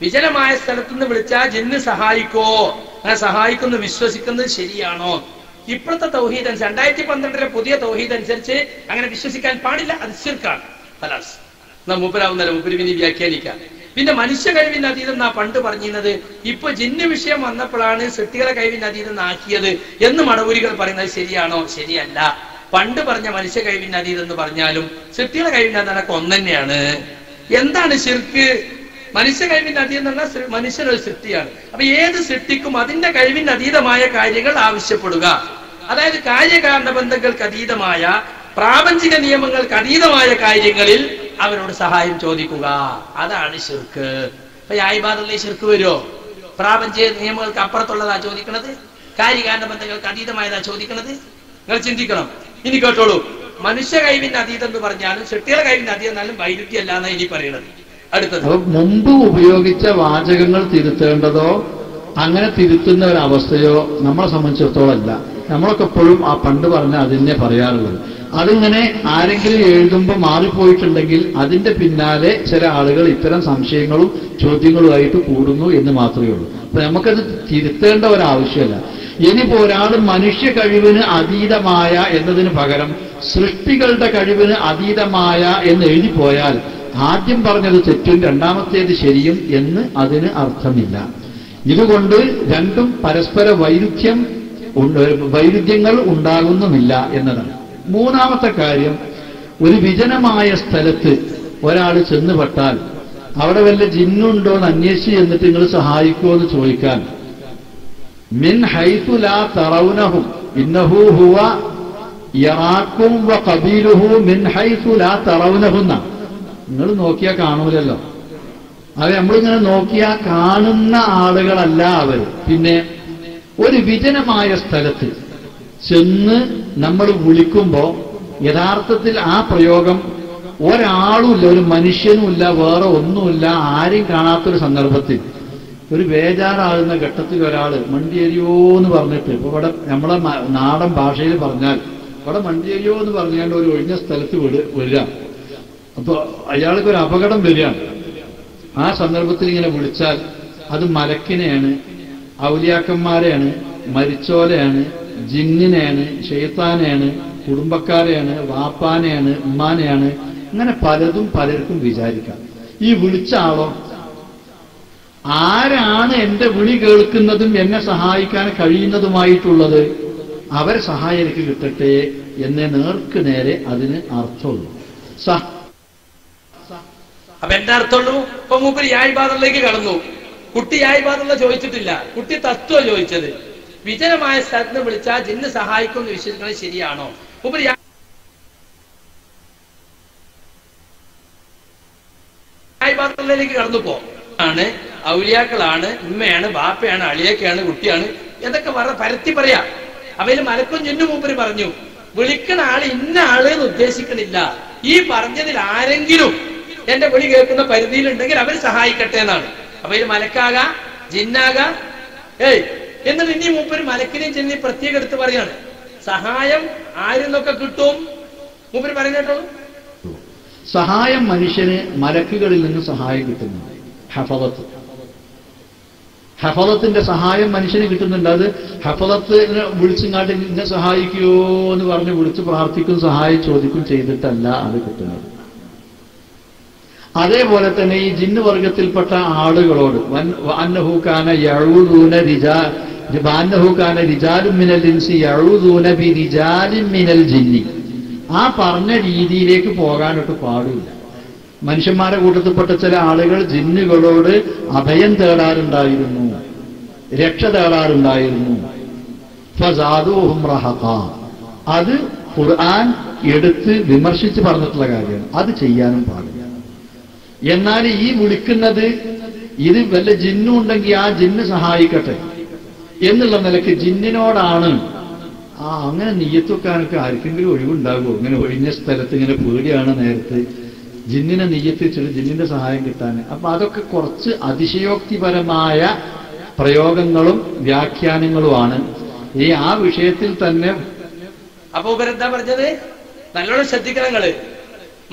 വിജനമായ സ്ഥലത്തുനിന്ന് വിളിച്ചാൽ ജിന്ന് സഹായിക്കോ? അങ്ങനെ സഹായിക്കുന്നു വിശ്വസിക്കുന്നത് ശരിയാണോ? ഇപ്പോഴത്തെ തൗഹീദ് അനുസരിച്ച് 2012 പുതിയ തൗഹീദ് അനുസരിച്ച് അങ്ങനെ വിശ്വസിക്കാൻ പാടില്ല. അത് ശിർക്കാണ്. ഖലാസ്. എന്നാ മൂപ്പരാവുന്നല്ല, മൂപ്പര് വിനി വ്യാഖ്യാനിക്കാം. പിന്നെ മനുഷ്യ കഴിവിന്റെ അതീതം എന്നാ പണ്ട് പറഞ്ഞിരുന്നത്. ഇപ്പൊ ജിന്ന് വിഷയം വന്നപ്പോഴാണ് സൃഷ്ടികളെ കഴിവിന്റെ അതീതം ആക്കിയത് എന്ന് മടവൂരികൾ പറയുന്നത് ശരിയാണോ? ശരിയല്ല. പണ്ട് പറഞ്ഞ മനുഷ്യ കഴിവിന്റെ അതീതം എന്ന് പറഞ്ഞാലും സൃഷ്ടികളെ കഴിവിന്റെ അതീതം ഒന്നെന്നെയാണ്. എന്താണ് ശിർക്ക്? മനുഷ്യ കഴിവിന്റെ അതീതം എന്ന് പറഞ്ഞാൽ മനുഷ്യനൊരു സൃഷ്ടിയാണ്. അപ്പൊ ഏത് സൃഷ്ടിക്കും അതിന്റെ കഴിവിന്റെ അതീതമായ കാര്യങ്ങൾ ആവശ്യപ്പെടുക. അതായത് കാര്യകാരണ ബന്ധങ്ങൾക്ക് അതീതമായ പ്രാപഞ്ചിക നിയമങ്ങൾക്ക് അതീതമായ കാര്യങ്ങളിൽ അവരോട് സഹായം ചോദിക്കുക. അതാണ് ശിർക്ക്. അപ്പൊ യായിബാദല്ലേ ശിർക്ക് വരുമോ? പ്രാപഞ്ചിക നിയമങ്ങൾക്ക് അപ്പുറത്തുള്ളതാ ചോദിക്കണത്, കാര്യകാരണ ബന്ധങ്ങൾക്ക് അതീതമായതാ ചോദിക്കണത്. നിങ്ങൾ ചിന്തിക്കണം. ഇനി കേട്ടോളൂ, മനുഷ്യ കഴിവിന്റെ അതീതം എന്ന് പറഞ്ഞാലും സൃഷ്ടിയുടെ കഴിവിന്റെ അതീതം എന്നാലും വൈരുദ്ധ്യമല്ല എന്നാ ഇനി പറയണത്. അടുത്തത്, മുമ്പ് ഉപയോഗിച്ച വാചകങ്ങൾ തിരുത്തേണ്ടതോ അങ്ങനെ തിരുത്തുന്ന ഒരവസ്ഥയോ നമ്മളെ സംബന്ധിച്ചിടത്തോളം അല്ല. നമ്മളൊക്കെ എപ്പോഴും ആ പണ്ട് പറഞ്ഞ അതിനെ പറയാറുള്ളത്. അതിങ്ങനെ ആരെങ്കിലും എഴുതുമ്പോൾ മാറിപ്പോയിട്ടുണ്ടെങ്കിൽ അതിന്റെ പിന്നാലെ ചില ആളുകൾ ഇത്തരം സംശയങ്ങളും ചോദ്യങ്ങളുമായിട്ട് കൂടുന്നു എന്ന് മാത്രമേ ഉള്ളൂ. അപ്പൊ നമുക്കത് തിരുത്തേണ്ട ഒരാവശ്യമല്ല. ഇനിയിപ്പോ ഒരാൾ മനുഷ്യ കഴിവിന് അതീതമായ എന്നതിന് പകരം സൃഷ്ടികളുടെ കഴിവിന് അതീതമായ എന്ന് എഴുതിപ്പോയാൽ ആദ്യം പറഞ്ഞത് തെറ്റും രണ്ടാമത്തേത് ശരിയും എന്ന് അതിന് അർത്ഥമില്ല. ഇതുകൊണ്ട് രണ്ടും പരസ്പര വൈരുദ്ധ്യങ്ങൾ ഉണ്ടാകുന്നുമില്ല എന്നതാണ്. മൂന്നാമത്തെ കാര്യം, ഒരു വിജനമായ സ്ഥലത്ത് ഒരാൾ ചെന്നുപെട്ടാൽ അവിടെ വല്ല ജിന്നുണ്ടോ എന്ന് അന്വേഷിച്ച് ചെന്നിട്ട് നിങ്ങൾ സഹായിക്കുമോ എന്ന് ചോദിക്കാൻ, മിൻ ഹൈതു ലാ തറൗനഹും ഇന്നഹു ഹുവ യറാക്കും വ ഖബീലുഹു മിൻ ഹൈതു ലാ തറൗനഹുന്ന. നിങ്ങൾ നോക്കിയാൽ കാണൂലല്ലോ. അത് നമ്മളിങ്ങനെ നോക്കിയാൽ കാണുന്ന ആളുകളല്ല അവർ. പിന്നെ ഒരു വിജനമായ സ്ഥലത്ത് ചെന്ന് നമ്മൾ വിളിക്കുമ്പോ യഥാർത്ഥത്തിൽ ആ പ്രയോഗം ഒരാളുമില്ല, ഒരു മനുഷ്യനുമില്ല, വേറെ ഒന്നുമില്ല, ആരെയും കാണാത്തൊരു സന്ദർഭത്തിൽ ഒരു ബേജാറാകുന്ന ഘട്ടത്തിൽ ഒരാള് മണ്ടിയരിയോ എന്ന് പറഞ്ഞിട്ട്, ഇപ്പൊ ഇവിടെ നമ്മളെ നാടൻ ഭാഷയിൽ പറഞ്ഞാൽ ഇവിടെ മണ്ടിയരിയോ എന്ന് പറഞ്ഞാൽ ഒരു ഒഴിഞ്ഞ സ്ഥലത്ത് വരിക. അപ്പൊ അയാൾക്ക് ഒരു അപകടം വരികയാണ്. ആ സന്ദർഭത്തിൽ ഇങ്ങനെ വിളിച്ചാൽ അത് മലക്കിനെയാണ്, ഔലിയാക്കന്മാരെയാണ്, മരിച്ചോലെയാണ്, ജിന്നിനെയാണ്, ഷെയ്ത്താനെയാണ്, കുടുംബക്കാരെയാണ്, വാപ്പാനെയാണ്, ഉമ്മാനെയാണ്, അങ്ങനെ പലതും പലർക്കും വിചാരിക്കാം. ഈ വിളിച്ച ആളോ ആരാണ് എന്റെ വിളി കേൾക്കുന്നതും എന്നെ സഹായിക്കാൻ കഴിയുന്നതുമായിട്ടുള്ളത്, അവരെ സഹായം എനിക്ക് കിട്ടട്ടെ എന്നേ നേർക്ക് നേരെ അതിന് അർത്ഥമുള്ളൂ. അപ്പൊ എന്താ അർത്ഥമുള്ളൂ? ഇപ്പൊ മൂപ്പര് യായ്പാതകളിലേക്ക് കടന്നു. കുട്ടി യായ്പാതള്ള ചോദിച്ചിട്ടില്ല, കുട്ടി തത്വം ചോദിച്ചത്. വിജനമായ സ്ഥലത്ത് വിളിച്ചാൽ ജിന്ന് സഹായിക്കുമെന്ന് വിശ്വസിക്കുന്നത് ശരിയാണോ? മൂപ്പര് യായ്പാതകളിലേക്ക് കടന്നു ആണ്. ഔലിയാക്കളാണ്, ഉമ്മയാണ്, ബാപ്പയാണ്, അളിയൊക്കെയാണ്, കുട്ടിയാണ്, എന്തൊക്കെ പരത്തി പറയാ. അവയിൽ മലക്കും ജിന്നും മൂപ്പര് പറഞ്ഞു, വിളിക്കുന്ന ആള് ഇന്ന ആള് എന്ന് ഉദ്ദേശിക്കണില്ല. ഈ പറഞ്ഞതിൽ ആരെങ്കിലും എന്റെ വിളി കേൾക്കുന്ന പരിധിയിലുണ്ടെങ്കിൽ അവർ സഹായിക്കട്ടെ എന്നാണ്. അപ്പൊ ഇത് മലക്കാകാം, ജിന്നാകാം. എന്നിട്ട് ഇനി മൂപ്പര് മലക്കിനെയും ജിന്നിനെയും പ്രത്യേകം എടുത്ത് പറയാണ്, സഹായം ആരിന്നൊക്കെ കിട്ടും മൂപ്പര് പറയുന്നേട്ടോ. സഹായം മനുഷ്യന് മലക്കുകളിൽ നിന്ന് സഹായം കിട്ടുന്നു. ഹഫളത്തിന്റെ സഹായം മനുഷ്യന് കിട്ടുന്നുണ്ട്. അത് ഹഫളത്തിനെ വിളിച്ചിങ്ങാട്ട് ഇന്നെ സഹായിക്കുമോ എന്ന് പറഞ്ഞ് വിളിച്ച് പ്രാർത്ഥിക്കും, സഹായം ചോദിക്കും ചെയ്തിട്ടല്ല അത് കിട്ടുന്നത്. അതേപോലെ തന്നെ ഈ ജിന്ന് വർഗത്തിൽപ്പെട്ട ആളുകളോട് അന്നഹൂക്കാന യഊദൂന റിജാലും മിനൽ ഇൻസി യഊദൂന ബി റിജാലിൻ മിനൽ ജിന്നി, ആ പറഞ്ഞ രീതിയിലേക്ക് പോകാനൊട്ട് പാടില്ല. മനുഷ്യന്മാരെ കൂട്ടത്തിൽപ്പെട്ട ചില ആളുകൾ ജിന്നുകളോട് അഭയം തേടാറുണ്ടായിരുന്നു, രക്ഷ തേടാറുണ്ടായിരുന്നു. ഫസാദൂഹും റഹഖാ, അത് ഖുർആൻ എടുത്ത് വിമർശിച്ച് പറഞ്ഞിട്ടുള്ള കാര്യമാണ്. അത് ചെയ്യാനും പാടില്ല. എന്നാൽ ഈ വിളിക്കുന്നത് ഇത് വല്ല ജിന്നും ഉണ്ടെങ്കിൽ ആ ജിന്ന് സഹായിക്കട്ടെ എന്നുള്ള നിലയ്ക്ക് ജിന്നിനോടാണ്. അങ്ങനെ നീയത്ത് വെക്കാനൊക്കെ ആർക്കെങ്കിലും ഒഴിവുണ്ടാകുമോ? ഇങ്ങനെ ഒഴിഞ്ഞ സ്ഥലത്ത് ഇങ്ങനെ പേടിയാണ് നേരത്ത് ജിന്നിനെ നീയത്ത് വെച്ചിട്ട് ജിന്നിന്റെ സഹായം കിട്ടാൻ. അപ്പൊ അതൊക്കെ കുറച്ച് അതിശയോക്തിപരമായ പ്രയോഗങ്ങളും വ്യാഖ്യാനങ്ങളുമാണ്. ആ വിഷയത്തിൽ തന്നെ അപ്പൊ ഇവരെന്താ പറഞ്ഞത്? നല്ലോണം ശ്രദ്ധിക്കണം നിങ്ങള്.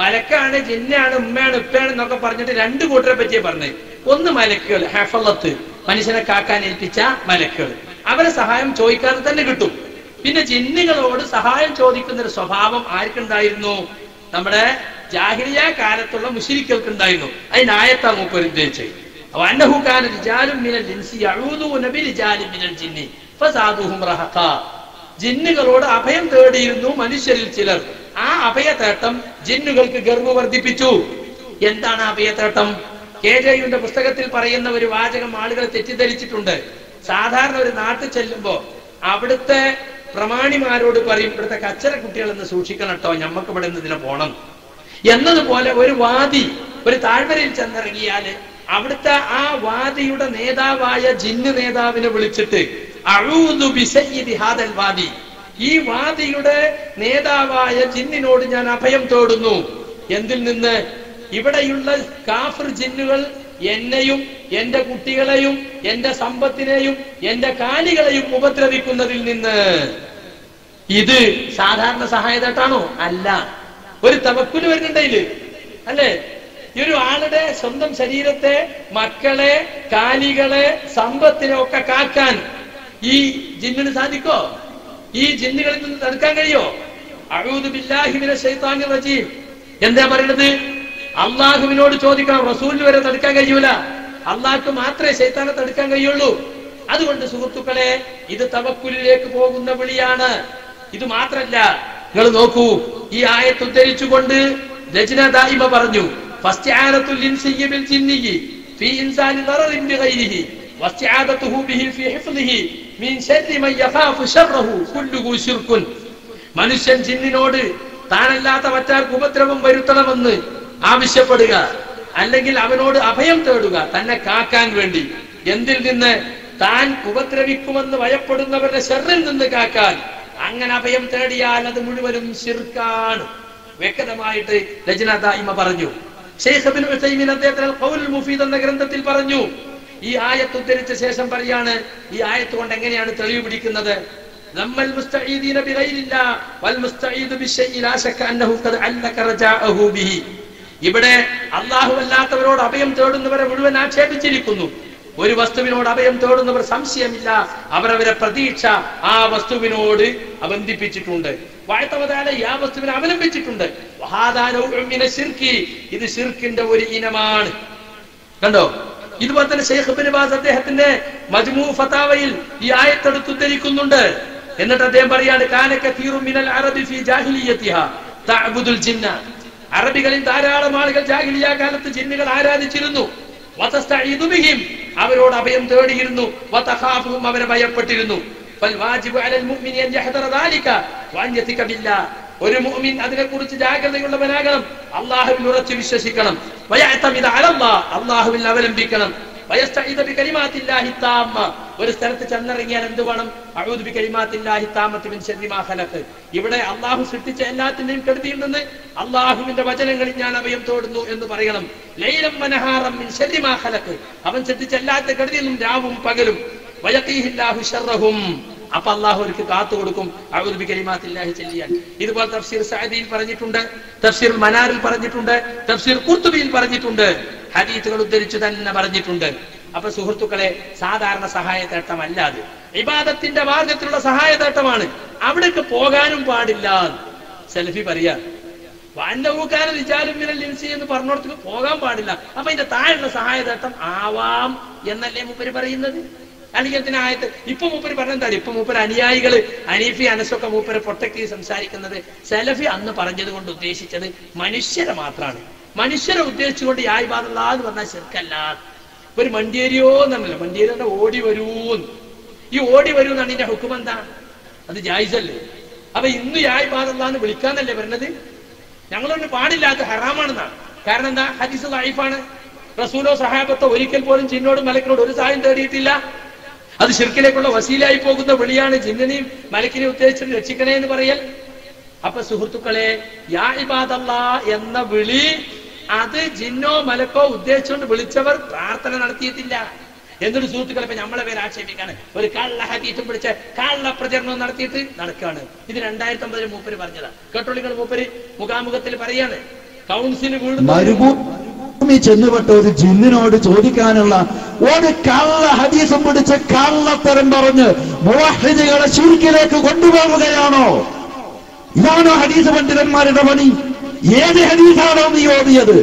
മലക്കാണ്, ജിന്നാണ്, ഉമ്മയാണ്, ഉപ്പയാണ് എന്നൊക്കെ പറഞ്ഞിട്ട് രണ്ടു കൂട്ടരെ പറ്റിയേ പറഞ്ഞത്. ഒന്ന് മലക്കുകൾ, ഹഫളത്ത്, മനുഷ്യനെ കാക്കാൻ ഏൽപ്പിച്ച മലക്കുകൾ, അവരെ സഹായം ചോദിക്കാതെ തന്നെ കിട്ടും. പിന്നെ ജിന്നുകളോട് സഹായം ചോദിക്കുന്ന ഒരു സ്വഭാവം ആർക്കുണ്ടായിരുന്നു? നമ്മുടെ ജാഹിലിയ കാലത്തുള്ള മുശ്രിക്കുകൾക്ക് ഉണ്ടായിരുന്നു. അതിന്റെ ആയത്താ മൂപ്പര് ഉദ്ദേശിച്ചത്. അന്നഹുകാന റിജാലും മിനൽ ഇൻസി യഊദൂന ബിരിജാലിൻ മിനൽ ജിന്നി ഫസാദൂഹും റഹഖാ, ജിന്നുകളോട് അഭയം തേടിയിരുന്നു മനുഷ്യരിൽ ചിലർ. ആ അഭയതേട്ടം ജിന്നുകൾക്ക് ഗർവ് വർദ്ധിപ്പിച്ചു. എന്താണ് അഭയതേട്ടം? KJUവിന്റെ പുസ്തകത്തിൽ പറയുന്ന ഒരു വാചകം ആളുകൾ തെറ്റിദ്ധരിച്ചിട്ടുണ്ട്. സാധാരണ ഒരു നാട്ടിൽ ചെല്ലുമ്പോ അവിടുത്തെ പ്രമാണിമാരോട് പറയും, ഇവിടുത്തെ കച്ചറ കുട്ടികളെന്ന് സൂക്ഷിക്കണം കേട്ടോ, ഞമ്മക്ക് ഇവിടെ നിന്ന് ഇതിനെ പോണം എന്നതുപോലെ ഒരു വാദി ഒരു താഴ്വരയിൽ ചെന്നിറങ്ങിയാല് അവിടുത്തെ ആ വാദിയുടെ നേതാവായ ജിന്ന് നേതാവിനെ വിളിച്ചിട്ട് അഊദു ബിസയ്യിദി ഹാദൽ വാദി, ഈ വാദിയുടെ നേതാവായ ജിന്നിനോട് ഞാൻ അഭയം തേടുന്നു. എന്തിൽ നിന്ന്? ഇവിടെയുള്ള കാഫിർ ജിന്നുകൾ എന്നെയും എന്റെ കുട്ടികളെയും എന്റെ സമ്പത്തിനെയും എന്റെ കാലികളെയും ഉപദ്രവിക്കുന്നതിൽ നിന്ന്. ഇത് സാധാരണ സഹായതായിട്ടാണോ? അല്ല. ഒരു തവക്കുൽ വരുന്നുണ്ടെങ്കിൽ അല്ലേ? ഈ ഒരു ആളുടെ സ്വന്തം ശരീരത്തെ, മക്കളെ, കാലികളെ, സമ്പത്തിനെ ഒക്കെ കാക്കാൻ ഈ ജിന്നിന് സാധിക്കോ? ഈ ജിന്നുകളിൽ നിന്ന് തടുക്കാൻ കഴിയോ? അഊദു ബില്ലാഹി മിനശ് ശൈത്താനിർ റജീം. എന്താ പറയുന്നത്? അള്ളാഹുവിനോട് ചോദിക്കണം, റസൂലിന് വരെ തടുക്കാൻ കഴിയൂല. അള്ളാഹ്ക്ക് മാത്രമേ ശൈത്താനെ തടുക്കാൻ കഴിയുള്ളൂ. അതുകൊണ്ട് സുഹൃത്തുക്കളെ, ഇത് തവക്കുലിലേക്ക് പോകുന്ന വിളിയാണ്. ഇത് മാത്രല്ല, നിങ്ങൾ നോക്കൂ, ഈ ആയത്ത് ഉദ്ധരിച്ചുകൊണ്ട് ലജ്ന ദായിമ പറഞ്ഞു, ഫസ്തിആനത്തുൽ ഇൻസിയ്യി ബിൽ ജിന്നിയ്യി ഫീ ഇൻസാനി ദററിൻ ബിഗൈരിഹി വസ്തിആദതുഹു ബിഹി ഫീ ഹിഫ്ളിഹി മിൻ ശർരി മൻ യഖാഫു ശർറഹു കുല്ലുഹു ശിർകുൻ. മനുഷ്യൻ ജിന്നിനോട് താനല്ലാത്ത മറ്റാർക്ക് ഉപദ്രവം വരുത്തണമെന്ന് ആവശ്യപ്പെടുക, അല്ലെങ്കിൽ അവനോട് അഭയം തേടുക, തന്നെ കാക്കാൻ വേണ്ടി. എന്തിൽ നിന്ന്? താൻ ഉപദ്രവിക്കുമെന്ന് ഭയപ്പെടുന്നവരുടെ ശർറിൽ നിന്ന് കാക്കാൻ. അങ്ങനെ അഭയം തേടിയാൽ അത് മുഴുവനും ശിർക്കാണ്. വ്യക്തമായിട്ട് ലജ്ന ദായിമ പറഞ്ഞു. ശൈഖ് ഇബ്നു ഉസൈമീൻ അദ്ദേഹത്തിന്റെ ഖൗലുൽ മുഫീദ് എന്ന ഗ്രന്ഥത്തിൽ പറഞ്ഞു. ഈ ആയത്ത് ഉദ്ധരിച്ച ശേഷം പറയാണ്, ഈ ആയത്ത് കൊണ്ട് എങ്ങനെയാണ് തെളിവ് പിടിക്കുന്നത്? നമ്മൽ മുസ്തഈദീന ബിഗൈരില്ലാ വൽ മുസ്തഈദു ബിശൈഇ ലാ ശക്ക അന്നഹു ഖദ് അല്ലക റജാഅഹു ബിഹി. ഇവിടെ അല്ലാഹു അല്ലാത്തവരോട് അഭയം തേടുന്നവരെ മുഴുവൻ ആക്ഷേപിച്ചിരിക്കുന്നു. ഒരു വസ്തുവിനോട് അഭയം തേടുന്നവർ സംശയമില്ല അവരവരെ പ്രതീക്ഷ ആ വസ്തുവിനോട് ബന്ധിപ്പിച്ചിട്ടുണ്ട്, ആ വസ്തുവിനെ അവലംബിച്ചിട്ടുണ്ട്. ഇത് ശിർക്കിന്റെ ഒരു ഇനമാണ്. കണ്ടോ? ഇതുപോലെ തന്നെ ഷെയ്ഖ് ഇബ്നു ബാസ് അദ്ദേഹത്തിന്റെ മജ്മൂ ഫതാവയിൽ ഈ ആയത്തെടുത്ത് ഉദ്ധരിക്കുന്നുണ്ട്. എന്നിട്ട് അദ്ദേഹം പറയാണ്, കാന കതീറു മിനൽ അറബി ഫീ ജാഹിലിയ്യതിഹാ തഅബുദുൽ ജിന്ന. അറബികളിൽ ധാരാളം ആളുകൾ ജാഹിലിയ കാലത്ത് ജിന്നുകൾ ആരാധിച്ചിരുന്നു. വതസ്തഈദു ബിഹിം, അവരോട് അഭയം തേടിയിരുന്നു. വതഖാഫുഹും, അവരെ ഭയപ്പെട്ടിരുന്നു. ഫൽ വാജിബു അലൽ മുഅ്മിനി അൻ യഹ്ദറ ദാലിക വഅൻ യതിക ബില്ലാഹ്. ഒരു മുഅ്മിൻ അതിനെക്കുറിച്ച് ജാഗ്രതയുള്ളവനാകണം, അല്ലാഹുവിൽ ഉറച്ചു വിശ്വസിക്കണം. വയഅതമിദ അലല്ലാഹ്, അല്ലാഹുവിൽ അവലംബിക്കണം. വയസ്തഈദ ബികലിമാത്തില്ലാഹി താമ്മ, ഒരു സ്ഥലത്ത് ചെന്നിറങ്ങിയാൽ എന്ത് വേണം? അഊദു ബികലിമാത്തില്ലാഹി താമ്മത്തി മിൻ ശർരി മാ ഖലഖ്. ഇവിടെ അല്ലാഹു സൃഷ്ടിച്ച എല്ലാത്തിന്റെയും കെടുതിയിൽ നിന്ന് അല്ലാഹുവിന്റെ വചനങ്ങളിൽ ഞാൻ അഭയം തേടുന്നു എന്ന് പറയണം. ലൈലം വനഹാറം മിൻ ശർരി മാ ഖലഖ്, അവൻ സൃഷ്ടിച്ച എല്ലാ കെടുതിയിൽ നിന്നും രാവും പകലും. വയഖീഹില്ലാഹു ശർറഹും, അപ്പൊ അല്ലാഹു അവർക്ക് കാത്തു കൊടുക്കും അഊദു ബികലിമാത്തില്ലാഹി ചൊല്ലിയാൽ. ഇതുപോലെ തഫ്സീർ സഅദിയിൽ പറഞ്ഞിട്ടുണ്ട്, തഫ്സീർ മനാറിൽ പറഞ്ഞിട്ടുണ്ട്, തഫ്സീർ ഖുർതുബിയിൽ പറഞ്ഞിട്ടുണ്ട്, ഹദീസുകൾ ഉദ്ധരിച്ചു തന്നെ പറഞ്ഞിട്ടുണ്ട്. അപ്പൊ സുഹൃത്തുക്കളെ, സാധാരണ സഹായതേട്ടമല്ല അത്, ഇബാദത്തിന്റെ മാർഗത്തിലുള്ള സഹായതേട്ടമാണ്. അവിടേക്ക് പോകാനും പാടില്ല. സെൽഫി പറയാ വാന്നൂക്കാന വിചാരം മിനൽ ഇൻസി എന്ന് പറഞ്ഞോടത്തേക്ക് പോകാൻ പാടില്ല. അപ്പൊ ഇതിന്റെ താഴെയുള്ള സഹായതേട്ടം ആവാം എന്നല്ലേ മൂപ്പര് പറയുന്നത്? അല്ലെങ്കിൽ എന്തിനാ ആയത്ത്? ഇപ്പൊ മൂപ്പര് പറഞ്ഞെന്താണ്? ഇപ്പൊ മൂപ്പര് അനുയായികള് ഹനീഫി അനസൊക്കെ മൂപ്പര് പ്രൊട്ടക്റ്റീവ് സംസാരിക്കുന്നത്. സെലഫി അന്ന് പറഞ്ഞത് കൊണ്ട് ഉദ്ദേശിച്ചത് മനുഷ്യരെ മാത്രമാണ്. മനുഷ്യരെ ഉദ്ദേശിച്ചുകൊണ്ട് യാ ഇബാദല്ലാഹ് എന്ന് പറഞ്ഞാൽ ശിർക്കല്ല. ഒരു മണ്ടിയേരിയോ എന്നല്ല, മണ്ടിയേരിയുടെ ഓടി വരൂ. ഈ ഓടി വരൂ എന്നാണ് ഇതിന്റെ ഹുക്കം. എന്താ അത്? ജായിസല്ലേ? അപ്പൊ ഇന്ന് യാ ഇബാദല്ലാഹ് എന്ന് വിളിക്കാന്നല്ലേ പറഞ്ഞത്? ഞങ്ങളൊന്നും പാടില്ലാത്ത ഹറാമാണെന്നാണ്. കാരണം എന്താ? ഹദീസ് ദഈഫാണ്. റസൂലോ സഹാബത്തോ ഒരിക്കൽ പോലും ജിന്നോടും മലക്കിനോടും ഒരു സഹായം തേടിയിട്ടില്ല. അത് ശിർക്കിലേക്കുള്ള വസീലായി പോകുന്ന വിളിയാണ്. ജിന്നിനെയും മലക്കിനെയും ഉദ്ദേശിച്ചിട്ട് രക്ഷിക്കണേ എന്ന് പറയൽ. അപ്പൊ സുഹൃത്തുക്കളെ, യാ ഇബാദല്ലാഹ് എന്ന വിളി അത് ജിന്നോ മലക്കോ ഉദ്ദേശിച്ചുകൊണ്ട് വിളിച്ചവർ പ്രാർത്ഥന നടത്തിയിട്ടില്ല. എന്നൊരു സുഹൃത്തുക്കളെ, ഇപ്പൊ നമ്മളെ പേര് ആക്ഷേപിക്കാണ്, ഒരു കള്ള ഹദീസും പിടിച്ച് കള്ള പ്രചരണവും നടത്തിയിട്ട് നടക്കുകയാണ്. ഇത് 2009 മൂപ്പര് പറഞ്ഞതാ. കേട്ടോളികൾ, മൂപ്പര് മുഖാമുഖത്തിൽ പറയാണ്, കൗൺസിൽ മരുഭൂമി ചെന്നുപെട്ട ഒരു ജിന്നിനോട് ചോദിക്കാനുള്ള ഒരു കള്ള ഹദീസും പിടിച്ച് കള്ളത്തരം പറഞ്ഞ് മുവഹ്ഹിദുകളെ ശിർക്കിലേക്ക് കൊണ്ടുപോവുകയാണോ? ഇതാണോ ഹദീസ് പണ്ഡിതന്മാരുടെ പണി? ഏത് ഹദീസാണോ നീ ഓതിയത്?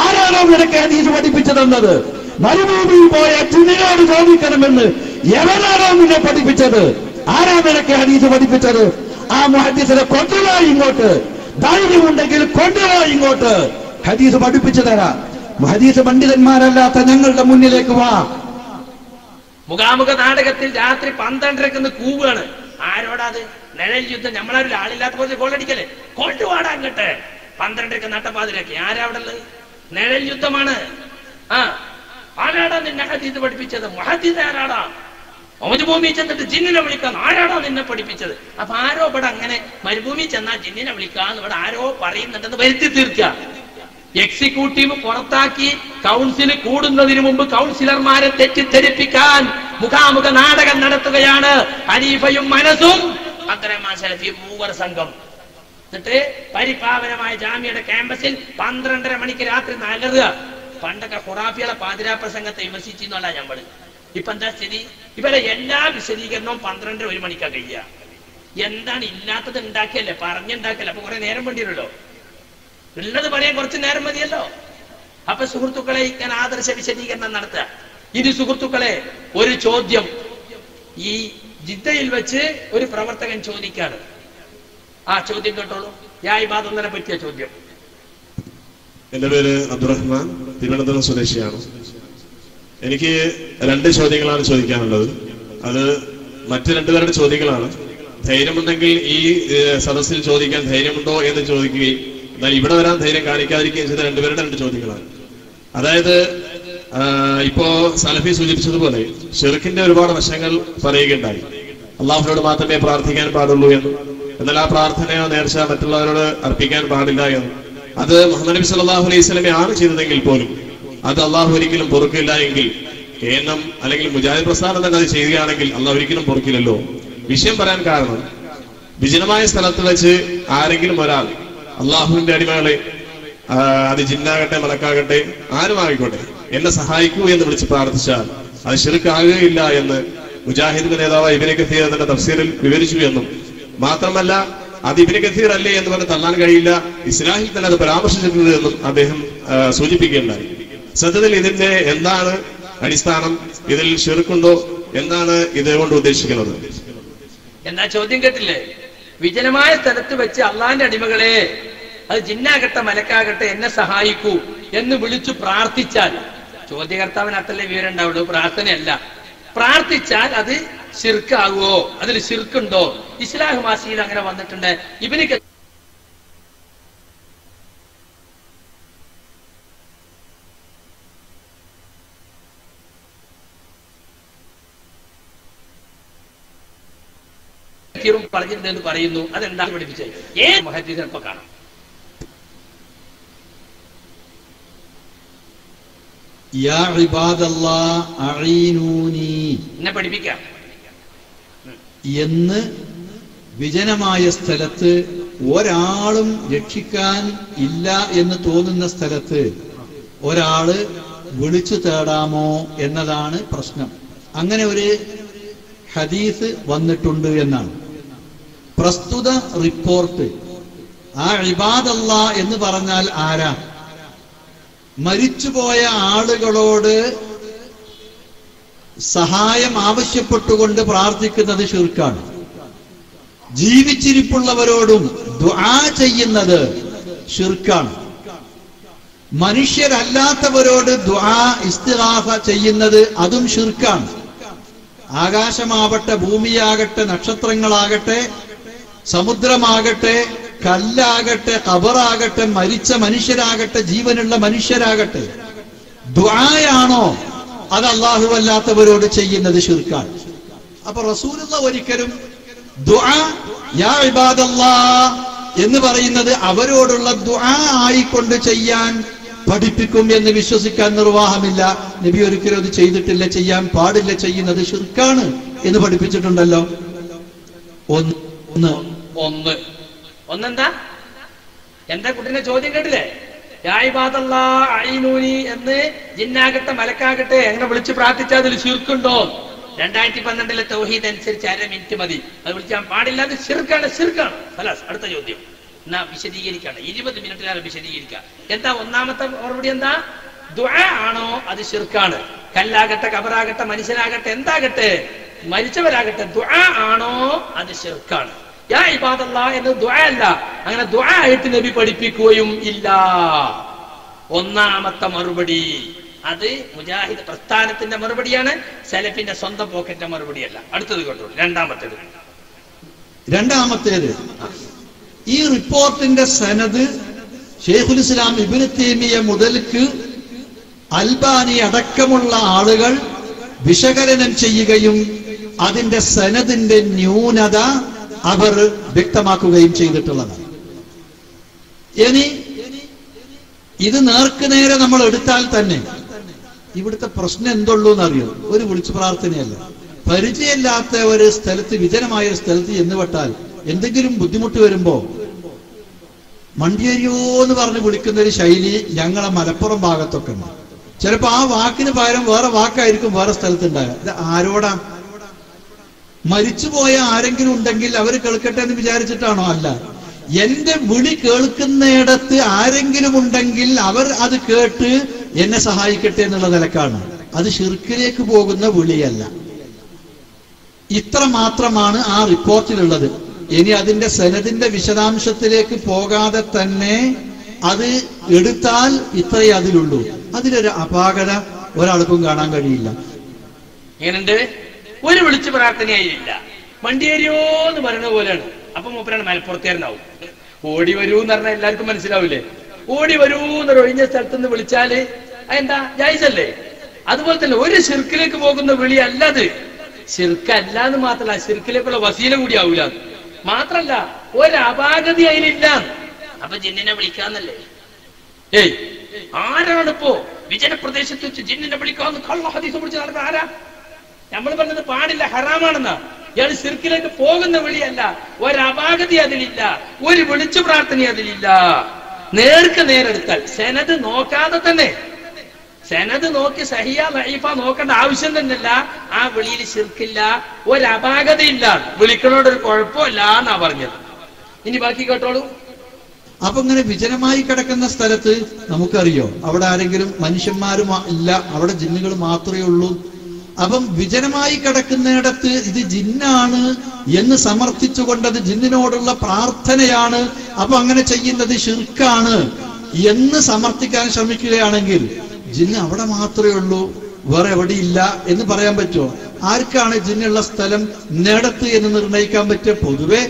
ആരാണോ നിനക്ക് ഹദീസ് പഠിപ്പിച്ചു തന്നത്? മരുഭൂമിയിൽ പോയ ജിന്നിനോട് ചോദിക്കണമെന്ന് എവരാണോ നിന്നെ പഠിപ്പിച്ചത്? ആരാ നിനക്ക് ഹദീസ് പഠിപ്പിച്ചത്? ആ മുഹദ്ദിസിനെ കൊണ്ടുവാ ഇങ്ങോട്ട്. ധൈര്യമുണ്ടെങ്കിൽ കൊണ്ടുവാ ഇങ്ങോട്ട്, ഹദീസ് പഠിപ്പിച്ചു തരാം. ഹദീസ് പണ്ഡിതന്മാരല്ലാത്ത ഞങ്ങളുടെ മുന്നിലേക്ക് വാ. മുഖാമുഖ നാടകത്തിൽ രാത്രി 12:30 കൂവാണ്. ആരോടാത്? നിഴൽ യുദ്ധം. നമ്മളൊരു ആളില്ലാത്ത പോലെ ഗോളടിക്കല്ലേ? കൊണ്ടുവാടാ അങ്ങോട്ട്. 12:30 നട്ടപ്പാതിരാക്കി. ആരാ അവിടെ ഉള്ളത്? നിഴൽ യുദ്ധമാണ്. ആരാടാ നിന്നെ ഹദീസ് പഠിപ്പിച്ചത്? മുഹദ്ദിസ് ആരാടാ? മരുഭൂമി ചെന്നിട്ട് ജിന്നിനെ വിളിക്കാൻ ആരാടാ നിന്നെ പഠിപ്പിച്ചത്? അപ്പൊ ആരോ ഇവിടെ അങ്ങനെ മരുഭൂമി ചെന്നാൽ ജിന്നിനെ വിളിക്കാന്ന് ഇവിടെ ആരോ പറയുന്നുണ്ടെന്ന് വരുത്തി തീർക്കുക. എക്സിക്യൂട്ടീവ് പുറത്താക്കി കൗൺസിൽ കൂടുന്നതിന് മുമ്പ് കൗൺസിലർമാരെ തെറ്റിദ്ധരിപ്പിക്കാൻ മുഖാമുഖ നാടകം നടത്തുകയാണ് ഹനീഫയും മനസ്സും അബ്ദുറഹ്മാൻ സലഫി മൂവർ സംഘം. എന്നിട്ട് പരിപാവനമായ ജാമ്യയുടെ ക്യാമ്പസിൽ 12:30 മണിക്ക് രാത്രി നഗറുക. പണ്ടൊക്കെ ഖുറാഫികളെ പാതിരാ പ്രസംഗത്തെ വിമർശിച്ചെന്നല്ല ഞമ്മള്. ഇപ്പൊ എന്താ സ്ഥിതി? ഇവരെ എല്ലാ വിശദീകരണവും 12:30-1 മണിക്കാ കഴിയുക. എന്താണ്? ഇല്ലാത്തത് ഉണ്ടാക്കിയല്ലേ, പറഞ്ഞുണ്ടാക്കിയല്ലേ. അപ്പൊ കുറെ നേരം വേണ്ടിയല്ലോ. ഉള്ളത് പറയാൻ കുറച്ച് നേരം മതിയല്ലോ. അപ്പൊ സുഹൃത്തുക്കളെ, ഞാൻ ആദർശ വിശദീകരണം നടത്തുക. ഇനി സുഹൃത്തുക്കളെ, ഒരു ചോദ്യം ഈ ജിദ്ദയിൽ വെച്ച് ഒരു പ്രവർത്തകൻ ചോദിക്കാണ്. ആ ചോദ്യം കേട്ടോളൂ. യാ ഇബാദത്തിനെ പറ്റിയ ചോദ്യം. എന്റെ പേര് അബ്ദുറഹ്മാൻ, തിരുവനന്തപുരം സ്വദേശിയാണ്. എനിക്ക് 2 ചോദ്യങ്ങളാണ് ചോദിക്കാനുള്ളത്. അത് മറ്റു 2 പേരുടെ ചോദ്യങ്ങളാണ്. ധൈര്യമുണ്ടെങ്കിൽ ഈ സദസ്സിൽ ചോദിക്കാൻ ധൈര്യമുണ്ടോ എന്ന് ചോദിക്കുകയും എന്നാൽ ഇവിടെ വരാൻ ധൈര്യം കാണിക്കാതിരിക്കുകയും ചെയ്ത 2 പേരുടെ 2 ചോദ്യങ്ങളാണ്. അതായത് ഇപ്പോ സലഫി സൂചിപ്പിച്ചതുപോലെ ഷിർക്കിന്റെ ഒരുപാട് വശങ്ങൾ പറയുകയുണ്ടായി. അള്ളാഹുവിനോട് മാത്രമേ പ്രാർത്ഥിക്കാൻ പാടുള്ളൂ എന്നും, എന്നാൽ ആ പ്രാർത്ഥനയോ നേർച്ച മറ്റുള്ളവരോട് അർപ്പിക്കാൻ പാടില്ല എന്നും, അത് മുഹമ്മദ് നബി സല്ലല്ലാഹു അലൈഹി വസല്ലമ ആണ് ചെയ്തതെങ്കിൽ പോലും അത് അള്ളാഹു ഒരിക്കലും പൊറുക്കില്ല എങ്കിൽ കേന്ദ്രം അല്ലെങ്കിൽ മുജാഹിദ് പ്രസ്ഥാനം തന്നെ അത് ചെയ്യുകയാണെങ്കിൽ അള്ളാഹു ഒരിക്കലും പൊറുക്കില്ലല്ലോ. വിഷയം പറയാൻ കാരണം, വിജനമായ സ്ഥലത്ത് വെച്ച് ആരെങ്കിലും ഒരാൾ അള്ളാഹുവിന്റെ അടിമകളെ, അത് ജിന്നാകട്ടെ മലക്കാകട്ടെ ആരുമായിക്കോട്ടെ, എന്നെ സഹായിക്കൂ എന്ന് വിളിച്ച് പ്രാർത്ഥിച്ചാൽ അത് ശിർക്കാകുകയില്ല എന്ന് മുജാഹിദിന്റെ നേതാവ് ഇബ്നു കസീർ തന്റെ തഫ്സീറിൽ വിവരിച്ചു എന്നും, മാത്രമല്ല അത് ഇബ്നു കസീർ അല്ലേ എന്ന് പറഞ്ഞ് തള്ളാൻ കഴിയില്ല, ഇസ്ലാഹിൽ തന്നെ അത് പരാമർശിച്ചിട്ടുണ്ട് എന്നും അദ്ദേഹം സൂചിപ്പിക്കുകയുണ്ടായി. സത്യത്തിൽ ഇതിന്റെ എന്താണ് അടിസ്ഥാനം? ഇതിൽ ശിർക്കുണ്ടോ? എന്താണ് ഇതുകൊണ്ട് ഉദ്ദേശിക്കുന്നത്? എന്താ ചോദ്യം കേട്ടില്ലേ? വിജനമായ സ്ഥലത്ത് വെച്ച് അള്ളാന്റെ അടിമകളെ, അത് ജിന്നാകട്ടെ മലക്കാകട്ടെ, എന്നെ സഹായിക്കൂ എന്ന് വിളിച്ചു പ്രാർത്ഥിച്ചാൽ, ചോദ്യകർത്താവിന് അത്രല്ലേ വിവരം ഉണ്ടാവുള്ളൂ, പ്രാർത്ഥനയല്ല. പ്രാർത്ഥിച്ചാൽ അത് ശിർക്കാകുവോ? അതിൽ ശിർക്കുണ്ടോ? ഇസ്ലാഹ് മാസിയിൽ അങ്ങനെ വന്നിട്ടുണ്ട്. ഇവന് പറഞ്ഞിരുന്നെന്ന് പറയുന്നു. അതെന്താണ് പഠിപ്പിച്ചത്? ഏത് മുഹദ്ദിസ് ചിലപ്പോ കാണാം. യാ ഇബാദല്ലാഹ് അഈനൂനി എന്നെ പഠിപ്പിക്കാം എന്ന് വിജനമായ സ്ഥലത്ത് ഒരാളും രക്ഷിക്കാൻ ഇല്ല എന്ന് തോന്നുന്ന സ്ഥലത്ത് ഒരാള് വിളിച്ചു തേടാമോ എന്നതാണ് പ്രശ്നം. അങ്ങനെ ഒരു ഹദീസ് വന്നിട്ടുണ്ട് എന്നാണ് പ്രസ്തുത റിപ്പോർട്ട്. ആ ഇബാദല്ലാഹ് എന്ന് പറഞ്ഞാൽ ആരാ? മരിച്ചുപോയ ആളുകളോട് സഹായം ആവശ്യപ്പെട്ടുകൊണ്ട് പ്രാർത്ഥിക്കുന്നത് ശിർക്കാണ്. ജീവിച്ചിരിപ്പുള്ളവരോടും ദുആ ചെയ്യുന്നത് ശിർക്കാണ്. മനുഷ്യരല്ലാത്തവരോട് ദുആ ഇസ്തിഗാസ ചെയ്യുന്നത് അതും ശിർക്കാണ്. ആകാശമാവട്ടെ, ഭൂമിയാകട്ടെ, നക്ഷത്രങ്ങളാകട്ടെ, സമുദ്രമാകട്ടെ, കല്ലാകട്ടെ, ഖബറാകട്ടെ, മരിച്ച മനുഷ്യരാകട്ടെ, ജീവനുള്ള മനുഷ്യരാകട്ടെ, ദുആയാണോ അത് അല്ലാഹു അല്ലാത്തവരോട് ചെയ്യുന്നത് ശിർക്കാണ്. അപ്പൊ റസൂലുള്ള ഒരിക്കലും ദുആ യാ ഇബാദല്ലാഹ് എന്ന് പറയുന്നത് അവരോടുള്ള ദുആ ആയിക്കൊണ്ട് ചെയ്യാൻ പഠിപ്പിക്കും എന്ന് വിശ്വസിക്കാൻ നിർവാഹമില്ല. നബി ഒരിക്കലും അത് ചെയ്തിട്ടില്ല, ചെയ്യാൻ പാടില്ല, ചെയ്യുന്നത് ശിർക്കാണ് എന്ന് പഠിപ്പിച്ചിട്ടുണ്ടല്ലോ. ഒന്നെന്താ? എന്താ കുട്ടിന്റെ ചോദ്യം കേട്ടില്ലേ? യാ ഇബാദല്ലാഹ് അഈനൂനി എന്ന് ജിന്നാകട്ടെ മലക്കാകട്ടെ എങ്ങനെ വിളിച്ച് പ്രാർത്ഥിച്ചാൽ അതിൽ ശിർക്കുണ്ടോ? 2012 തൗഹീദ് അനുസരിച്ച് 1/2 മിനിറ്റ് മതി. അത് വിളിക്കാൻ പാടില്ല, അത് ശിർക്കാണ്, ശിർക്കാണ്. അടുത്ത ചോദ്യം എന്നാ വിശദീകരിക്കാണ്. 20 മിനിറ്റിലാണ് വിശദീകരിക്കുക. എന്താ ഒന്നാമത്തെ മറുപടി? എന്താ? ദുആ ആണോ അത് ശിർക്കാണ്. കല്ലാകട്ടെ, ഖബറാകട്ടെ, മനുഷ്യനാകട്ടെ, എന്താകട്ടെ, മരിച്ചവരാകട്ടെ, ദുആ ആണോ അത് ശിർക്കാണ്. യാ ഇബാദല്ലാഹ് എന്ന് ദുആ അല്ല. അങ്ങനെ ദുആ ആയിട്ട് നബി പഠിപ്പിക്കുകയും ഇല്ല. ഒന്നാമത്തെ മറുപടി അത് മുജാഹിദ് പ്രസ്ഥാനത്തിന്റെ മറുപടിയാണ്, സലഫിന്റെ സ്വന്തം പോക്കറ്റിന്റെ മറുപടിയല്ല. അടുത്തത് കേട്ടോ. രണ്ടാമത്തേത് ഈ റിപ്പോർട്ടിന്റെ സനദ് ശൈഖുൽ ഇസ്ലാം ഇബ്നു തൈമിയ്യ മുതൽക്ക് അൽബാനി അടക്കമുള്ള ആളുകൾ വിശകലനം ചെയ്യുകയും അതിന്റെ സനദിന്റെ ന്യൂനത അവർ വ്യക്തമാക്കുകയും ചെയ്തിട്ടുള്ളതാണ്. ഇനി ഇത് നേർക്കുനേരെ നമ്മൾ എടുത്താൽ തന്നെ ഇവിടുത്തെ പ്രശ്നം എന്തുള്ളൂ എന്നറിയോ? ഒരു വിളിച്ചു പ്രാർത്ഥനയല്ല. പരിചയമില്ലാത്ത ഒരു സ്ഥലത്ത്, വിജനമായ ഒരു സ്ഥലത്ത് ചെന്നുപെട്ടാൽ എന്തെങ്കിലും ബുദ്ധിമുട്ട് വരുമ്പോ മണ്ടിയരിയോ എന്ന് പറഞ്ഞ് വിളിക്കുന്ന ഒരു ശൈലി ഞങ്ങളെ മലപ്പുറം ഭാഗത്തൊക്കെ ഉണ്ട്. ചിലപ്പോ ആ വാക്കിന് പകരം വേറെ വാക്കായിരിക്കും വേറെ സ്ഥലത്തുണ്ടാകുക. ഇത് ആരോടാ? മരിച്ചുപോയ ആരെങ്കിലും ഉണ്ടെങ്കിൽ അവർ കേൾക്കട്ടെ എന്ന് വിചാരിച്ചിട്ടാണോ? അല്ല, എന്റെ വിളി കേൾക്കുന്നിടത്ത് ആരെങ്കിലും ഉണ്ടെങ്കിൽ അവർ അത് കേട്ട് എന്നെ സഹായിക്കട്ടെ എന്നുള്ള നിലക്കാണ്. അത് ശിർക്കിലേക്ക് പോകുന്ന വിളിയല്ല. ഇത്ര മാത്രമാണ് ആ റിപ്പോർട്ടിലുള്ളത്. ഇനി അതിന്റെ സനദിന്റെ വിശദാംശത്തിലേക്ക് പോകാതെ തന്നെ അത് എടുത്താൽ ഇത്രയേ അതിലുള്ളൂ. അതിലൊരു അപാകത ഒരാൾക്കും കാണാൻ കഴിയില്ല. എങ്ങനെയുണ്ട്? ഒരു വിളിച്ചു പ്രാർത്ഥനയായില്ല, മണ്ടിയേരിയോ എന്ന് പറയുന്ന പോലെയാണ്. അപ്പൊ മൂപ്പരാണ് മലപ്പുറത്തേരനാവും. ഓടി വരൂ എന്ന് പറഞ്ഞാൽ എല്ലാവർക്കും മനസ്സിലാവില്ലേ? ഓടി വരൂ എന്നൊരു ഒഴിഞ്ഞ സ്ഥലത്തുനിന്ന് വിളിച്ചാല് അതെന്താ ജായിസല്ലേ? അതുപോലെ തന്നെ ഒരു ശിർക്കിലേക്ക് പോകുന്ന വിളി അല്ലത്. ശിർക്കല്ല എന്ന് മാത്രല്ല, ശിർക്കിലേക്കുള്ള വസീല കൂടി ആവൂല. മാത്രല്ല ഒരു അപാകത അതിലില്ല. അപ്പൊ ജിന്നിനെ വിളിക്കാന്നല്ലേ? ഏയ്, ആരാണിപ്പോ വിജനപ്രദേശത്ത് വെച്ച് ജിന്നിനെ വിളിക്കാന്ന് കള്ള ഹദീസ് പിടിച്ച് നടക്കുന്ന ആരാ? നമ്മൾ പറഞ്ഞത് പാടില്ല, ഹറാമാണെന്നാ. ഇയാൾ ശിർക്കിലേക്ക് പോകുന്ന വിളിയല്ല. ഒരപാകത അതിലില്ല, ഒരു വിളിച്ചു പ്രാർത്ഥന അതിലില്ല. നേർക്ക് നേരെടുത്താൽ സെനത് നോക്കാതെ തന്നെ, സെനത് നോക്കി സഹിയ ലൈഫ നോക്കേണ്ട ആവശ്യം തന്നെയല്ല. ആ വിളിയിൽ ശിർക്കില്ല, ഒരപാകതയില്ല, വിളിക്കണോടൊരു കുഴപ്പമില്ല എന്നാ പറഞ്ഞത്. ഇനി ബാക്കി കേട്ടോളൂ. അപ്പൊ ഇങ്ങനെ വിജനമായി കിടക്കുന്ന സ്ഥലത്ത് നമുക്കറിയോ അവിടെ ആരെങ്കിലും മനുഷ്യന്മാരും ഇല്ല, അവിടെ ജിന്നുകൾ മാത്രമേ ഉള്ളൂ. അപ്പം വിജനമായി കിടക്കുന്നിടത്ത് ഇത് ജിന്നാണ് എന്ന് സമർത്ഥിച്ചുകൊണ്ടത് ജിന്നിനോടുള്ള പ്രാർത്ഥനയാണ്, അപ്പൊ അങ്ങനെ ചെയ്യുന്നത് ശിർക്കാണ് എന്ന് സമർത്ഥിക്കാൻ ശ്രമിക്കുകയാണെങ്കിൽ ജിന്ന് അവിടെ മാത്രമേ ഉള്ളൂ, വേറെ എവിടെയില്ല എന്ന് പറയാൻ പറ്റുമോ? ആർക്കാണ് ജിന്നുള്ള സ്ഥലം ഇന്നിടത്ത് എന്ന് നിർണയിക്കാൻ പറ്റുക? പൊതുവെ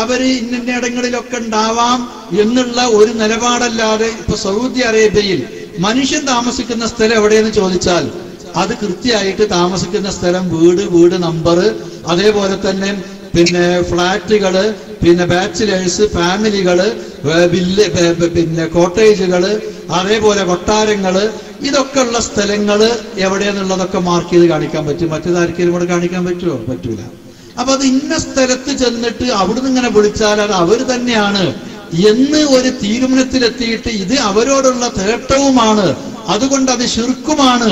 അവര് ഇന്നിടങ്ങളിലൊക്കെ ഉണ്ടാവാം എന്നുള്ള ഒരു നിലപാടല്ലാതെ ഇപ്പൊ സൗദി അറേബ്യയിൽ മനുഷ്യൻ താമസിക്കുന്ന സ്ഥലം എവിടെയെന്ന് ചോദിച്ചാൽ അത് കൃത്യമായിട്ട് താമസിക്കുന്ന സ്ഥലം, വീട് നമ്പർ, അതേപോലെ തന്നെ പിന്നെ ഫ്ലാറ്റുകള്, പിന്നെ ബാച്ചിലേഴ്സ്, ഫാമിലികള്, പിന്നെ കോട്ടേജുകള്, അതേപോലെ കൊട്ടാരങ്ങള്, ഇതൊക്കെ ഉള്ള സ്ഥലങ്ങള് എവിടെയെന്നുള്ളതൊക്കെ മാർക്ക് ചെയ്ത് കാണിക്കാൻ പറ്റും. മറ്റേതാർക്കെങ്കിലും ഇവിടെ കാണിക്കാൻ പറ്റുമോ? പറ്റൂല. അപ്പൊ അത് ഇന്ന സ്ഥലത്ത് ചെന്നിട്ട് അവിടുന്ന് ഇങ്ങനെ വിളിച്ചാൽ അത് അവർ തന്നെയാണ് എന്ന് ഒരു തീരുമാനത്തിലെത്തിയിട്ട് ഇത് അവരോടുള്ള തേട്ടവുമാണ്, അതുകൊണ്ട് അത് ശിർക്കുമാണ്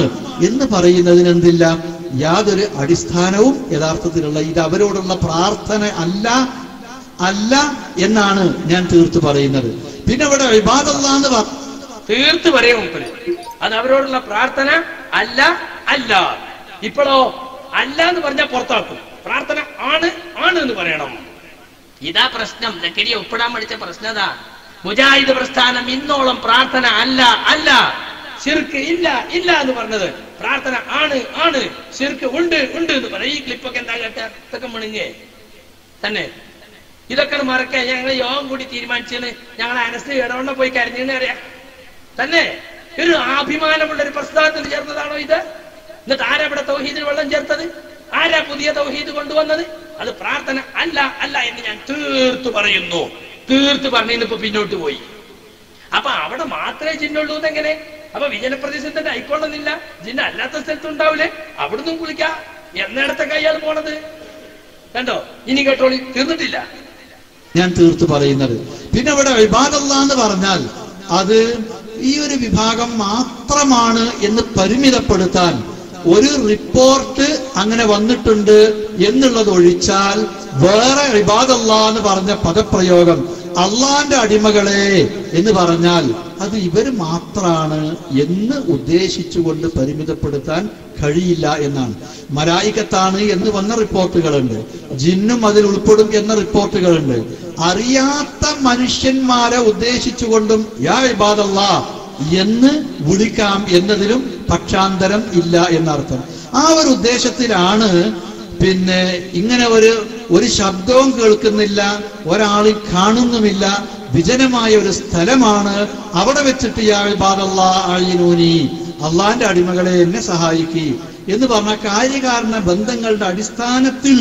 എന്ന് പറയുന്നതിന് എന്തില്ല, യാതൊരു അടിസ്ഥാനവും യഥാർത്ഥത്തിലുള്ള ഇത് അവരോടുള്ള പ്രാർത്ഥന അല്ല എന്നാണ് ഞാൻ തീർത്ത് പറയുന്നത്. പിന്നെ ഇവിടെ ഇബാദല്ലാഹ് എന്ന് തീർത്ത് പറയും, അത് അവരോടുള്ള പ്രാർത്ഥന അല്ല. ഇപ്പോഴോ അല്ല എന്ന് പറഞ്ഞാൽ പുറത്താക്കും, പ്രാർത്ഥന ആണ് എന്ന് പറയണം. ഇതാ പ്രശ്നം. ലക്കിരി ഒപ്പിടാൻ പഠിച്ച പ്രശ്നം അതാ. മുജാഹിദ് പ്രസ്ഥാനം ഇന്നോളം പ്രാർത്ഥന അല്ല, ശിർക്ക് ഇല്ല എന്ന് പറഞ്ഞത്, പ്രാർത്ഥന ആണ്, ശിർക്ക് ഉണ്ട് എന്ന് പറയും. ഈ ക്ലിപ്പൊക്കെ എന്താ കേട്ട ഇതൊക്കെ മുണിഞ്ഞേ തന്നെ. ഇതൊക്കെ മറക്കാൻ ഞങ്ങൾ യോഗം കൂടി തീരുമാനിച്ചാണ്. ഞങ്ങൾ അനസ് ഇടവണ്ണ പോയി കരഞ്ഞെന്ന് അറിയാം തന്നെ. ഒരു അഭിമാനമുള്ള ഒരു പ്രസ്ഥാനത്തിൽ ചേർന്നതാണോ ഇത്? എന്നിട്ട് ആരാ ഇവിടെ തൗഹീദിൽ വെള്ളം ചേർത്തത്? ആരാ പുതിയ തൗഹീദ് കൊണ്ടുവന്നത്? അത് പ്രാർത്ഥന അല്ല എന്ന് ഞാൻ തീർത്തു പറയുന്നു. തീർത്ത് പറഞ്ഞിപ്പോ പിന്നോട്ട് പോയി. അപ്പൊ അവിടെ മാത്രമേ ജിന്നുള്ളൂ എന്നെങ്ങനെ? അപ്പൊ വിജനപ്രദേശത്തിന്റെ ആയിക്കൊള്ളുന്നില്ല, ജിന്ന അല്ലാത്ത സ്ഥലത്തുണ്ടാവില്ലേ? അവിടുന്ന് കുളിക്കാം. എന്നിടത്തൊക്കെ അയാൾ പോണത് കണ്ടോ? ഇനി കേട്ടോളി, തീർന്നിട്ടില്ല. ഞാൻ തീർത്ത് പറയുന്നത്. പിന്നെ ഇവിടെ ഇബാദല്ലാഹ് എന്ന് പറഞ്ഞാൽ അത് ഈ ഒരു വിഭാഗം മാത്രമാണ് എന്ന് പരിമിതപ്പെടുത്താൻ ഒരു റിപ്പോർട്ട് അങ്ങനെ വന്നിട്ടുണ്ട് എന്നുള്ളത് ഒഴിച്ചാൽ വേറെ ഇബാദല്ലാഹ് എന്ന് പറഞ്ഞ പദപ്രയോഗം അള്ളാന്റെ അടിമകളെ എന്ന് പറഞ്ഞാൽ അത് ഇവര് മാത്രാണ് എന്ന് ഉദ്ദേശിച്ചുകൊണ്ട് പരിമിതപ്പെടുത്താൻ കഴിയില്ല എന്നാണ്. മലായികത്താണ് എന്ന് വന്ന റിപ്പോർട്ടുകളുണ്ട്, ജിന്നും അതിൽ ഉൾപ്പെടും എന്ന റിപ്പോർട്ടുകളുണ്ട്. അറിയാത്ത മനുഷ്യന്മാരെ ഉദ്ദേശിച്ചുകൊണ്ടും യാ ഇബാദല്ലാഹ് എന്ന് വിളിക്കാം എന്നതിലും പക്ഷാന്തരം ഇല്ല എന്നർത്ഥം. ആ ഒരു ഉദ്ദേശത്തിലാണ് പിന്നെ ഇങ്ങനെ ഒരു ശബ്ദവും കേൾക്കുന്നില്ല, ഒരാളിൽ കാണുന്നുമില്ല, വിജനമായ ഒരു സ്ഥലമാണ്. അവിടെ വെച്ചിട്ട് യാ ഇബാദല്ലാഹ് അഈനൂനി, അള്ളാന്റെ അടിമകളെ എന്നെ സഹായിക്കി എന്ന് പറഞ്ഞ കാര്യകാരണ ബന്ധങ്ങളുടെ അടിസ്ഥാനത്തിൽ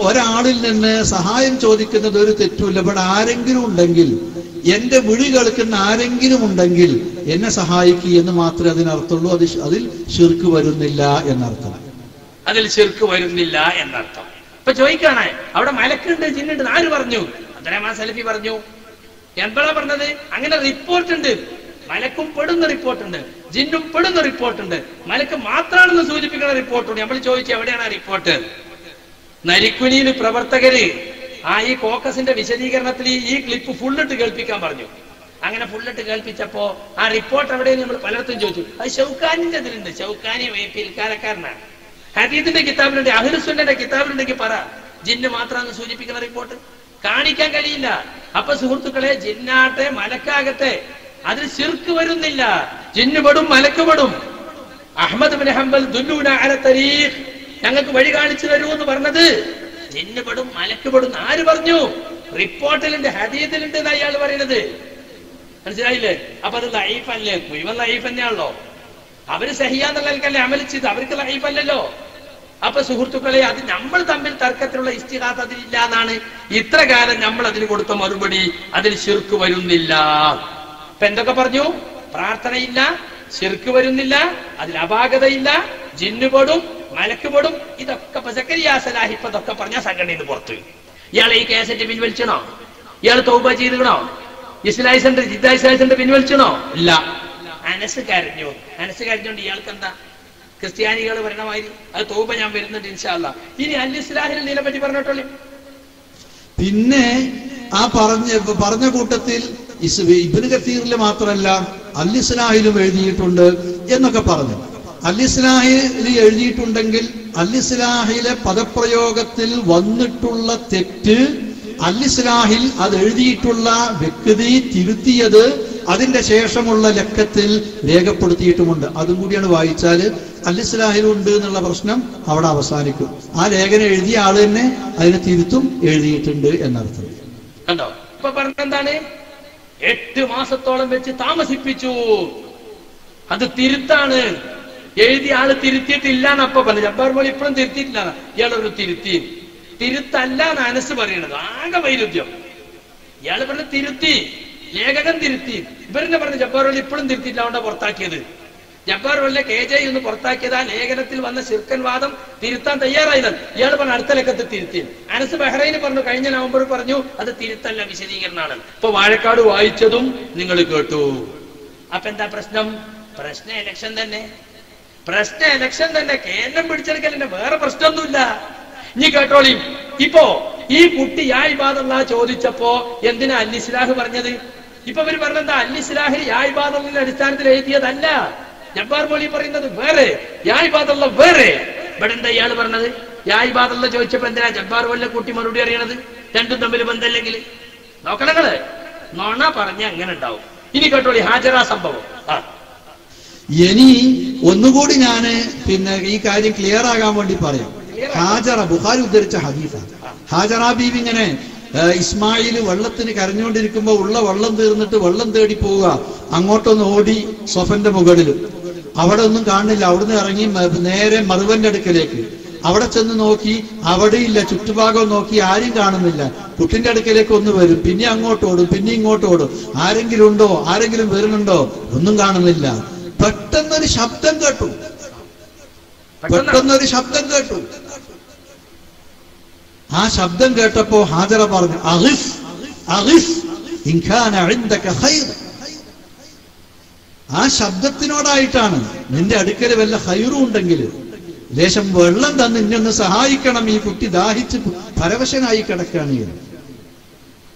ഒരാളിൽ നിന്ന് സഹായം ചോദിക്കുന്നത് ഒരു തെറ്റുമില്ല. ഇവിടെ ആരെങ്കിലും ഉണ്ടെങ്കിൽ, എന്റെ വിളി കേൾക്കുന്ന ആരെങ്കിലും ഉണ്ടെങ്കിൽ എന്നെ സഹായിക്കുക എന്ന് മാത്രമേ അതിനർത്ഥമുള്ളൂ. അതിൽ ശിർക്ക് വരുന്നില്ല എന്നർത്ഥം. അതിൽ ശിർക്ക് വരുന്നില്ല എന്നർത്ഥം. ഇപ്പൊ ചോദിക്കാണ്, അവിടെ മലക്കുണ്ട് ജിന്നുണ്ട് ആര് പറഞ്ഞു? അബ്ദുറഹ്മാൻ സലഫി പറഞ്ഞു. എന്താ പറഞ്ഞത്? അങ്ങനെ റിപ്പോർട്ടുണ്ട്, മലക്കും പെടുന്ന റിപ്പോർട്ടുണ്ട്, ജിന്നും പെടുന്ന റിപ്പോർട്ടുണ്ട്, മലക്ക് മാത്രമാണെന്ന് സൂചിപ്പിക്കുന്ന റിപ്പോർട്ടുണ്ട്. നമ്മൾ ചോദിച്ചു എവിടെയാണ് ആ റിപ്പോർട്ട്? നരിക്കുനിയിൽ പ്രവർത്തകര് ഈ കോക്കസിന്റെ വിശദീകരണത്തിൽ ഈ ക്ലിപ്പ് ഫുള്ളിട്ട് കേൾപ്പിക്കാൻ പറഞ്ഞു. അങ്ങനെ ഫുള്ളിട്ട് കേൾപ്പിച്ചപ്പോ ആ റിപ്പോർട്ട് എവിടെയെന്ന് നമ്മൾ പലർത്തും ചോദിച്ചു. അത് ഷൗക്കാനിന്റെ ഇതിലുണ്ട്. ഷൗക്കാനി പിൽക്കാലക്കാരനാണ്. ഹദീസിന്റെ കിതാബിലുണ്ട്, അഹ്ലുസുന്നന്റെ കിതാബിലുണ്ടെങ്കിൽ പറ. ജിന്ന് മാത്രമാണ് സൂചിപ്പിക്കുന്ന റിപ്പോർട്ട് കാണിക്കാൻ കഴിയില്ല. അപ്പൊ സുഹൃത്തുക്കളെ, ജിന്നാട്ടെ മലക്കാകട്ടെ അതിൽ ശിർക്ക് വരുന്നില്ല. ജിന്ന് പെടും, മലക്ക് പെടും. അഹ്മദ് ബിൻ ഹംബൽ ദുല്ലൂന അല തരീഖ്, ഞങ്ങൾക്ക് വഴി കാണിച്ചു തരൂ എന്ന് പറഞ്ഞത് ജിന്ന് പെടും, മലക്ക് പെടും. ആര് പറഞ്ഞു? റിപ്പോർട്ടിലുണ്ട്, ഹദീസിലുണ്ട് എന്ന് അയാൾ പറയുന്നത്. മനസ്സിലായില്ലേ? അപ്പൊ അത് ലൈഫല്ലേ? മുഴുവൻ ലൈഫ് തന്നെയാണല്ലോ. അവര് സഹിയാന്നുള്ളവർക്കല്ലേ അമൽ ചെയ്ത്, അവർക്ക് ലൈഫല്ലല്ലോ. അപ്പൊ സുഹൃത്തുക്കളെ, അത് നമ്മൾ തമ്മിൽ തർക്കത്തിലുള്ള ഇസ്തിഹാത്ത് അതിലില്ല എന്നാണ് ഇത്ര കാലം നമ്മൾ അതിന് കൊടുത്ത മറുപടി. അതിൽ ശിർക്ക് വരുന്നില്ല. ഇപ്പൊ എന്തൊക്കെ പറഞ്ഞു? പ്രാർത്ഥനയില്ല, ശിർക്ക് വരുന്നില്ല, അതിൽ അപാകതയില്ല, ജിന്നുപെടും, മലക്കുപെടും. ഇതൊക്കെ സക്കരിയ സലാഹി ഇതൊക്കെ പറഞ്ഞ സംഘടനയിൽ പുറത്ത്. ഇയാളെ ഈ കേസറ്റ് പിൻവലിച്ചണോ? ഇയാൾ തൗബ ചെയ്തണോ? ഇസ്ലാഹി സെന്റർ, ജിദ്ദ ഇസ്ലാഹി സെന്റർ പിൻവലിച്ചണോ? ഇല്ല. അനസ് കരഞ്ഞോണ്ട് ഇയാൾക്ക് എന്താ? ക്രിസ്ത്യാനികൾ പറയണമാതിരി അത് തൗബ ഞാൻ വരുന്നുണ്ട് ഇൻഷാ അല്ലാഹ്. ഇനി അൽ ഇസ്ലാഹിൽ ഇതിനെ പറ്റി പറഞ്ഞോട്ടോളൂ. പിന്നെ ആ പറഞ്ഞ കൂട്ടത്തിൽ ഇബ്നു കസീറിൽ മാത്രമല്ല അൽ ഇസ്ലാഹിലും എഴുതിയിട്ടുണ്ട് എന്നൊക്കെ പറഞ്ഞു. അൽ ഇസ്ലാഹിൽ എഴുതിയിട്ടുണ്ടെങ്കിൽ അൽ ഇസ്ലാഹിലെ പദപ്രയോഗത്തിൽ വന്നിട്ടുള്ള തെറ്റ് അൽ ഇസ്ലാഹിൽ അത് എഴുതിയിട്ടുള്ള വ്യക്തി തിരുത്തിയത് അതിന്റെ ശേഷമുള്ള ലക്കത്തിൽ രേഖപ്പെടുത്തിയിട്ടുമുണ്ട്. അതും കൂടിയാണ് വായിച്ചാൽ അൽ ഇസ്ലാഹിലുണ്ട് എന്നുള്ള പ്രശ്നം അവിടെ അവസാനിക്കും. ആ ലേഖനം എഴുതിയ ആള് തന്നെ അതിനെ തിരുത്തും എഴുതിയിട്ടുണ്ട് എന്നർത്ഥം. കണ്ടോ? ഇപ്പൊ പറഞ്ഞെന്താണ്? 8 മാസത്തോളം വെച്ച് താമസിപ്പിച്ചു. അത് തിരുത്താണ്. എഴുതിയ ആള് തിരുത്തിയിട്ടില്ല എന്നപ്പൊ പറഞ്ഞു. ജബ്ബാർ മോളി ഇപ്പോഴും തിരുത്തിയിട്ടില്ല. ഇയാളൊരു തിരുത്തല്ല എന്ന് അനസ് പറയണത്. ആകെ വൈരുദ്ധ്യം. ഇയാള് പറഞ്ഞ തിരുത്തി, ലേഖകൻ തിരുത്തി. ഇവരെന്നെ പറഞ്ഞു ജബ്ബാർ മോളി ഇപ്പോഴും തിരുത്തിയില്ല, അതുകൊണ്ടാ പുറത്താക്കിയത്. ജബ്ബാർ മോളിനെ KJ ഒന്ന് പുറത്താക്കിയത് ആ ലേഖനത്തിൽ വന്ന ശിർക്കൻ വാദം തിരുത്താൻ തയ്യാറായില്ല. ഇയാൾ പറഞ്ഞു അടുത്ത ലക്കത്ത് തിരുത്തി. അനസ് ബഹ്റൈന് പറഞ്ഞു കഴിഞ്ഞ നവംബർ പറഞ്ഞു അത് തിരുത്തല്ല, വിശദീകരണമാണ്. ഇപ്പൊ വാഴക്കാട് വായിച്ചതും നിങ്ങൾ കേട്ടു. അപ്പൊ എന്താ പ്രശ്നം? പ്രശ്നം ഇലക്ഷൻ തന്നെ. കേന്ദ്രം പിടിച്ചെടുക്കലിന്റെ വേറെ പ്രശ്നമൊന്നുമില്ല. ഇനി കേട്ടോളി. ഇപ്പോ ഈ കുട്ടി യാ ഇബാദല്ലാ ചോദിച്ചപ്പോ എന്തിനാ അൽ ഇസ്ലാഹ് പറഞ്ഞത്? ഇപ്പൊ ഇവര് പറഞ്ഞെന്താ? അൽ ഇസ്ലാഹിൽ യാ ഇബാദത്തിന്റെ അടിസ്ഥാനത്തിൽ എഴുതിയതല്ല. ജബ്ബാർ മോളി പറയുന്നത് വേറെ, യാ ഇബാദല്ല വേറെ. ഇവിടെ എന്താ ഇയാള് പറഞ്ഞത്? യാ ഇബാദല്ല ചോദിച്ചപ്പോ എന്തിനാ ജബ്ബാർ മോളിനെ കുട്ടി മറുപടി അറിയണത്? രണ്ടും തമ്മിൽ ബന്ധമില്ലെങ്കിൽ നോക്കണങ്ങള്. നോണ പറഞ്ഞ അങ്ങനെ ഉണ്ടാവും. ഇനി കേട്ടോളി ഹാജറ സംഭവം. ഇനി ഒന്നുകൂടി ഞാന് ഈ കാര്യം ക്ലിയർ ആകാൻ വേണ്ടി പറയാം. ഹാജറ ബുഖാരി ഉദ്ധരിച്ച ഹദീസാണ്. ഹാജറ ബീവി ഇങ്ങനെ ഇസ്മായിൽ വെള്ളത്തിന് കരഞ്ഞുകൊണ്ടിരിക്കുമ്പോ ഉള്ള വെള്ളം തീർന്നിട്ട് വെള്ളം തേടി പോവുക. അങ്ങോട്ടൊന്ന് ഓടി സൊഫന്റെ മുകളിൽ. അവിടെ ഒന്നും കാണുന്നില്ല. അവിടുന്ന് ഇറങ്ങി നേരെ മറുവന്റെ അടുക്കലേക്ക്. അവിടെ ചെന്ന് നോക്കി, അവിടെയില്ല. ചുറ്റുഭാഗം നോക്കി, ആരും കാണുന്നില്ല. കുട്ടിന്റെ അടുക്കലേക്ക് ഒന്ന് വരും, പിന്നെ അങ്ങോട്ട് ഓടും, പിന്നെ ഇങ്ങോട്ട് ഓടും. ആരെങ്കിലും ഉണ്ടോ, ആരെങ്കിലും വരുന്നുണ്ടോ, ഒന്നും കാണുന്നില്ല. പെട്ടെന്നൊരു ശബ്ദം കേട്ടു. ആ ശബ്ദം കേട്ടപ്പോ ഹാജറ പറഞ്ഞു, അഗിസ് അഗിസ് ഇൻ കാന ഇൻദക ഖൈർ. ആ ശബ്ദത്തിനോടായിട്ടാണ്, നിന്റെ അടുക്കൽ വല്ല ഖൈറും ഉണ്ടെങ്കിൽ ലേശം വെള്ളം തന്ന് ഇന്നൊന്ന് സഹായിക്കണം, ഈ കുട്ടി ദാഹിച്ച് പരവശനായി കിടക്കുകയാണ്.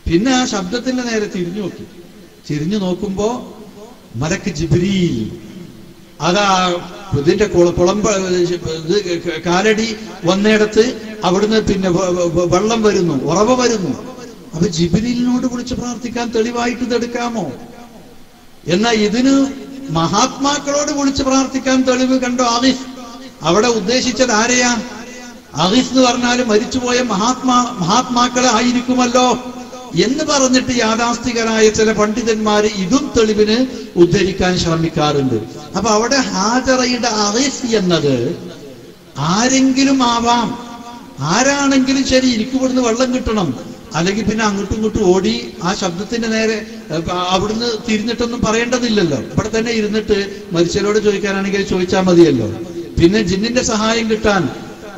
പിന്നെ ആ ശബ്ദത്തിന്റെ നേരെ തിരിഞ്ഞു നോക്കുമ്പോ മലക്ക് ജിബ്രീൽ അതാ ഇതിന്റെ കാലടി വന്നിടത്ത് അവിടുന്ന് പിന്നെ വെള്ളം വരുന്നു, ഉറവ വരുന്നു. അപ്പൊ ജിബ്രീലിനോട് വിളിച്ച് പ്രാർത്ഥിക്കാൻ തെളിവായിട്ട് ഇതെടുക്കാമോ? എന്നാൽ ഇതിന് മഹാത്മാക്കളോട് വിളിച്ച് പ്രാർത്ഥിക്കാൻ തെളിവ് കണ്ടോ? ആഗിസ്. അവിടെ ഉദ്ദേശിച്ചത് ആരെയാ? ആഗിസ് എന്ന് പറഞ്ഞാൽ മരിച്ചുപോയ മഹാത്മാക്കളെ ആയിരിക്കുമല്ലോ എന്ന് പറഞ്ഞിട്ട് യാഥാസ്ഥികരായ ചില പണ്ഡിതന്മാര് ഇതും തെളിവിന് ഉദ്ധരിക്കാൻ ശ്രമിക്കാറുണ്ട്. അപ്പൊ അവിടെ ഹാജറയുടെ ആഗിസ് എന്നത് ആരെങ്കിലും ആവാം, ആരാണെങ്കിലും ശരി. എനിക്ക് ഇവിടുന്ന് വെള്ളം കിട്ടണം, അല്ലെങ്കിൽ പിന്നെ അങ്ങോട്ടും ഇങ്ങോട്ടും ഓടി ആ ശബ്ദത്തിന്റെ നേരെ അവിടുന്ന് തിരിഞ്ഞിട്ടൊന്നും പറയേണ്ടതില്ലല്ലോ. ഇവിടെ തന്നെ ഇരുന്നിട്ട് മരിച്ചവരോട് ചോദിക്കാനാണെങ്കിൽ ചോദിച്ചാൽ മതിയല്ലോ. പിന്നെ ജിന്നിന്റെ സഹായം കിട്ടാൻ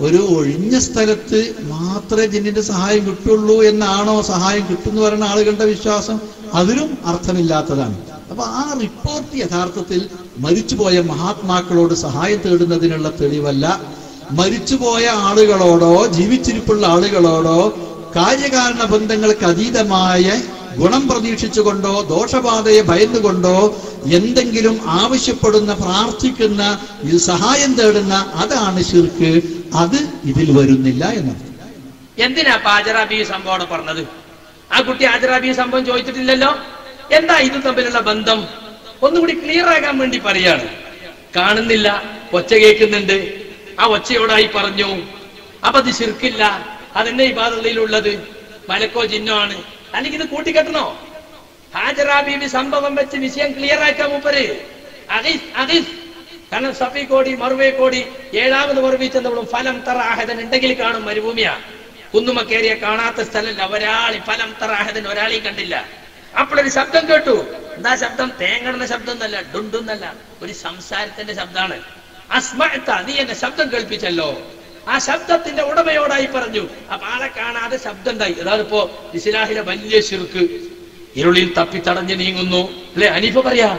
ഒരു ഒഴിഞ്ഞ സ്ഥലത്ത് മാത്രമേ ജിന്നിന്റെ സഹായം കിട്ടുള്ളൂ എന്നാണോ സഹായം കിട്ടുമെന്ന് പറയുന്ന ആളുകളുടെ വിശ്വാസം? അതിലും അർത്ഥമില്ലാത്തതാണ്. അപ്പൊ ആ റിപ്പോർട്ട് യഥാർത്ഥത്തിൽ മരിച്ചുപോയ മഹാത്മാക്കളോട് സഹായം തേടുന്നതിനുള്ള തെളിവല്ല. മരിച്ചുപോയ ആളുകളോടോ ജീവിച്ചിരിപ്പുള്ള ആളുകളോടോ കാര്യകാരണ ബന്ധങ്ങൾക്ക് അതീതമായ ഗുണം പ്രതീക്ഷിച്ചുകൊണ്ടോ ദോഷബാധയെ ഭയന്നുകൊണ്ടോ എന്തെങ്കിലും ആവശ്യപ്പെടുന്ന, പ്രാർത്ഥിക്കുന്ന, ഇത് സഹായം തേടുന്ന, അതാണ് ശിർക്ക്. അത് ഇതിൽ വരുന്നില്ല എന്നർത്ഥം. എന്തിനാ ഹാജറ ബീവി സംഭവം പറഞ്ഞത്? ആ കുട്ടി ഹാജറ ബീവി സംഭവം ചോദിച്ചിട്ടില്ലല്ലോ. എന്താ ഇതും തമ്മിലുള്ള ബന്ധം? ഒന്നുകൂടി ക്ലിയർ ആകാൻ വേണ്ടി പറയാണ്. കാണുന്നില്ല, ഒച്ച കേൾക്കുന്നുണ്ട്. ആ ഒച്ചയോടായി പറഞ്ഞു. അപ്പൊ അത് ശിർക്കില്ല, അതെന്നെ ഇബാദത്തിലുള്ളത് മലക്കോ ജിന്നോ ആണ്. അല്ലെങ്കിൽ ഇത് കൂട്ടിക്കെട്ടണോ? ഹാജറ ബീവി സംഭവം വെച്ച് വിഷയം ക്ലിയർ ആക്കാൻ മൂപ്പര് അഗീസ്. കാരണം സഫി കോടി മറുവേ കോടി 7ാമത് മറുവി ചെന്നപ്പോഴും ഫലം തറാഹദൻ ഉണ്ടെങ്കിൽ കാണും. മരുഭൂമിയാ, കുന്നുമക്കേറിയ കാണാത്ത സ്ഥലമല്ല. ഒരാളി ഫലം തറാഹദൻ ഒരാളെയും കണ്ടില്ല. അപ്പോഴൊരു ശബ്ദം കേട്ടു. എന്താ ശബ്ദം? തേങ്ങടുന്ന ശബ്ദം എന്നല്ല, ഡുണ്ടെന്നല്ല, ഒരു സംസാരത്തിന്റെ ശബ്ദമാണ്. അസ്മഅത, നീ എന്നെ ശബ്ദം കേൾപ്പിച്ചല്ലോ. ആ ശബ്ദത്തിന്റെ ഉടമയോടായി പറഞ്ഞു. അപ്പൊ ആളെ കാണാതെ ശബ്ദം ഉണ്ടായി. അതാണ് ഇപ്പോ ഇസ്ലാഹിലെ വലിയ ശിർക്ക്. ഇരുളിൽ തപ്പി തടഞ്ഞു നീങ്ങുന്നു അല്ലെ? അനീഫ പറയാ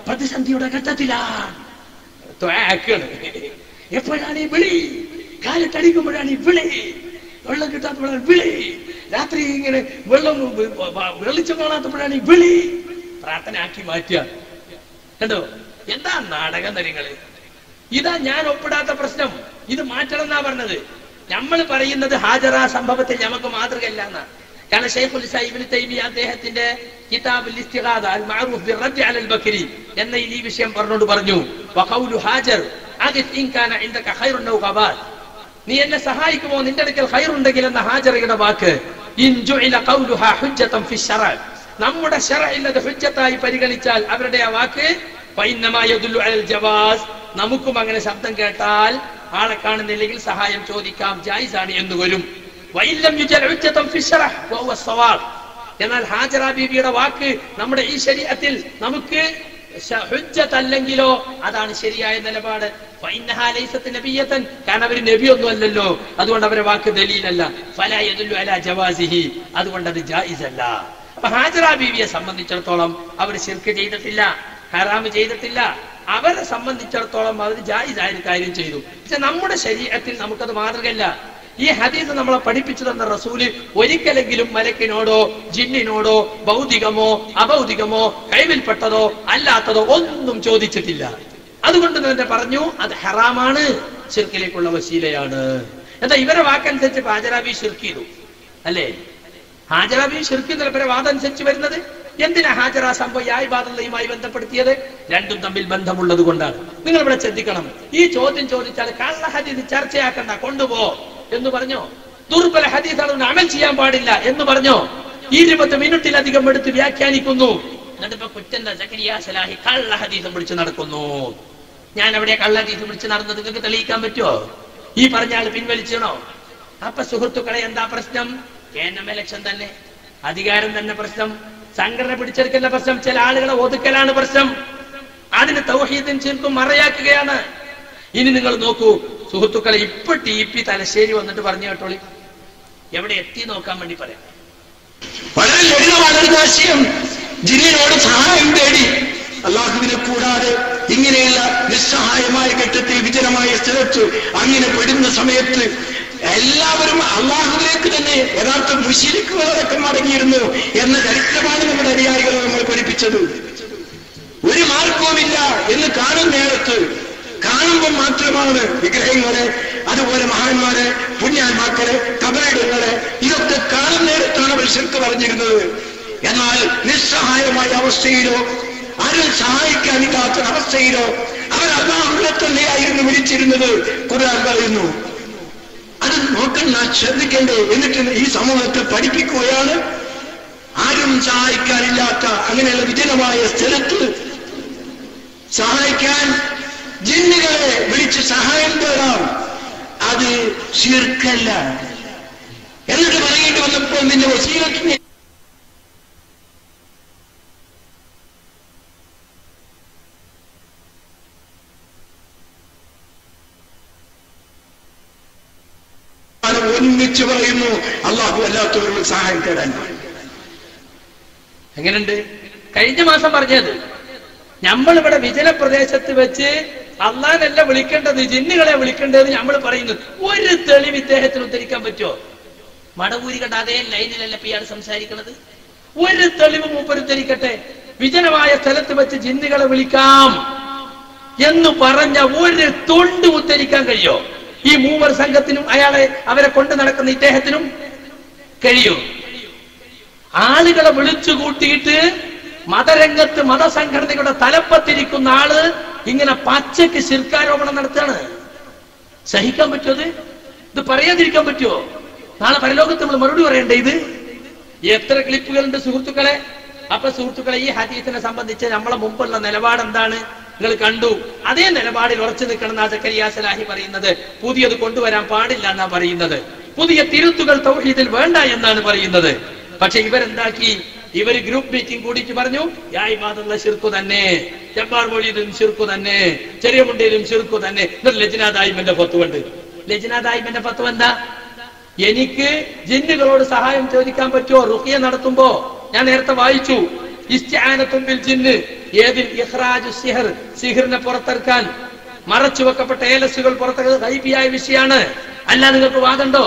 പ്രതിസന്ധിയുടെ ഘട്ടത്തിലാണ്. എപ്പോഴാണ് ഈ വിളി? കാലിട്ടടിക്കുമ്പോഴാണ് ഈ വിളി. വെള്ളം കിട്ടാത്തപ്പോഴാണ് വിളി. രാത്രി ഇങ്ങനെ വെളിച്ചം കാണാത്തപ്പോഴാണ് ഈ വിളി പ്രാർത്ഥന ആക്കി മാറ്റുക. കണ്ടോ എന്താ നാടകം നിങ്ങള്? ഇതാ ഞാൻ ഒപ്പിടാത്ത പ്രശ്നം. ഇത് മാറ്റണം എന്നാ പറഞ്ഞത്. നമ്മൾ പറയുന്നത് ഹാജറ സംഭവത്തിൽ നമുക്ക് മാതൃകയല്ല എന്നാ. കാരണം ശൈഖുൽ ഇസ്ലാം ഇബ്നു തൈമിയ്യ അദ്ദേഹത്തിന്റെ കിതാബുൽ ഇസ്തിഗാദ അൽ മഅറൂഫ് ബിർറദ്ദ് അലൽ ബക്കരി എന്ന ഈ വിഷയം പറഞ്ഞുകൊണ്ട് പറഞ്ഞു, വഖൗലു ഹാജർ അദിഫ് ഇൻ കാന ഇൻദക ഖൈറുൻ ഔ ഖബാൽ, നീ എന്നെ സഹായിക്കുമോ, നിന്റെ അടുക്കൽ ഖൈറുണ്ടെങ്കിൽ എന്ന ഹാജറയുടെ വാക്ക് ഇൻ ജുഇല ഖൗലുഹാ ഹുജ്ജതൻ ഫി ശറഅ്, നമ്മുടെ ശറഇൽ അത് ഹുജ്ജത്തായി പരിഗണിച്ചാൽ അവരുടെ ആ വാക്ക് ഫഇന്നമാ യദുല്ലു അലൽ ജവാസ്, നമുക്കും അങ്ങനെ ശബ്ദം കേട്ടാൽ ആളെ കാണുന്നില്ലെങ്കിൽ സഹായം ചോദിക്കാം, ജായിസാണ് എന്ന് വരും. വഇല്ലം യുജൽ ഹുജ്ജതൻ ഫി ശറഅ് വഹുവ സ്വവാബ്, എന്നാൽ ഹാജറ ബീവിയുടെ വാക്ക് നമ്മുടെ ഈ ശരീഅത്തിൽ നമുക്ക് ഹുജ്ജത്ത് അല്ലെങ്കിലോ അതാണ് ശരിയായ നിലപാട്. ഫഇന്നഹാ ലൈസത്ത് നബിയ്യതൻ, കാരണം അവർ നബിയൊന്നും അല്ലല്ലോ, അതുകൊണ്ട് അവരുടെ വാക്ക് ദലീലല്ല. ഫലാ യദുല്ലു അലാ ജവാസിഹി, അതുകൊണ്ട് അത് ജായിസ് അല്ല. അപ്പൊ ഹാജറ ബീവിയെ സംബന്ധിച്ചിടത്തോളം അവർ ശിർക്ക് ചെയ്തിട്ടില്ല, ഹറാം ചെയ്തിട്ടില്ല. അവരെ സംബന്ധിച്ചിടത്തോളം അവർ ജായിസായ ഒരു കാര്യം ചെയ്തു. പക്ഷെ നമ്മുടെ ശരീഅത്തിൽ നമുക്കത് മാതൃകയല്ല. ഈ ഹദീസ് നമ്മളെ പഠിപ്പിച്ചു തന്ന റസൂല് ഒരിക്കലെങ്കിലും മലക്കിനോടോ ജിന്നിനോടോ ഭൗതികമോ അഭൗതികമോ കഴിവിൽപ്പെട്ടതോ അല്ലാത്തതോ ഒന്നും ചോദിച്ചിട്ടില്ല. അതുകൊണ്ട് തന്നെ പറഞ്ഞു അത് ഹറാമാണ്, ശിർക്കിലേക്കുള്ള വസീലയാണ്. എന്താ ഇവരെ വാക്കനുസരിച്ച് ഹാജറാബി ശിർക്ക് ചെയ്തു അല്ലേ? ഹാജറാബി ശിർക്ക് ഇവരെ വാദം അനുസരിച്ച് വരുന്നത് എന്തിനാ ഹാജറ സംഭവം ഇബാദത്തുമായി ബന്ധപ്പെടുത്തിയത്? രണ്ടും തമ്മിൽ ബന്ധമുള്ളത് കൊണ്ടാണ്. നിങ്ങൾ ഇവിടെ ശ്രദ്ധിക്കണം. ഈ ചോദ്യം ചോദിച്ചാൽ കള്ള ഹദീസ് ചർച്ചയാക്കണ്ട, കൊണ്ടുപോ എന്ന് പറഞ്ഞോ? ദുർബല ഹദീസാണ് അമൽ ചെയ്യാൻ പാടില്ല എന്ന് പറഞ്ഞോ? 20 മിനിറ്റിലധികം എടുത്ത് വ്യാഖ്യാനിക്കുന്നു. എന്നിട്ടിപ്പോ കുറ്റന്റെ സക്കരിയ സലാഹി കള്ള ഹദീസും പിടിച്ച് നടക്കുന്നു. ഞാൻ അവിടെ കള്ള ഹദീസും പിടിച്ച് നടന്നത് നിങ്ങൾക്ക് തെളിയിക്കാൻ പറ്റുമോ? ഈ പറഞ്ഞ ആൾ പിൻവലിച്ചണോ? അപ്പൊ സുഹൃത്തുക്കളെ എന്താ പ്രശ്നം? കേന്ദ്രം ഇലക്ഷൻ തന്നെ, അധികാരം തന്നെ പ്രശ്നം, സംഘടന പിടിച്ചെടുക്കുന്ന പ്രശ്നം, ചില ആളുകളെ ഒതുക്കലാണ് പ്രശ്നം. അതിന് തൗഹീദും ശിർക്കും മറയാക്കുകയാണ്. ഇനി നിങ്ങൾ നോക്കൂ സുഹൃത്തുക്കളെ, ഇപ്പൊ ടി.പി. തലശ്ശേരി വന്നിട്ട് പറഞ്ഞു കേട്ടോളി, എവിടെ എത്തി നോക്കാൻ വേണ്ടി പറയാം. വളരെ ലളിതമായ ഒരു ആശയം. ജിന്നിനോട് സഹായം തേടി അള്ളാഹുവിനെ കൂടാതെ ഇങ്ങനെയുള്ള നിസ്സഹായമായ ഘട്ടത്തിൽ വിജനമായ സ്ഥലത്ത് അങ്ങനെ പെടുന്ന സമയത്ത് എല്ലാവരും അള്ളാഹുവിലേക്ക് തന്നെ യഥാർത്ഥ മുശ്രിക്കുകളൊക്കെ മടങ്ങിയിരുന്നു എന്ന ചരിത്രമാണ് നമ്മുടെ അനുയായികൾ നമ്മൾ പഠിപ്പിച്ചത്. ഒരു മാർഗവുമില്ല എന്ന് കാണുന്ന നേരത്ത് കാണുമ്പോൾ മാത്രമാണ് വിഗ്രഹങ്ങളെ, അതുപോലെ മഹാന്മാരെ, പുണ്യാത്മാക്കളെ, കബറിടങ്ങളെ ഇതൊക്കെ കാണുന്ന നേരത്താണ് അവർ ശിർക്ക് പറഞ്ഞിരുന്നത്. എന്നാൽ നിസ്സഹായമായ അവസ്ഥയിലോ ആരും സഹായിക്കാനില്ലാത്ത അവസ്ഥയിലോ അവർ അള്ളാഹുവിനെ തന്നെയായിരുന്നു വിളിച്ചിരുന്നത്. ഖുർആൻ പറയുന്നു. അത് നോക്കണ്ട, ശ്രദ്ധിക്കണ്ടേ. എന്നിട്ട് ഈ സമൂഹത്തെ പഠിപ്പിക്കുകയാണ്. ആരും സഹായിക്കാനില്ലാത്ത അങ്ങനെയുള്ള വിജനമായ സ്ഥലത്ത് സഹായിക്കാൻ ജിന്നുകളെ വിളിച്ച് സഹായം തേടാം, അത് ശിർക്കല്ല. എന്നിട്ട് പറയേണ്ടി വന്നപ്പോൾ നിന്റെ വസീലത്തിനെ ഒന്നിച്ച് പറയുന്നു, അള്ളാഹു അല്ലാത്തവരോട് സഹായം തേടാൻ. എങ്ങനെയുണ്ട്? കഴിഞ്ഞ മാസം പറഞ്ഞത് നമ്മളിവിടെ വിജന പ്രദേശത്ത് വെച്ച് അള്ളാഹനല്ല വിളിക്കേണ്ടത്, ജിന്നുകളെ വിളിക്കേണ്ടത് നമ്മൾ പറയുന്നു. ഒരു തെളിവ് ഇദ്ദേഹത്തിന് ഉദ്ധരിക്കാൻ പറ്റുമോ? മടവൂരി കണ്ട അതേ ലൈനിലല്ല ഇയാൾ സംസാരിക്കുന്നത്. ഒരു തെളിവ് മൂപ്പർ ഉദ്ധരിക്കട്ടെ. വിജനമായ സ്ഥലത്ത് വെച്ച് ജിന്നുകളെ വിളിക്കാം എന്ന് പറഞ്ഞ ഒരു തൊണ്ട് ഉദ്ധരിക്കാൻ കഴിയോ? ഈ മൂവർ സംഘത്തിനും അവരെ കൊണ്ട് നടക്കുന്ന ഇദ്ദേഹത്തിനും കഴിയും? ആളുകളെ വിളിച്ചു കൂട്ടിയിട്ട് മതരംഗത്ത് മതസംഘടനകളുടെ തലപ്പത്തിരിക്കുന്ന ആള് ഇങ്ങനെ പച്ചയ്ക്ക് ശിർക്കാരോപണം നടത്തുകയാണ്. സഹിക്കാൻ പറ്റുമോ? ഇത് പറയാതിരിക്കാൻ പറ്റുമോ? നാളെ പരലോകത്ത് നമ്മൾ മറുപടി പറയണ്ടേ? ഇത് എത്ര ക്ലിപ്പുകളുണ്ട് സുഹൃത്തുക്കളെ. അപ്പൊ സുഹൃത്തുക്കളെ, ഈ ഹദീസിനെ സംബന്ധിച്ച് നമ്മളെ മുമ്പുള്ള നിലപാട് എന്താണ് നിങ്ങൾ കണ്ടു. അതേ നിലപാടിൽ ഉറച്ചു നിൽക്കണം എന്നാ സക്കരിയ സലാഹി പറയുന്നത്. പുതിയത് കൊണ്ടുവരാൻ പാടില്ല എന്നാ പറയുന്നത്. പുതിയ തിരുത്തുകൾ തൗഹീദിൽ വേണ്ട എന്നാണ് പറയുന്നത്. പക്ഷെ ഇവരെന്താക്കി? ഇവര് ഗ്രൂപ്പ് മീറ്റിംഗ് കൂടിയിട്ട് പറഞ്ഞു യാ ഇബാദുള്ള ശിർക്ക് തന്നെ, ജബ്ബാർ മൊഴിയിലും ശിർക്ക് തന്നെ, ചെറിയ മുണ്ടയിലും ശിർക്ക് തന്നെ. എന്നിട്ട് ലജ്നാ ദായിമന്റെ ഫത്വയുണ്ട്. ലജ്നാ ദായിമന്റെ ഫത്വ എന്താ? എനിക്ക് ജിന്നുകളോട് സഹായം ചോദിക്കാൻ പറ്റുമോ റുഖിയ നടത്തുമ്പോ? ഞാൻ നേരത്തെ വായിച്ചു, ഇസ്തിആനത്തുൻ ബിൽ ജിന്ന്, ഏതിൽ ഇഖ്റാജു സിഹർ, സിഹറിനെ പുറത്തെടുക്കാൻ മറച്ചു വെക്കപ്പെട്ട ഏലസുകൾ പുറത്തെടുക്കുന്നത് ഗൈബിയായ വിഷയമാണ്. അല്ല നിങ്ങൾക്ക് വാദമുണ്ടോ?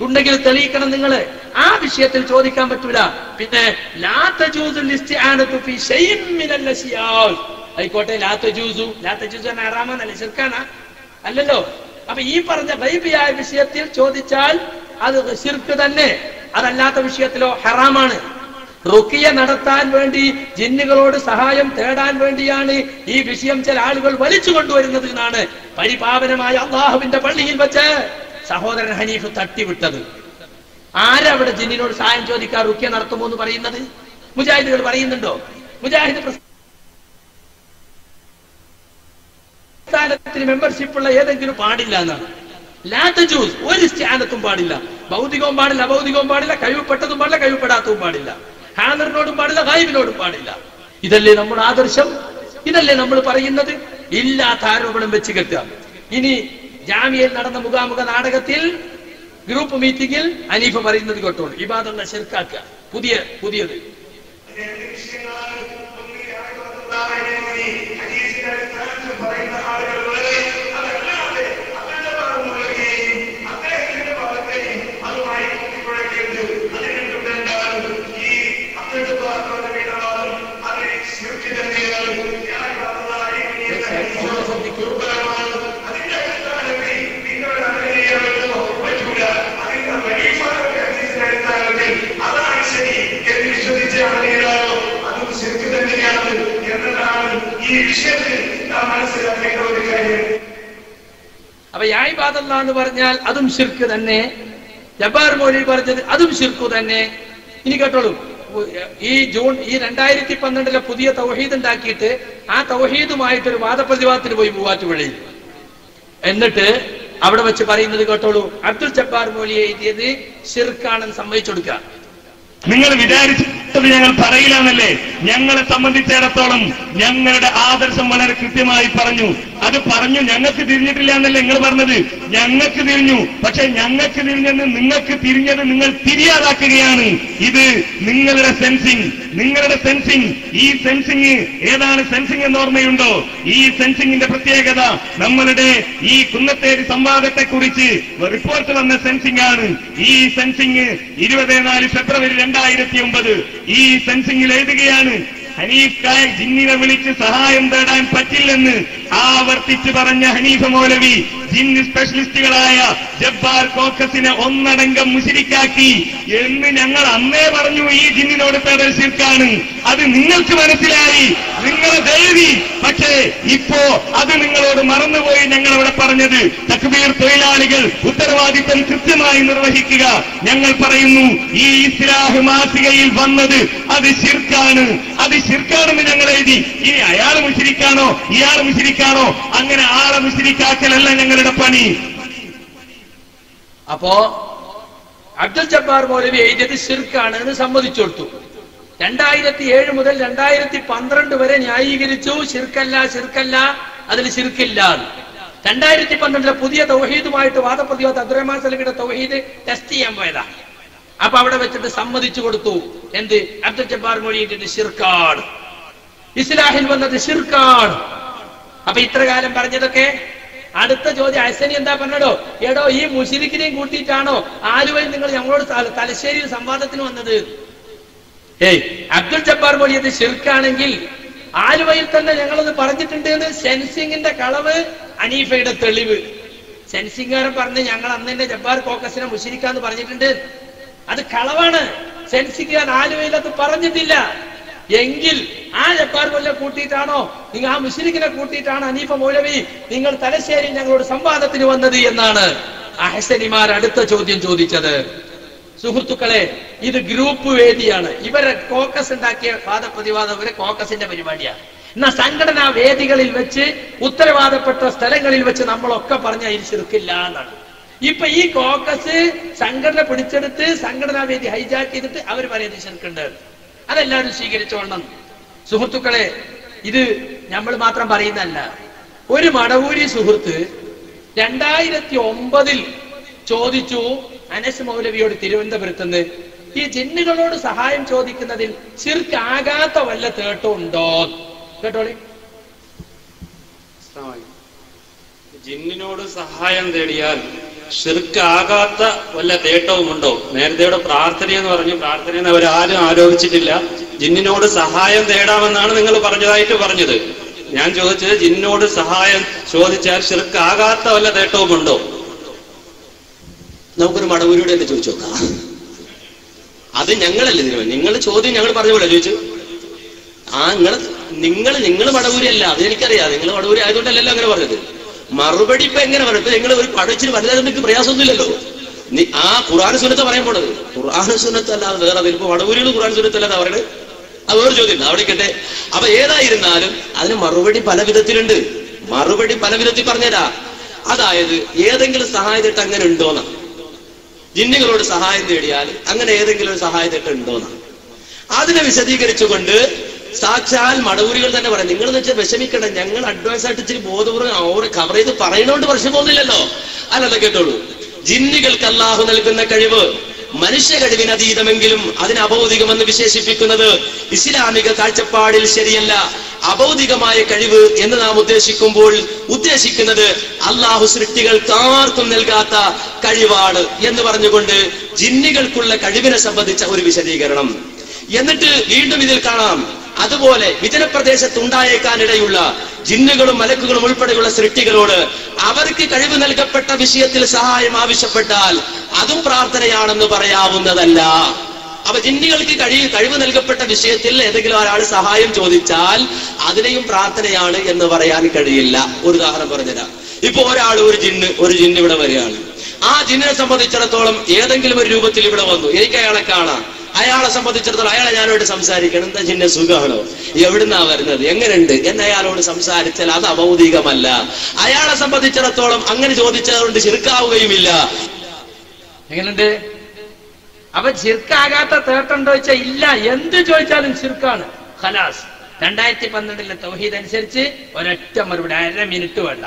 ഉണ്ടെങ്കിൽ തെളിയിക്കണം. നിങ്ങള് ആ വിഷയത്തിൽ ചോദിക്കാൻ പറ്റൂല. പിന്നെ ലാ തജൂസുൽ ഇസ്തിആനതു ഫീ ശൈഇൻ മിനൽ അശ്യാ, ആയിക്കോട്ടെ, ലാ തജൂസു ഹറാമാണല്ലേ, ശിർക്കാണ് അല്ലല്ലോ. അപ്പൊ ഈ പറഞ്ഞ ഗൈബിയായ വിഷയത്തിൽ ചോദിച്ചാൽ അത് ശിർക്ക് തന്നെ, അതല്ലാത്ത വിഷയത്തിലോ ഹറാമാണ്. റുഖിയ നടത്താൻ വേണ്ടി ജിന്നുകളോട് സഹായം തേടാൻ വേണ്ടിയാണ് ഈ വിഷയം ചില ആളുകൾ വലിച്ചു കൊണ്ടുവരുന്നത് എന്നാണ് പരിപാവനമായ അള്ളാഹുവിന്റെ പള്ളിയിൽ വെച്ച് സഹോദരൻ ഹനീഫ് തട്ടിവിട്ടത്. ആരവിടെ ജിന്നിനോട് സഹായം ചോദിക്കാൻ റുഖിയ നടത്തുമോ എന്ന് പറയുന്നത്? മുജാഹിദുകൾ പറയുന്നുണ്ടോ? മുജാഹിദ് പ്രസ്ഥാനത്തിന് മെമ്പർഷിപ്പ് ഉള്ള ഏതെങ്കിലും പാടില്ല എന്നാണ്. ലാ തജൂസ്, ഒരു സ്ഥാനത്തും പാടില്ല. ഭൗതികവും പാടില്ല, അഭൗതികവും പാടില്ല, കഴിവുപ്പെട്ടതും പാടില്ല, കഴിവുപ്പെടാത്തതും പാടില്ല, ഹാദറിനോടും പാടില്ല, ഗൈബിനോടും പാടില്ല. ഇതല്ലേ നമ്മുടെ ആദർശം? ഇതല്ലേ നമ്മൾ പറയുന്നത്? ഇല്ലാത്ത ആരോപണം വെച്ച് കെട്ടുക. ഇനി ജാമിയയിൽ നടന്ന മുഖാമുഖ നാടകത്തിൽ ഗ്രൂപ്പ് മീറ്റിംഗിൽ ഹനീഫ പറയുന്നത് കേട്ടോളൂ, ഇബാദത്ത് ശിർക്കാക്കുക, പുതിയത് അപ്പൊ യാ ഇബാദല്ലാഹ് എന്ന് പറഞ്ഞാൽ അതും ശിർക്ക് തന്നെ. ജബ്ബാർ മൗലവി പറഞ്ഞത് അതും ശിർക്ക് തന്നെ. ഇനി കേട്ടോളൂ, ഈ 2012 പുതിയ തൗഹീദ് ഉണ്ടാക്കിയിട്ട് ആ തൗഹീദുമായിട്ടൊരു വാദപ്രതിവാദത്തിന് പോയി മൂവാറ്റുപുഴയിൽ. എന്നിട്ട് അവിടെ വെച്ച് പറയുന്നത് കേട്ടോളൂ, അബ്ദുൽ ജബ്ബാർ മൗലവി എഴുതിയത് ശിർക്കാണെന്ന് സമ്മതിച്ചു കൊടുക്കുക. നിങ്ങൾ വിചാരിച്ചത് ഞങ്ങൾ പറയില്ലാന്നല്ലേ? ഞങ്ങളെ സംബന്ധിച്ചിടത്തോളം ഞങ്ങളുടെ ആദർശം വളരെ കൃത്യമായി പറഞ്ഞു. അത് പറഞ്ഞു ഞങ്ങൾക്ക് തിരിഞ്ഞിട്ടില്ല എന്നല്ലേ നിങ്ങൾ പറഞ്ഞത്? ഞങ്ങൾക്ക് തിരിഞ്ഞു. പക്ഷെ ഞങ്ങൾക്ക് തിരിഞ്ഞെന്ന് നിങ്ങൾക്ക് തിരിഞ്ഞത് നിങ്ങൾ തിരിയാതാക്കുകയാണ്. ഇത് നിങ്ങളുടെ സെൻസിങ്. ഈ സെൻസിങ് ഏതാണ്? സെൻസിങ് എന്ന് ഓർമ്മയുണ്ടോ? ഈ സെൻസിങ്ങിന്റെ പ്രത്യേകത നമ്മളുടെ ഈ കുന്നത്തേരി സംവാദത്തെ കുറിച്ച് റിപ്പോർട്ട് വന്ന സെൻസിങ് ആണ്. ഈ സെൻസിങ് 24 ഫെബ്രുവരി 2009 ഈ സെൻസിങ്ങിൽ എഴുതുകയാണ്, ഹനീഫ് കായ ജിന്നിനെ വിളിച്ച് സഹായം തേടാൻ പറ്റില്ലെന്ന് ആവർത്തിച്ച് പറഞ്ഞ ഹനീഫ മൗലവി ജിന്ന് സ്പെഷ്യലിസ്റ്റുകളായ ജബ്ബാർ കോക്കസിനെ ഒന്നടങ്കം മുശരിക്കാക്കി എന്ന് ഞങ്ങൾ അന്നേ പറഞ്ഞു. ഈ ജിന്നിനോട് തേടൽ ശിർക്കാണ്. അത് നിങ്ങൾക്ക് മനസ്സിലായി, നിങ്ങളെ ധൈര്യം. പക്ഷേ ഇപ്പോ അത് നിങ്ങളോട് മറന്നുപോയി. ഞങ്ങൾ അവിടെ പറഞ്ഞത് തക്ബീർ തൊഴിലാളികൾ ഉത്തരവാദിത്വം കൃത്യമായി നിർവഹിക്കുക. ഞങ്ങൾ പറയുന്നു ഈ ഇസ്ലാഹ് മാസികയിൽ വന്നത് അത് ശിർക്കാണ്, അത് ശിർക്കാണെന്ന് ഞങ്ങൾ എഴുതി. ഇനി അയാൾ മുശരിക്കാണോ ഇയാൾ മുശരിക്കാണോ, അങ്ങനെ ആളെ മുശരിക്കാക്കലല്ല ഞങ്ങളുടെ പണി. അപ്പോ അബ്ദുൽ ജബ്ബാർ മൗലവി എഴുതിയത് ശിർക്കാണ് എന്ന് സമ്മതിച്ചു കൊടുത്തു. 2007 മുതൽ 2012 വരെ ന്യായീകരിച്ചു, ശിർക്കല്ല, അതിൽ ശിർക്കില്ല. 2012 പുതിയ തൗഹീദുമായിട്ട് വാദപ്രതിവാദം അബ്ദുറഹ്മാൻ സലഫിയുടെ തൗഹീദ് ടെസ്റ്റ് ചെയ്യാൻ പോയതാ. അപ്പൊ അവിടെ വെച്ചിട്ട് സമ്മതിച്ചു കൊടുത്തു. എന്ത്? അബ്ദുൽ ജബ്ബാർ മൗലവിയുടെ ശിർക്കാണ്, ഇസ്ലാഹിൽ വന്നത് ശിർക്കാണ്. അപ്പൊ ഇത്ര കാലം പറഞ്ഞതൊക്കെ. അടുത്ത ചോദ്യം ഹസനി എന്താ പറഞ്ഞോ? എടോ, ഈ മുശരിക്കിനെയും കൂട്ടിയിട്ടാണോ ആലുവയിൽ നിങ്ങൾ ഞങ്ങളോട് തലശ്ശേരിയിൽ സംവാദത്തിന് വന്നത്? അബ്ദുൽ ജബ്ബാർ മൗലവി ശിർക്കാണെങ്കിൽ ആലുവയിൽ തന്നെ ഞങ്ങളത് പറഞ്ഞിട്ടുണ്ട് എന്ന് സെൻസിങ്ങിന്റെ കളവ് ഹനീഫയുടെ തെളിവ്. സെൻസിംഗുകാരൻ പറഞ്ഞ് ഞങ്ങൾ അന്ന് തന്നെ ജബ്ബാർ കോക്കസിനെ മുശരിക്കാന്ന് പറഞ്ഞിട്ടുണ്ട്. അത് കളവാണ്. സെൻസിംഗുകാരൻ ആലുവയിൽ അത് പറഞ്ഞിട്ടില്ല. എങ്കിൽ ആ ജബ്ബാർ മൗലവിയെ കൂട്ടിയിട്ടാണോ, നിങ്ങൾ ആ മുശ്രിക്കിനെ കൂട്ടിയിട്ടാണ് ഹനീഫ മൗലവി നിങ്ങൾ തലശ്ശേരി ഞങ്ങളോട് സംവാദത്തിന് വന്നത് എന്നാണ് അഹ്സനിമാർ അടുത്ത ചോദ്യം ചോദിച്ചത്. സുഹൃത്തുക്കളെ, ഇത് ഗ്രൂപ്പ് വേദിയാണ്. ഇവരെ കോക്കസ് ഉണ്ടാക്കിയ വാദപ്രതിവാദം ഇവരെ കോക്കസിന്റെ പരിപാടിയാണ്. എന്നാൽ സംഘടനാ വേദികളിൽ വെച്ച് ഉത്തരവാദപ്പെട്ട സ്ഥലങ്ങളിൽ വെച്ച് നമ്മളൊക്കെ പറഞ്ഞ ഇതിൽ ശിർക്കില്ല എന്നാണ്. ഇപ്പൊ ഈ കോക്കസ് സംഘടന പിടിച്ചെടുത്ത് സംഘടനാ വേദി ഹൈജാക്ക് ചെയ്തിട്ട് അവർ പറയുന്നത് ശിർക്കുണ്ട്. അതെല്ലാവരും സ്വീകരിച്ചോളണം. സുഹൃത്തുക്കളെ, ഇത് നമ്മൾ മാത്രം പറയുന്നതല്ല. ഒരു മടവൂരി സുഹൃത്ത് 2009 ചോദിച്ചു അനസ് മൗലവിയോട് തിരുവനന്തപുരത്ത് നിന്ന്, ഈ ജിന്നുകളോട് സഹായം ചോദിക്കുന്നതിൽ ശിർക്ക് ആകാത്ത വല്ല തേട്ടം ഉണ്ടോ? കേട്ടോളി. ജിന്നിനോട് സഹായം തേടിയാൽ ശിർക്കാകാത്ത വല്ല തേട്ടവുമുണ്ടോ? നേരത്തെയുടെ പ്രാർത്ഥന എന്ന് പറഞ്ഞു, പ്രാർത്ഥനയെന്ന് അവരാരും ആരോപിച്ചിട്ടില്ല. ജിന്നിനോട് സഹായം തേടാമെന്നാണ് നിങ്ങൾ പറഞ്ഞതായിട്ട് പറഞ്ഞത്. ഞാൻ ചോദിച്ചത് ജിന്നിനോട് സഹായം ചോദിച്ചാൽ ശിർക്കാകാത്ത വല്ല തേട്ടവുമുണ്ടോ? നമുക്കൊരു മടവൂരിയുടെ തന്നെ ചോദിച്ചു നോക്കാം. അത് ഞങ്ങളല്ലേ തീരുമാനം. നിങ്ങൾ ചോദ്യം ഞങ്ങൾ പറഞ്ഞ പോലെ ചോദിച്ചു. നിങ്ങൾ മടവൂരിയല്ല, അത് എനിക്കറിയാം. നിങ്ങൾ മടവൂരി ആയതുകൊണ്ടല്ലല്ലോ അങ്ങനെ പറഞ്ഞത്. മറുപടി ഇപ്പൊ എങ്ങനെ പറയും? ഇപ്പൊ നിങ്ങൾ ഒരു പഠിച്ചിട്ട് വലുതായിട്ട് പ്രയാസമൊന്നുമില്ലല്ലോ. ആ ഖുർആൻ സുന്നത്ത് പറയാൻ പോണത് ഖുർആൻ സുന്നത്ത് അല്ലാതെ വേറെ അതിലിപ്പോ വടവൂരികൾ ഖുർആൻ സുന്നത്ത് അല്ലാതെ അവരുടെ അത് വേറെ ചോദ്യം അവിടെ കേട്ടെ. അപ്പൊ ഏതായിരുന്നാലും അതിന് മറുപടി പല വിധത്തിലുണ്ട്. മറുപടി പല വിധത്തിൽ പറഞ്ഞുതരാ. അതായത് ഏതെങ്കിലും സഹായത്തിട്ട് അങ്ങനെ ഉണ്ടോന്നാ, ജിന്നുകളോട് സഹായം തേടിയാൽ അങ്ങനെ ഏതെങ്കിലും ഒരു സഹായത്തിട്ട് ഉണ്ടോന്നാ അതിനെ വിശദീകരിച്ചുകൊണ്ട് സാക്ഷാൽ മടവൂരികൾ തന്നെ പറയാം. നിങ്ങൾ വെച്ചാൽ വിഷമിക്കണം, ഞങ്ങൾ അഡ്വാൻസ് ആയിട്ട് ഇച്ചിരി ബോധപൂർവ്വം അവർ കവർ ചെയ്ത് പറയുന്നോണ്ട് പ്രശ്നമൊന്നുമില്ലല്ലോ. അല്ലല്ല കേട്ടോളൂ. ജിന്നുകൾക്ക് അല്ലാഹു നൽകുന്ന കഴിവ് മനുഷ്യ കഴിവിന് അതീതമെങ്കിലും അതിന് അഭൗതികമെന്ന് വിശേഷിപ്പിക്കുന്നത് ഇസ്ലാമിക കാഴ്ചപ്പാടിൽ ശരിയല്ല. അഭൗതികമായ കഴിവ് എന്ന് നാം ഉദ്ദേശിക്കുമ്പോൾ ഉദ്ദേശിക്കുന്നത് അല്ലാഹു സൃഷ്ടികൾക്ക് ആർക്കും നൽകാത്ത കഴിവാണ് എന്ന് പറഞ്ഞുകൊണ്ട് ജിന്നുകൾക്കുള്ള കഴിവിനെ സംബന്ധിച്ച ഒരു വിശദീകരണം. എന്നിട്ട് വീണ്ടും ഇതിൽ കാണാം, അതുപോലെ വിജനപ്രദേശത്ത് ഉണ്ടായേക്കാനിടയുള്ള ജിന്നുകളും മലക്കുകളും ഉൾപ്പെടെയുള്ള സൃഷ്ടികളോട് അവർക്ക് കഴിവ് നൽകപ്പെട്ട വിഷയത്തിൽ സഹായം ആവശ്യപ്പെട്ടാൽ അതും പ്രാർത്ഥനയാണെന്ന് പറയാവുന്നതല്ല. അപ്പൊ ജിന്നുകൾക്ക് കഴിവ് നൽകപ്പെട്ട വിഷയത്തിൽ ഏതെങ്കിലും ഒരാൾ സഹായം ചോദിച്ചാൽ അതിനെയും പ്രാർത്ഥനയാണ് എന്ന് പറയാൻ കഴിയില്ല. ഒരു ഉദാഹരണം പറഞ്ഞുതരാം. ഇപ്പൊ ഒരു ജിന്ന് ഇവിടെ വരികയാണ്. ആ ജിന്നിനെ സംബന്ധിച്ചിടത്തോളം ഏതെങ്കിലും ഒരു രൂപത്തിൽ ഇവിടെ വന്നു, എനിക്ക് അയാളെ കാണാം. അയാളെ സംബന്ധിച്ചിടത്തോളം അയാളെ ഞാനോട് സംസാരിക്കണം. എന്താ ജിന്നെ സുഖമാണോ, എവിടുന്നാ വരുന്നത്, എങ്ങനെയുണ്ട് എന്ന് അയാളോട് സംസാരിച്ചാൽ അത് അഭൗതികമല്ല. അയാളെ സംബന്ധിച്ചിടത്തോളം അങ്ങനെ ചോദിച്ചതുകൊണ്ട് ശിർക്കാവുകയുമില്ല. എങ്ങനെയുണ്ട്? അപ്പൊ ശിർക്കാകാത്ത തേട്ടുണ്ടോ ചോദിച്ചാൽ ഇല്ല. എന്ത് ചോദിച്ചാലും ശിർക്കാണ്. ഖലാസ്. 2012 തൗഹീദ് അനുസരിച്ച് ഒരൊറ്റ മറുപടി, 1/2 മിനിറ്റ് വേണ്ട.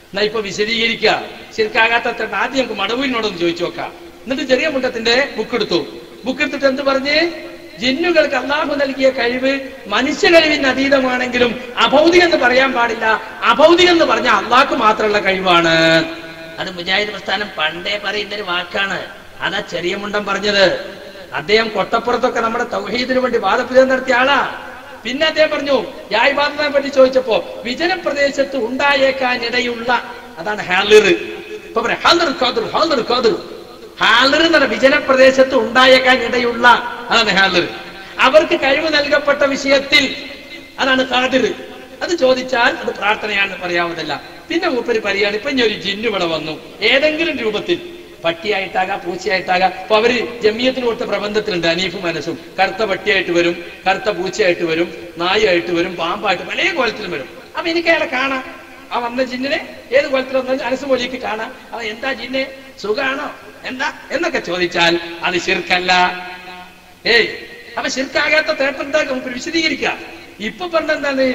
എന്നാ ഇപ്പൊ വിശദീകരിക്കുക. ശിർക്കാകാത്ത തേട്ട് ആദ്യം നമുക്ക് മടവൂരിനോടൊന്ന് ചോദിച്ചു നോക്കാം. എന്നിട്ട് ചെറിയ മുണ്ടത്തിന്റെ ബുക്ക് എടുത്തിട്ട് എന്ത് പറഞ്ഞ്, ജിന്നുകൾക്ക് അല്ലാഹു നൽകിയ കഴിവ് മനുഷ്യ കഴിവിന് അതീതമാണെങ്കിലും അഭൗതികം എന്ന് പറയാൻ പാടില്ല. അഭൗതികം എന്ന് പറഞ്ഞാൽ അള്ളാഹ്ക്ക് മാത്രമുള്ള കഴിവാണ്. അത് മുജാഹിദ് പ്രസ്ഥാനം പണ്ടേ പറയുന്ന ഒരു വാക്കാണ്. അതാ ചെറിയ മുണ്ടൻ പറഞ്ഞത്. അദ്ദേഹം കൊട്ടപ്പുറത്തൊക്കെ നമ്മുടെ തൗഹീദിന് വേണ്ടി വാദപ്രതിവാദം നടത്തിയ ആളാ. പിന്നെ അദ്ദേഹം പറഞ്ഞു യായ്ബാദിനെ പറ്റി ചോദിച്ചപ്പോ വിജനപ്രദേശത്ത് ഉണ്ടായേക്കാനിടയുള്ള, അതാണ് ഹാലിർ. ഇപ്പൊ പറയാം ഹാലിർ ഖാദിർ, ഹാലിർ ഖാദിർ. ഹാലിർ എന്ന് പറഞ്ഞ വിജനപ്രദേശത്ത് ഉണ്ടായേക്കാൻ ഇടയുള്ള, അതാണ് ഹാലിർ. അവർക്ക് കഴിവ് നൽകപ്പെട്ട വിഷയത്തിൽ, അതാണ് ഖാദിർ. അത് ചോദിച്ചാൽ അത് പ്രാർത്ഥനയാണെന്ന് പറയാവുന്നതല്ല. പിന്നെ മൂപ്പര് പറയാണ്, ഇപ്പൊ ഇനി ഒരു ജിന്നു ഇവിടെ വന്നു, ഏതെങ്കിലും രൂപത്തിൽ, പട്ടിയായിട്ടാകാം പൂച്ചയായിട്ടാകാം. അപ്പൊ അവര് ജമിയത്തിന് കൊടുത്ത പ്രബന്ധത്തിലുണ്ട് അനീഫ് മനസ്സും, കറുത്ത പട്ടിയായിട്ട് വരും, കറുത്ത പൂച്ചയായിട്ട് വരും, നായായിട്ട് വരും, പാമ്പായിട്ട് പല കോലത്തിലും വരും. അപ്പൊ എനിക്ക് അയാളെ കാണാം. ആ വന്ന ജിന്നിനെ ഏത് കോലത്തിൽ വന്നാലും അനസ് പോലെയൊക്കെ കാണാം. അവ എന്താ ജിന്നെ, സുഖാണോ, എന്താ എന്നൊക്കെ ചോദിച്ചാൽ അത് ശിർക്കല്ല. അപ്പൊ ശിർക്കാകാത്ത തേട്ടെന്താ നമുക്ക് വിശദീകരിക്കുക. ഇപ്പൊ പറഞ്ഞെന്താണ്,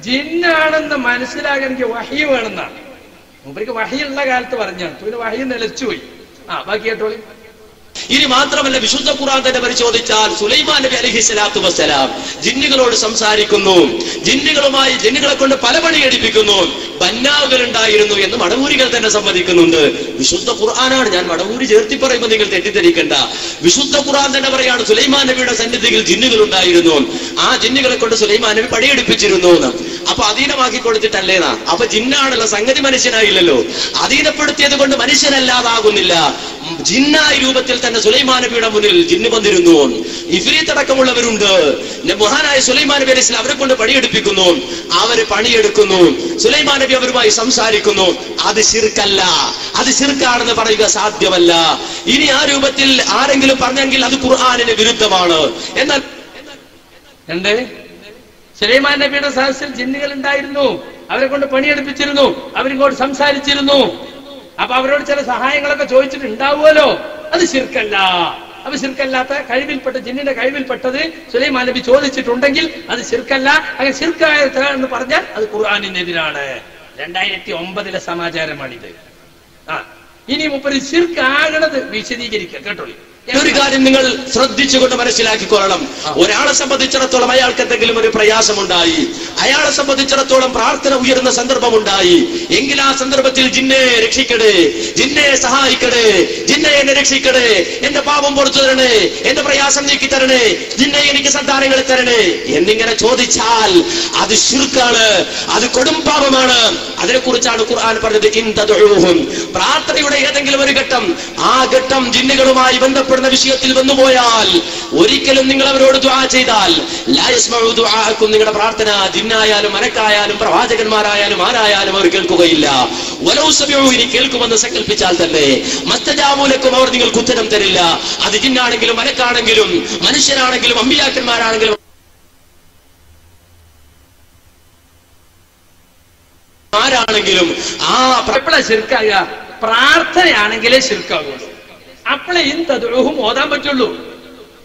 ജിന്നാണെന്ന് മനസ്സിലാകണമെങ്കിൽ വഹി വേണമെന്നാണ്. മൂപ്പർക്ക് വഹിയുള്ള കാലത്ത് പറഞ്ഞാണ്. പിന്നെ വഹി നിലച്ചുപോയി. ബാക്കി കേട്ടോളി. ഇനി മാത്രമല്ല, വിശുദ്ധ ഖുർആൻ തന്നെ പരിശോധിച്ചാൽ സുലൈമാൻ നബി അലൈഹിസ്സലാത്തു വസ്സലാം ജിന്നുകളോട് സംസാരിക്കുന്നു, ജിന്നുകളെ കൊണ്ട് പല പണി എടുപ്പിക്കുന്നു, ബന്നാവുകൾ ഉണ്ടായിരുന്നു എന്ന് മടവൂരികൾ തന്നെ സമ്മതിക്കുന്നുണ്ട്. വിശുദ്ധ ഖുർആനാണ്. ഞാൻ മടവൂരി ചേർത്തി പറയുമ്പോൾ നിങ്ങൾ തെറ്റിദ്ധരിക്കണ്ട. വിശുദ്ധ ഖുർആൻ തന്നെ പറയാണ് സുലൈമാൻ നബിയുടെ സന്നിധിയിൽ ജിന്നുകൾ ഉണ്ടായിരുന്നു, ആ ജിന്നുകളെ കൊണ്ട് സുലൈമാൻ നബി പണിയെടുപ്പിച്ചിരുന്നു എന്ന്. അപ്പൊ അധീനമാക്കി കൊടുത്തിട്ടല്ലേനാ? അപ്പൊ ജിന്നാണല്ലോ, സംഗതി മനുഷ്യനായില്ലല്ലോ. അധീനപ്പെടുത്തിയത് കൊണ്ട് മനുഷ്യനല്ലാതാകുന്നില്ല. ജിന്നായ രൂപത്തിൽ തന്നെ സുലൈമാൻ നബിയുടെ മുന്നിൽ ജിന്ന് വന്നിരുന്നു. ഇഫ്രീത്ത് അടക്കമുള്ളവരുണ്ട്. മഹാനായ സുലൈമാൻ നബി അലൈഹി സ്വലാം അവരെ കൊണ്ട് പണിയെടുപ്പിക്കുന്നു, അവര് പണിയെടുക്കുന്നു, സുലൈമാൻ നബി അവരുമായി സംസാരിക്കുന്നു. അത് ശിർക്കല്ല, അത് ശിർക്കാണെന്ന് പറയുക സാധ്യമല്ല. ഇനി ആ രൂപത്തിൽ ആരെങ്കിലും പറഞ്ഞെങ്കിൽ അത് ഖുർആനിന് വിരുദ്ധമാണ്. എന്നാൽ സുലൈമാൻ നബിയുടെ സദസ്സിൽ ജിന്നുകൾ ഉണ്ടായിരുന്നു, അവരെ കൊണ്ട് പണിയെടുപ്പിച്ചിരുന്നു, അവരിങ്ങോട്ട് സംസാരിച്ചിരുന്നു. അപ്പൊ അവരോട് ചില സഹായങ്ങളൊക്കെ ചോദിച്ചിട്ടുണ്ടാവുമല്ലോ, അത് ശിർക്കല്ല. അപ്പൊ ശിർക്കല്ലാത്ത കഴിവിൽപ്പെട്ട ജിന്നിന്റെ കഴിവിൽപ്പെട്ടത് സുലൈമാൻ നബി ചോദിച്ചിട്ടുണ്ടെങ്കിൽ അത് ശിർക്കല്ല. അങ്ങനെ ശിർക്കായ എന്ന് പറഞ്ഞാൽ അത് ഖുർആനിനെതിരാണ്. 2009 സമാചാരമാണിത്. ഇനി മുപ്പര് ശിർക്കാകണത് വിശദീകരിക്കുക. കേട്ടോളി. ഒരു കാര്യം നിങ്ങൾ ശ്രദ്ധിച്ചുകൊണ്ട് മനസ്സിലാക്കിക്കൊള്ളണം. ഒരാളെ സംബന്ധിച്ചിടത്തോളം അയാൾക്ക് എന്തെങ്കിലും ഒരു പ്രയാസമുണ്ടായി, അയാളെ സംബന്ധിച്ചിടത്തോളം പ്രാർത്ഥന ഉയരുന്ന സന്ദർഭമുണ്ടായി. എങ്കിൽ ആ സന്ദർഭത്തിൽ ജിന്നെ രക്ഷിക്കണേ, ജിന്നെ സഹായിക്കണേ, ജിന്നെ എന്നെ രക്ഷിക്കണേ, എന്റെ പാപം പുറത്തു തരണേ, എന്റെ പ്രയാസം നീക്കി തരണേ, ജിന്നെ എനിക്ക് സന്താനങ്ങൾ തരണേ എന്നിങ്ങനെ ചോദിച്ചാൽ അത് ശിർക്കാണ്, അത് കൊടും പാപമാണ്. അതിനെക്കുറിച്ചാണ് ഖുർആൻ പറഞ്ഞത് ഇൻ തദ്ഉഹും. പ്രാർത്ഥനയുടെ ഏതെങ്കിലും ഒരു ഘട്ടം, ആ ഘട്ടം ജിന്നുകളുമായി ബന്ധപ്പെടുന്ന വിഷയത്തിൽ വന്നുപോയാൽ, ഒരിക്കലും നിങ്ങൾ അവരോട് ദുആ ചെയ്താൽ ലാ യസ്മഉ ദുആഅക്കും, നിങ്ങളുടെ പ്രാർത്ഥന ജിന്നായാലും മലക്കായാലും പ്രവാചകന്മാരായാലും ആരായാലും അവർ കേൾക്കുകയില്ല. വലൗ സമിഉ, ഇനി കേൾക്കുമെന്ന് സങ്കല്പിച്ചാൽ തന്നെ മസ്തജാബു ലക്കും, അവർ നിങ്ങൾക്ക് ഉത്തരം തരില്ല. അത് ജിന്നാണെങ്കിലും മലക്കാണെങ്കിലും മനുഷ്യരാണെങ്കിലും അമ്പിയാക്കന്മാരാണെങ്കിലും ആരാണെങ്കിലും ആ ശിർക്കായ പ്രാർത്ഥനയാണെങ്കിലേ ശിർക്കാവുള്ളൂ. അപ്പോഴേ ഇന്തദ്ഉഹും ഓതാൻ പറ്റുള്ളൂ.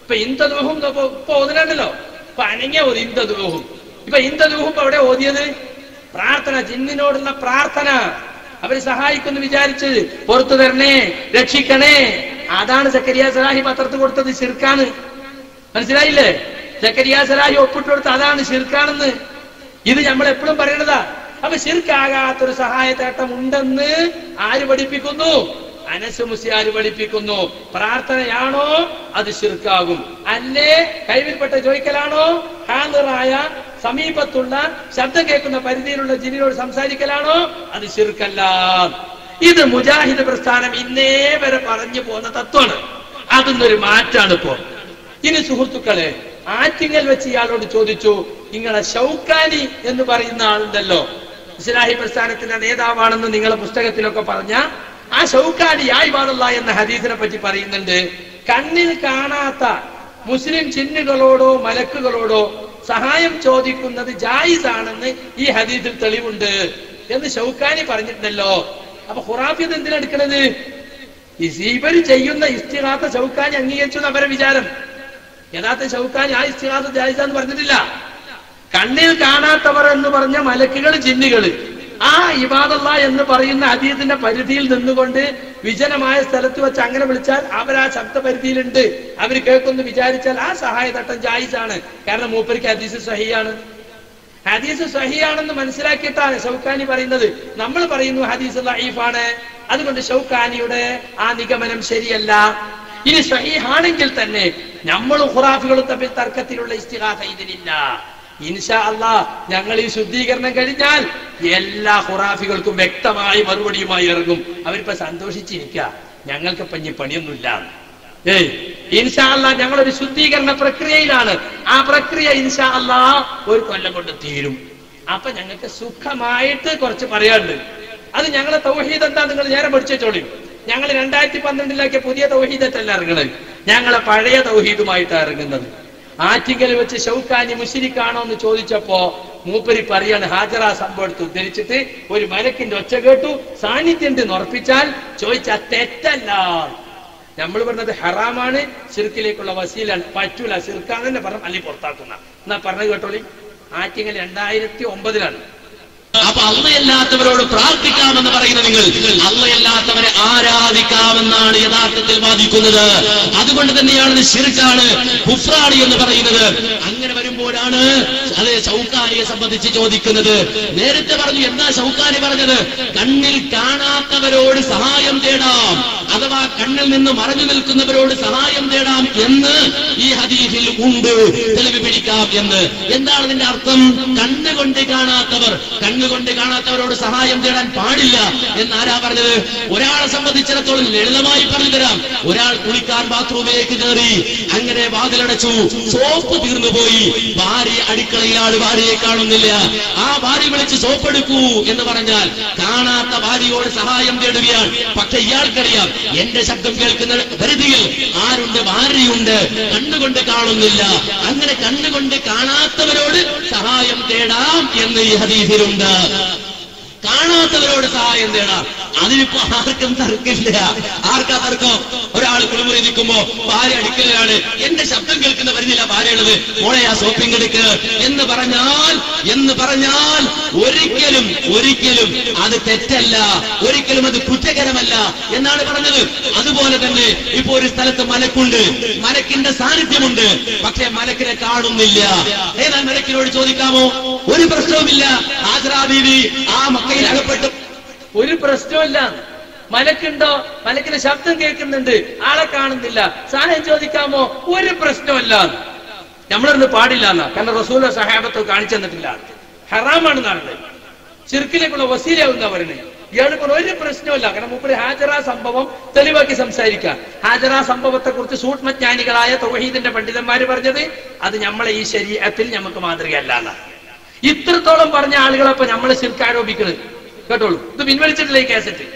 ഇപ്പൊ ഇന്തദ്ഉഹും ഇപ്പൊ ഓതിനാണല്ലോ, ഇപ്പൊ അനങ്ങിയ ഓതി ഇന്തദ്ഉഹും. ഇപ്പൊ ഇന്തദ്ഉഹും അവിടെ ഓതിയത് പ്രാർത്ഥന, ജിന്നിനോടുള്ള പ്രാർത്ഥന. അവര് സഹായിക്കുന്നു വിചാരിച്ച് പുറത്തു തരണേ, രക്ഷിക്കണേ. അതാണ് സക്കരിയ സലാഹി പത്രത്ത് കൊടുത്തത് ശിർക്കാണ്. മനസ്സിലായില്ലേ? സക്കരിയ സലാഹി ഒപ്പിട്ട് കൊടുത്ത് അതാണ് ശിർക്കാണെന്ന്. ഇത് നമ്മൾ എപ്പോഴും പറയണതാ. അപ്പൊ ശിർക്കാകാത്തൊരു സഹായത്തേട്ടം ഉണ്ടെന്ന് ആര് പഠിപ്പിക്കുന്നു? അനസ് മുസ്ലിയാർ പഠിപ്പിക്കുന്നു. പ്രാർത്ഥനയാണോ അത് ശിർക്കാകും, അല്ലേ കൈവിൽപ്പെട്ട ചോദിക്കലാണോ, ഹാദിറായ സമീപത്തുള്ള ശബ്ദം കേൾക്കുന്ന പരിധിയിലുള്ള ജിന്നിനോട് സംസാരിക്കലാണോ, അത് ശിർക്കല്ല. ഇത് മുജാഹിദ് പ്രസ്ഥാനം ഇന്നേ വരെ പറഞ്ഞു പോകുന്ന തത്വമാണ്. അതൊന്നൊരു മാറ്റാണ് ഇപ്പോ. ഇനി സുഹൃത്തുക്കളെ, ആറ്റിങ്ങൽ വെച്ച് ഇയാളോട് ചോദിച്ചു, നിങ്ങളെ ഷൗക്കാനി എന്ന് പറയുന്ന ആളുണ്ടല്ലോ, ഇസ്ലാഹി പ്രസ്ഥാനത്തിന്റെ നേതാവാണെന്ന് നിങ്ങളെ പുസ്തകത്തിലൊക്കെ പറഞ്ഞ ആ ഷൗക്കാനി യാ ഇബാദല്ലാഹ് എന്ന ഹദീസിനെ പറ്റി പറയുന്നുണ്ട്. കണ്ണിൽ കാണാത്ത മുസ്ലിം ജിന്നുകളോടോ മലക്കുകളോടോ സഹായം ചോദിക്കുന്നത് ജായിസാണെന്ന് ഈ ഹദീസിൽ തെളിവുണ്ട് എന്ന് ഷൗക്കാനി പറഞ്ഞിട്ടുണ്ടല്ലോ. അപ്പൊ ഖുറാഫിയത് എന്തിനെടുക്കണത്? ഇവര് ചെയ്യുന്ന ഇസ്തിഗാസ ഷൗക്കാനി അംഗീകരിച്ചു അവരെ വിചാരം. യഥാർത്ഥ ഷൗക്കാനി ആ ഇസ്തിഗാസ ജായിസാന്ന് പറഞ്ഞിട്ടില്ല. കണ്ണിൽ കാണാത്തവർ എന്ന് പറഞ്ഞ മലക്കുകൾ, ജിന്നുകള് ആ ഇബാദല്ലാഹ് എന്ന് പറയുന്ന ഹദീസിന്റെ പരിധിയിൽ നിന്നുകൊണ്ട് വിജനമായ സ്ഥലത്ത് വെച്ച് അങ്ങനെ വിളിച്ചാൽ അവർ ആ ശബ്ദ പരിധിയിലുണ്ട്, അവർ കേൾക്കുന്നു വിചാരിച്ചാൽ ആ സഹായതട്ടം ജായിസാണ്. കാരണം മൂപ്പർക്ക് ഹദീസ് സഹിയാണ്. ഹദീസ് സഹിയാണെന്ന് മനസ്സിലാക്കിയിട്ടാണ് ഷൗക്കാനി പറയുന്നത്. നമ്മൾ പറയുന്നു ഹദീസ് ദഈഫാണ്, അതുകൊണ്ട് ഷൗക്കാനിയുടെ ആ നിഗമനം ശരിയല്ല. ഇനി സഹീഹാണെങ്കിൽ തന്നെ നമ്മളും ഖുറാഫികളും തമ്മിൽ തർക്കത്തിലുള്ള ഇസ്തിഗാസ ഇതിനില്ല. ഇൻഷാ അല്ലാഹ് ഞങ്ങൾ ഈ ശുദ്ധീകരണം കഴിഞ്ഞാൽ എല്ലാ ഖുറാഫികൾക്കും വ്യക്തമായി മറുപടിയുമായി ഇറങ്ങും. അവരിപ്പോ സന്തോഷിച്ചിരിക്കുക, ഞങ്ങൾക്കിപ്പൊ ഇനി പണിയൊന്നുമില്ല. ഇൻഷാ അല്ലാഹ് ഞങ്ങളൊരു ശുദ്ധീകരണ പ്രക്രിയയിലാണ്. ആ പ്രക്രിയ ഇൻഷാ അല്ലാഹ് ഒരു കൊല്ലം കൊണ്ട് തീരും. അപ്പൊ ഞങ്ങൾക്ക് സുഖമായിട്ട് കുറച്ച് പറയാനുണ്ട്. അത് ഞങ്ങളെ തൗഹീദ് എന്താ നിങ്ങൾ നേരെ പഠിച്ചോളി. ഞങ്ങൾ 2012 പുതിയ തൗഹീദത്തല്ല ഇറങ്ങുന്നത്, ഞങ്ങളെ പഴയ തൗഹീദുമായിട്ടാണ് ഇറങ്ങുന്നത്. ആറ്റിങ്കൽ വെച്ച് ഷൗക്കാനി മുശ്രിക്കാണോ എന്ന് ചോദിച്ചപ്പോ മൂപ്പരി പറയാണ്, ഹാജറ സംഭവത്ത് ഉദ്ധരിച്ചിട്ട് ഒരു മലക്കിന്റെ ഒച്ച കേട്ടു, സാന്നിധ്യം എന്ന് ഉറപ്പിച്ചാൽ ചോദിച്ചാൽ തെറ്റല്ല. നമ്മൾ പറഞ്ഞത് ഹറാമാണ്, ശിർക്കിലേക്കുള്ള വസീലാണ്, പറ്റൂല, ശിർക്കാന്ന് തന്നെ പറഞ്ഞു, അല്ലെങ്കിൽ പുറത്താക്കുന്ന. എന്നാ പറഞ്ഞു കേട്ടോളി. ആറ്റിങ്ങൽ 2009 അപ്പൊ അള്ളയല്ലാത്തവരോട് പ്രാർത്ഥിക്കാമെന്ന് പറയുന്ന നിങ്ങൾ അള്ളയല്ലാത്തവരെ ആരാധിക്കാമെന്നാണ് യഥാർത്ഥത്തിൽ വാദിക്കുന്നത്. അതുകൊണ്ട് തന്നെയാണ് ശിർക്കാണ്, കുഫ്റാണ് എന്ന് പറയുന്നത്. അങ്ങനെ വരുമ്പോഴാണ് അത് ഷൗക്കാനിയെ സംബന്ധിച്ച് ചോദിക്കുന്നത്. നേരത്തെ പറഞ്ഞു, എന്താ ഷൗക്കാനി പറഞ്ഞത്? കണ്ണിൽ കാണാത്തവരോട് സഹായം തേടാം, അഥവാ കണ്ണിൽ നിന്ന് മറഞ്ഞു നിൽക്കുന്നവരോട് സഹായം തേടാം എന്ന് ഈ ഹദീസിൽ ഉണ്ട്, തെളിവ് പിടിക്കാം എന്ന്. എന്താണ് ഇതിന്റെ അർത്ഥം? കണ്ണുകൊണ്ട് കാണാത്തവർ, കണ്ണുകൊണ്ട് കാണാത്തവരോട് സഹായം തേടാൻ പാടില്ല എന്നാരാ പറഞ്ഞത്? ഒരാളെ സംബന്ധിച്ചിടത്തോളം ലളിതമായി പറഞ്ഞു തരാം. ഒരാൾ കുളിക്കാൻ ബാത്റൂമിലേക്ക് കയറി, അങ്ങനെ വാതിലടച്ചു, സോപ്പ് തീർന്നുപോയി, ഭാര്യ അടുക്കളയിലാണ്, ഭാര്യയെ കാണുന്നില്ല. ആ ഭാര്യ വിളിച്ച് സോപ്പെടുക്കൂ എന്ന് പറഞ്ഞാൽ കാണാത്ത ഭാര്യയോട് സഹായം തേടുകയാണ്. പക്ഷെ ഇയാൾക്കറിയാം എന്റെ ശബ്ദം കേൾക്കുന്ന പരിധിയിൽ ആരുണ്ട്? ഭാര്യയുണ്ട്, കണ്ണുകൊണ്ട് കാണുന്നില്ല. അങ്ങനെ കണ്ണുകൊണ്ട് കാണാത്തവരോട് സഹായം തേടാം എന്ന് ഈ ഹദീസിലുണ്ട്. കാണാത്തവരോട് സഹായം തേടാം. അതിനിപ്പോ ആർക്കും തർക്കില്ല. ആർക്കാ തർക്കം? ഒരാൾ കുളിമുറി നിൽക്കുമ്പോ ഭാര്യ അടുക്കലാണ്, എന്റെ ശബ്ദം കേൾക്കുന്ന വരുന്നില്ല ഭാര്യയുള്ളത്, മോളെ ആ സോപ്പിംഗ് എടുക്ക് എന്ന് പറഞ്ഞാൽ ഒരിക്കലും അത് തെറ്റല്ല, ഒരിക്കലും അത് കുറ്റകരമല്ല എന്നാണ് പറഞ്ഞത്. അതുപോലെ തന്നെ ഇപ്പൊ ഒരു സ്ഥലത്ത് മലക്കുണ്ട്, മലക്കിന്റെ സാന്നിധ്യമുണ്ട്, പക്ഷെ മലക്കിനെ കാണുന്നില്ല. ഏതാ മലക്കിനോട് ചോദിക്കാമോ? ഒരു പ്രശ്നവുമില്ല. ഹാജറ ബീവി ആ മക്കയിൽ അകപ്പെട്ടു, ഒരു പ്രശ്നമില്ല. മലക്കുണ്ടോ? മലക്കിന്റെ ശബ്ദം കേൾക്കുന്നുണ്ട്, ആളെ കാണുന്നില്ല, സഹായം ചോദിക്കാമോ? ഒരു പ്രശ്നമല്ല. നമ്മളൊന്ന് പാടില്ല എന്നാ, കാരണം റസൂൽ സഹാബത്ത് കാണിച്ചു തന്നിട്ടില്ല. ഹറാമാണെന്നാണ്, ശിർക്കിലേക്കുള്ള വസീലാവുന്ന പറയുന്നത്. ഇയാൾക്ക് ഒരു പ്രശ്നമില്ല, കാരണം മൂപ്പര് ഹാജറ സംഭവം തെളിവാക്കി സംസാരിക്കാം. ഹാജറ സംഭവത്തെ കുറിച്ച് സൂക്ഷ്മജ്ഞാനികളായ തൗഹീദിന്റെ പണ്ഡിതന്മാര് പറഞ്ഞത് അത് നമ്മളെ ഈ ശരീഅത്തിൽ നമുക്ക് മാതൃകയല്ല. ഇത്രത്തോളം പറഞ്ഞ ആളുകളപ്പൊ നമ്മളെ ശിർക്ക് ആരോപിക്കുന്നത് കേട്ടോളൂ. ഇത് പിൻവലിച്ചിട്ടില്ല ഈ കാസറ്റ്.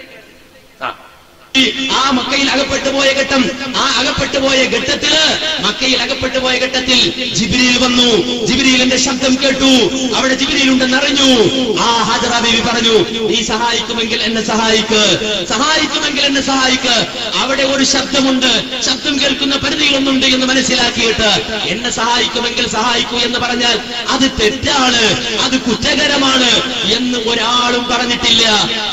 ആ മക്കയിൽ അകപ്പെട്ടു പോയ ഘട്ടം, മക്കയിൽ അകപ്പെട്ടു പോയ ഘട്ടത്തിൽ ജിബ്രീൽ വന്നു. ജിബ്രീലിന്റെ ശബ്ദം കേട്ടു, അവിടെ ജിബ്രീൽ ഉണ്ടെന്ന് അറിഞ്ഞു. ആ ഹാജറ ബീവി പറഞ്ഞു, നീ സഹായിക്കുമെങ്കിൽ എന്നെ സഹായിക്ക്. അവിടെ ഒരു ശബ്ദമുണ്ട്, ശബ്ദം കേൾക്കുന്ന പരിധികളൊന്നുണ്ട് എന്ന് മനസ്സിലാക്കിയിട്ട് എന്നെ സഹായിക്കുമെങ്കിൽ സഹായിക്കൂ എന്ന് പറഞ്ഞാൽ അത് തെറ്റാണ്, അത് കുറ്റകരമാണ് എന്ന് ഒരാളും പറഞ്ഞിട്ടില്ല,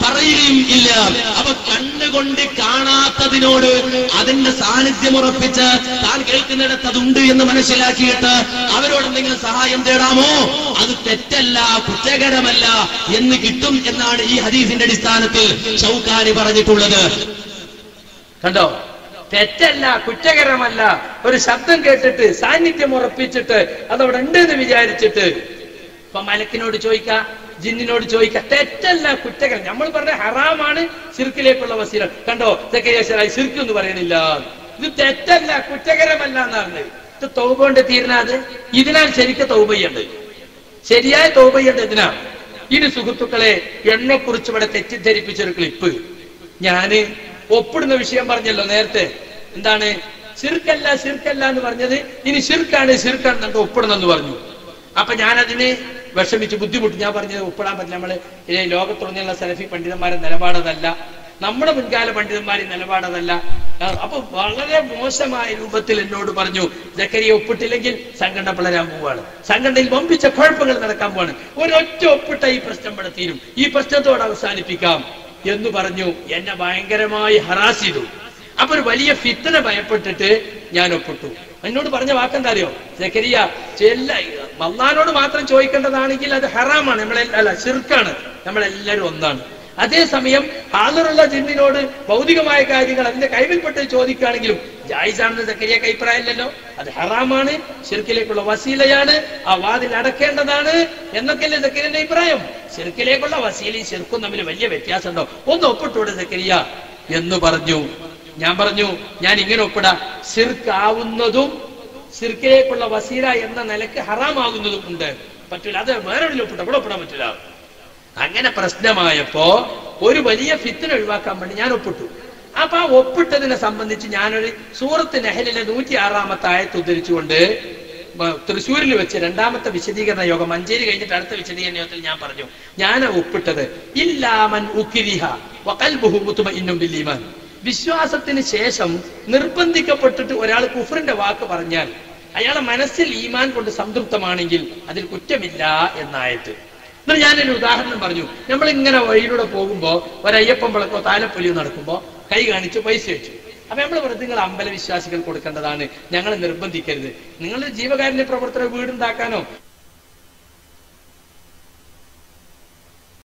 പറയുകയും ഇല്ല. അപ്പൊ കണ്ണുകൊണ്ട് കാണാത്തതിനോട് അതിന്റെ സാന്നിധ്യം ഉറപ്പിച്ച് താൻ കേൾക്കുന്നിടത്ത് അതുണ്ട് എന്ന് മനസ്സിലാക്കിയിട്ട് അവരോട് എന്തെങ്കിലും സഹായം തേടാമോ? അത് തെറ്റല്ല, കുറ്റകരമല്ല എന്ന് കിട്ടും എന്നാണ് ഈ ഹദീസിന്റെ അടിസ്ഥാനത്തിൽ ഷൗക്കാനി പറഞ്ഞിട്ടുള്ളത്. കണ്ടോ? തെറ്റല്ല, കുറ്റകരമല്ല. ഒരു ശബ്ദം കേട്ടിട്ട് സാന്നിധ്യം ഉറപ്പിച്ചിട്ട് അതവിടെ ഉണ്ടെന്ന് വിചാരിച്ചിട്ട് ഇപ്പൊ മലക്കിനോട് ചോദിക്കാം, ജിന്നിനോട് ചോദിക്കാം, തെറ്റല്ല, കുറ്റകരം. നമ്മൾ പറഞ്ഞ ഹറാമാണ് ശിർക്കിലേക്കുള്ള വസീല. കണ്ടോ, ശിർക്ക് എന്ന് പറയണില്ല. ഇത് തെറ്റല്ല, കുറ്റകരമല്ല എന്നാണ്. ഇത് തൗബ കൊണ്ട് തീരുന്നത്. ഇതിനാൽ ശരിക്കും തൗബ ചെയ്യണ്ട്, ശരിയായ തൗബ ചെയ്യണ്ട്. ഇതിനാ ഇനി സുഹൃത്തുക്കളെ, എന്നെ കുറിച്ച് ഇവിടെ തെറ്റിദ്ധരിപ്പിച്ചൊരു ക്ലിപ്പ് ഞാന് ഒപ്പിടുന്ന വിഷയം പറഞ്ഞല്ലോ നേരത്തെ. എന്താണ് ശിർക്കല്ല എന്ന് പറഞ്ഞത്? ഇനി ശിർക്കാണ് എന്നിട്ട് ഒപ്പിടുന്നെന്ന് പറഞ്ഞു. അപ്പൊ ഞാനതിന് വിഷമിച്ച് ബുദ്ധിമുട്ട്. ഞാൻ പറഞ്ഞത് ഒപ്പിടാൻ പറ്റില്ല, നമ്മള് ലോകത്തുടനെയുള്ള സലഫി പണ്ഡിതന്മാരെ നിലപാടതല്ല, നമ്മുടെ മുൻകാല പണ്ഡിതന്മാരെ നിലപാടതല്ല. അപ്പൊ വളരെ മോശമായ രൂപത്തിൽ എന്നോട് പറഞ്ഞു, ജക്കരിയ ഒപ്പിട്ടില്ലെങ്കിൽ സംഘടന പിളരാൻ പോവാണ്, സംഘടനയിൽ വമ്പിച്ച കുഴപ്പങ്ങൾ നടക്കാൻ പോവാണ്, ഒരൊറ്റ ഒപ്പിട്ട ഈ പ്രശ്നം ഇവിടെ തീരും, ഈ പ്രശ്നത്തോട് അവസാനിപ്പിക്കാം എന്ന് പറഞ്ഞു. എന്നെ ഭയങ്കരമായി ഹറാസ് ചെയ്തു. അപ്പൊ ഒരു വലിയ ഫിത്തന ഭയപ്പെട്ടിട്ട് ഞാൻ ഒപ്പിട്ടു. എന്നോട് പറഞ്ഞ വാക്കെന്താ അറിയോ? ജക്കരിയ അല്ലാഹുവിനോട് മാത്രം ചോദിക്കേണ്ടതാണെങ്കിൽ അത് ഹറാമാണ്, അല്ല ശിർക്കാണ്, നമ്മളെല്ലാവരും ഒന്നാണ്. അതേസമയം ഹാളിറുള്ള ജിന്നിനോട് ഭൗതികമായ കാര്യങ്ങൾ അതിന്റെ കൈവിൽപ്പെട്ട് ചോദിക്കുകയാണെങ്കിലും ജായിസാണെന്ന് ജക്കരിയക്ക് അഭിപ്രായമില്ലല്ലോ. അത് ഹറാമാണ്, ശിർക്കിലേക്കുള്ള വസീലയാണ്, ആ വാതിൽ അടക്കേണ്ടതാണ് എന്നൊക്കെയല്ലേ ജക്കരിയന്റെ അഭിപ്രായം. ശിർക്കിലേക്കുള്ള വസീലയും ശിർക്കും തമ്മിൽ വലിയ വ്യത്യാസമുണ്ടോ? ഒന്ന് ഒപ്പിട്ടൂടെ ജക്കരിയ എന്ന് പറഞ്ഞു. ഞാൻ പറഞ്ഞു, ഞാൻ ഇങ്ങനെ ഒപ്പിടാം, ശിർക്കാവുന്നതും ശിർക്കിലേക്കുള്ള വസീല എന്ന നിലക്ക് ഹറാമാകുന്നതും ഉണ്ട്, പറ്റൂല. അത് വേറെ ഒപ്പിട്ട ഇവിടെ ഒപ്പിടാൻ പറ്റില്ല. അങ്ങനെ പ്രശ്നമായപ്പോ ഒരു വലിയ ഫിത്തിന ഒഴിവാക്കാൻ വേണ്ടി ഞാൻ ഒപ്പിട്ടു. അപ്പൊ ആ ഒപ്പിട്ടതിനെ സംബന്ധിച്ച് ഞാനൊരു സൂറത്ത് നഹലിലെ 106 ആയത്ത് ഉദ്ധരിച്ചുകൊണ്ട് തൃശ്ശൂരിൽ വെച്ച് രണ്ടാമത്തെ വിശദീകരണ യോഗം, മഞ്ചേരി കഴിഞ്ഞിട്ട് അടുത്ത വിശദീകരണ യോഗത്തിൽ ഞാൻ പറഞ്ഞു, ഞാൻ ഒപ്പിട്ടത് ഇല്ലാമൻ ഉക്രിഹ വഖൽബുഹു മുത്മഇന്നുൻ ബിൽ ഈമാൻ. വിശ്വാസത്തിന് ശേഷം നിർബന്ധിക്കപ്പെട്ടിട്ട് ഒരാൾ കുഫറിന്റെ വാക്ക് പറഞ്ഞാൽ അയാളെ മനസ്സിൽ ഈമാൻ കൊണ്ട് സംതൃപ്തമാണെങ്കിൽ അതിൽ കുറ്റമില്ല എന്നായിട്ട്. എന്നിട്ട് ഞാനൊരു ഉദാഹരണം പറഞ്ഞു. നമ്മൾ ഇങ്ങനെ വഴിയിലൂടെ പോകുമ്പോ ഒരയ്യപ്പം വിളക്കോ താലപ്പൊലിയോ നടക്കുമ്പോ കൈ കാണിച്ച് പൈസ വെച്ചു. അപ്പൊ നമ്മൾ പറഞ്ഞു, നിങ്ങൾ അമ്പലവിശ്വാസികൾ കൊടുക്കേണ്ടതാണ്, ഞങ്ങളെ നിർബന്ധിക്കരുത്. നിങ്ങൾ ജീവകാരുണ്യ പ്രവർത്തന വീടുണ്ടാക്കാനോ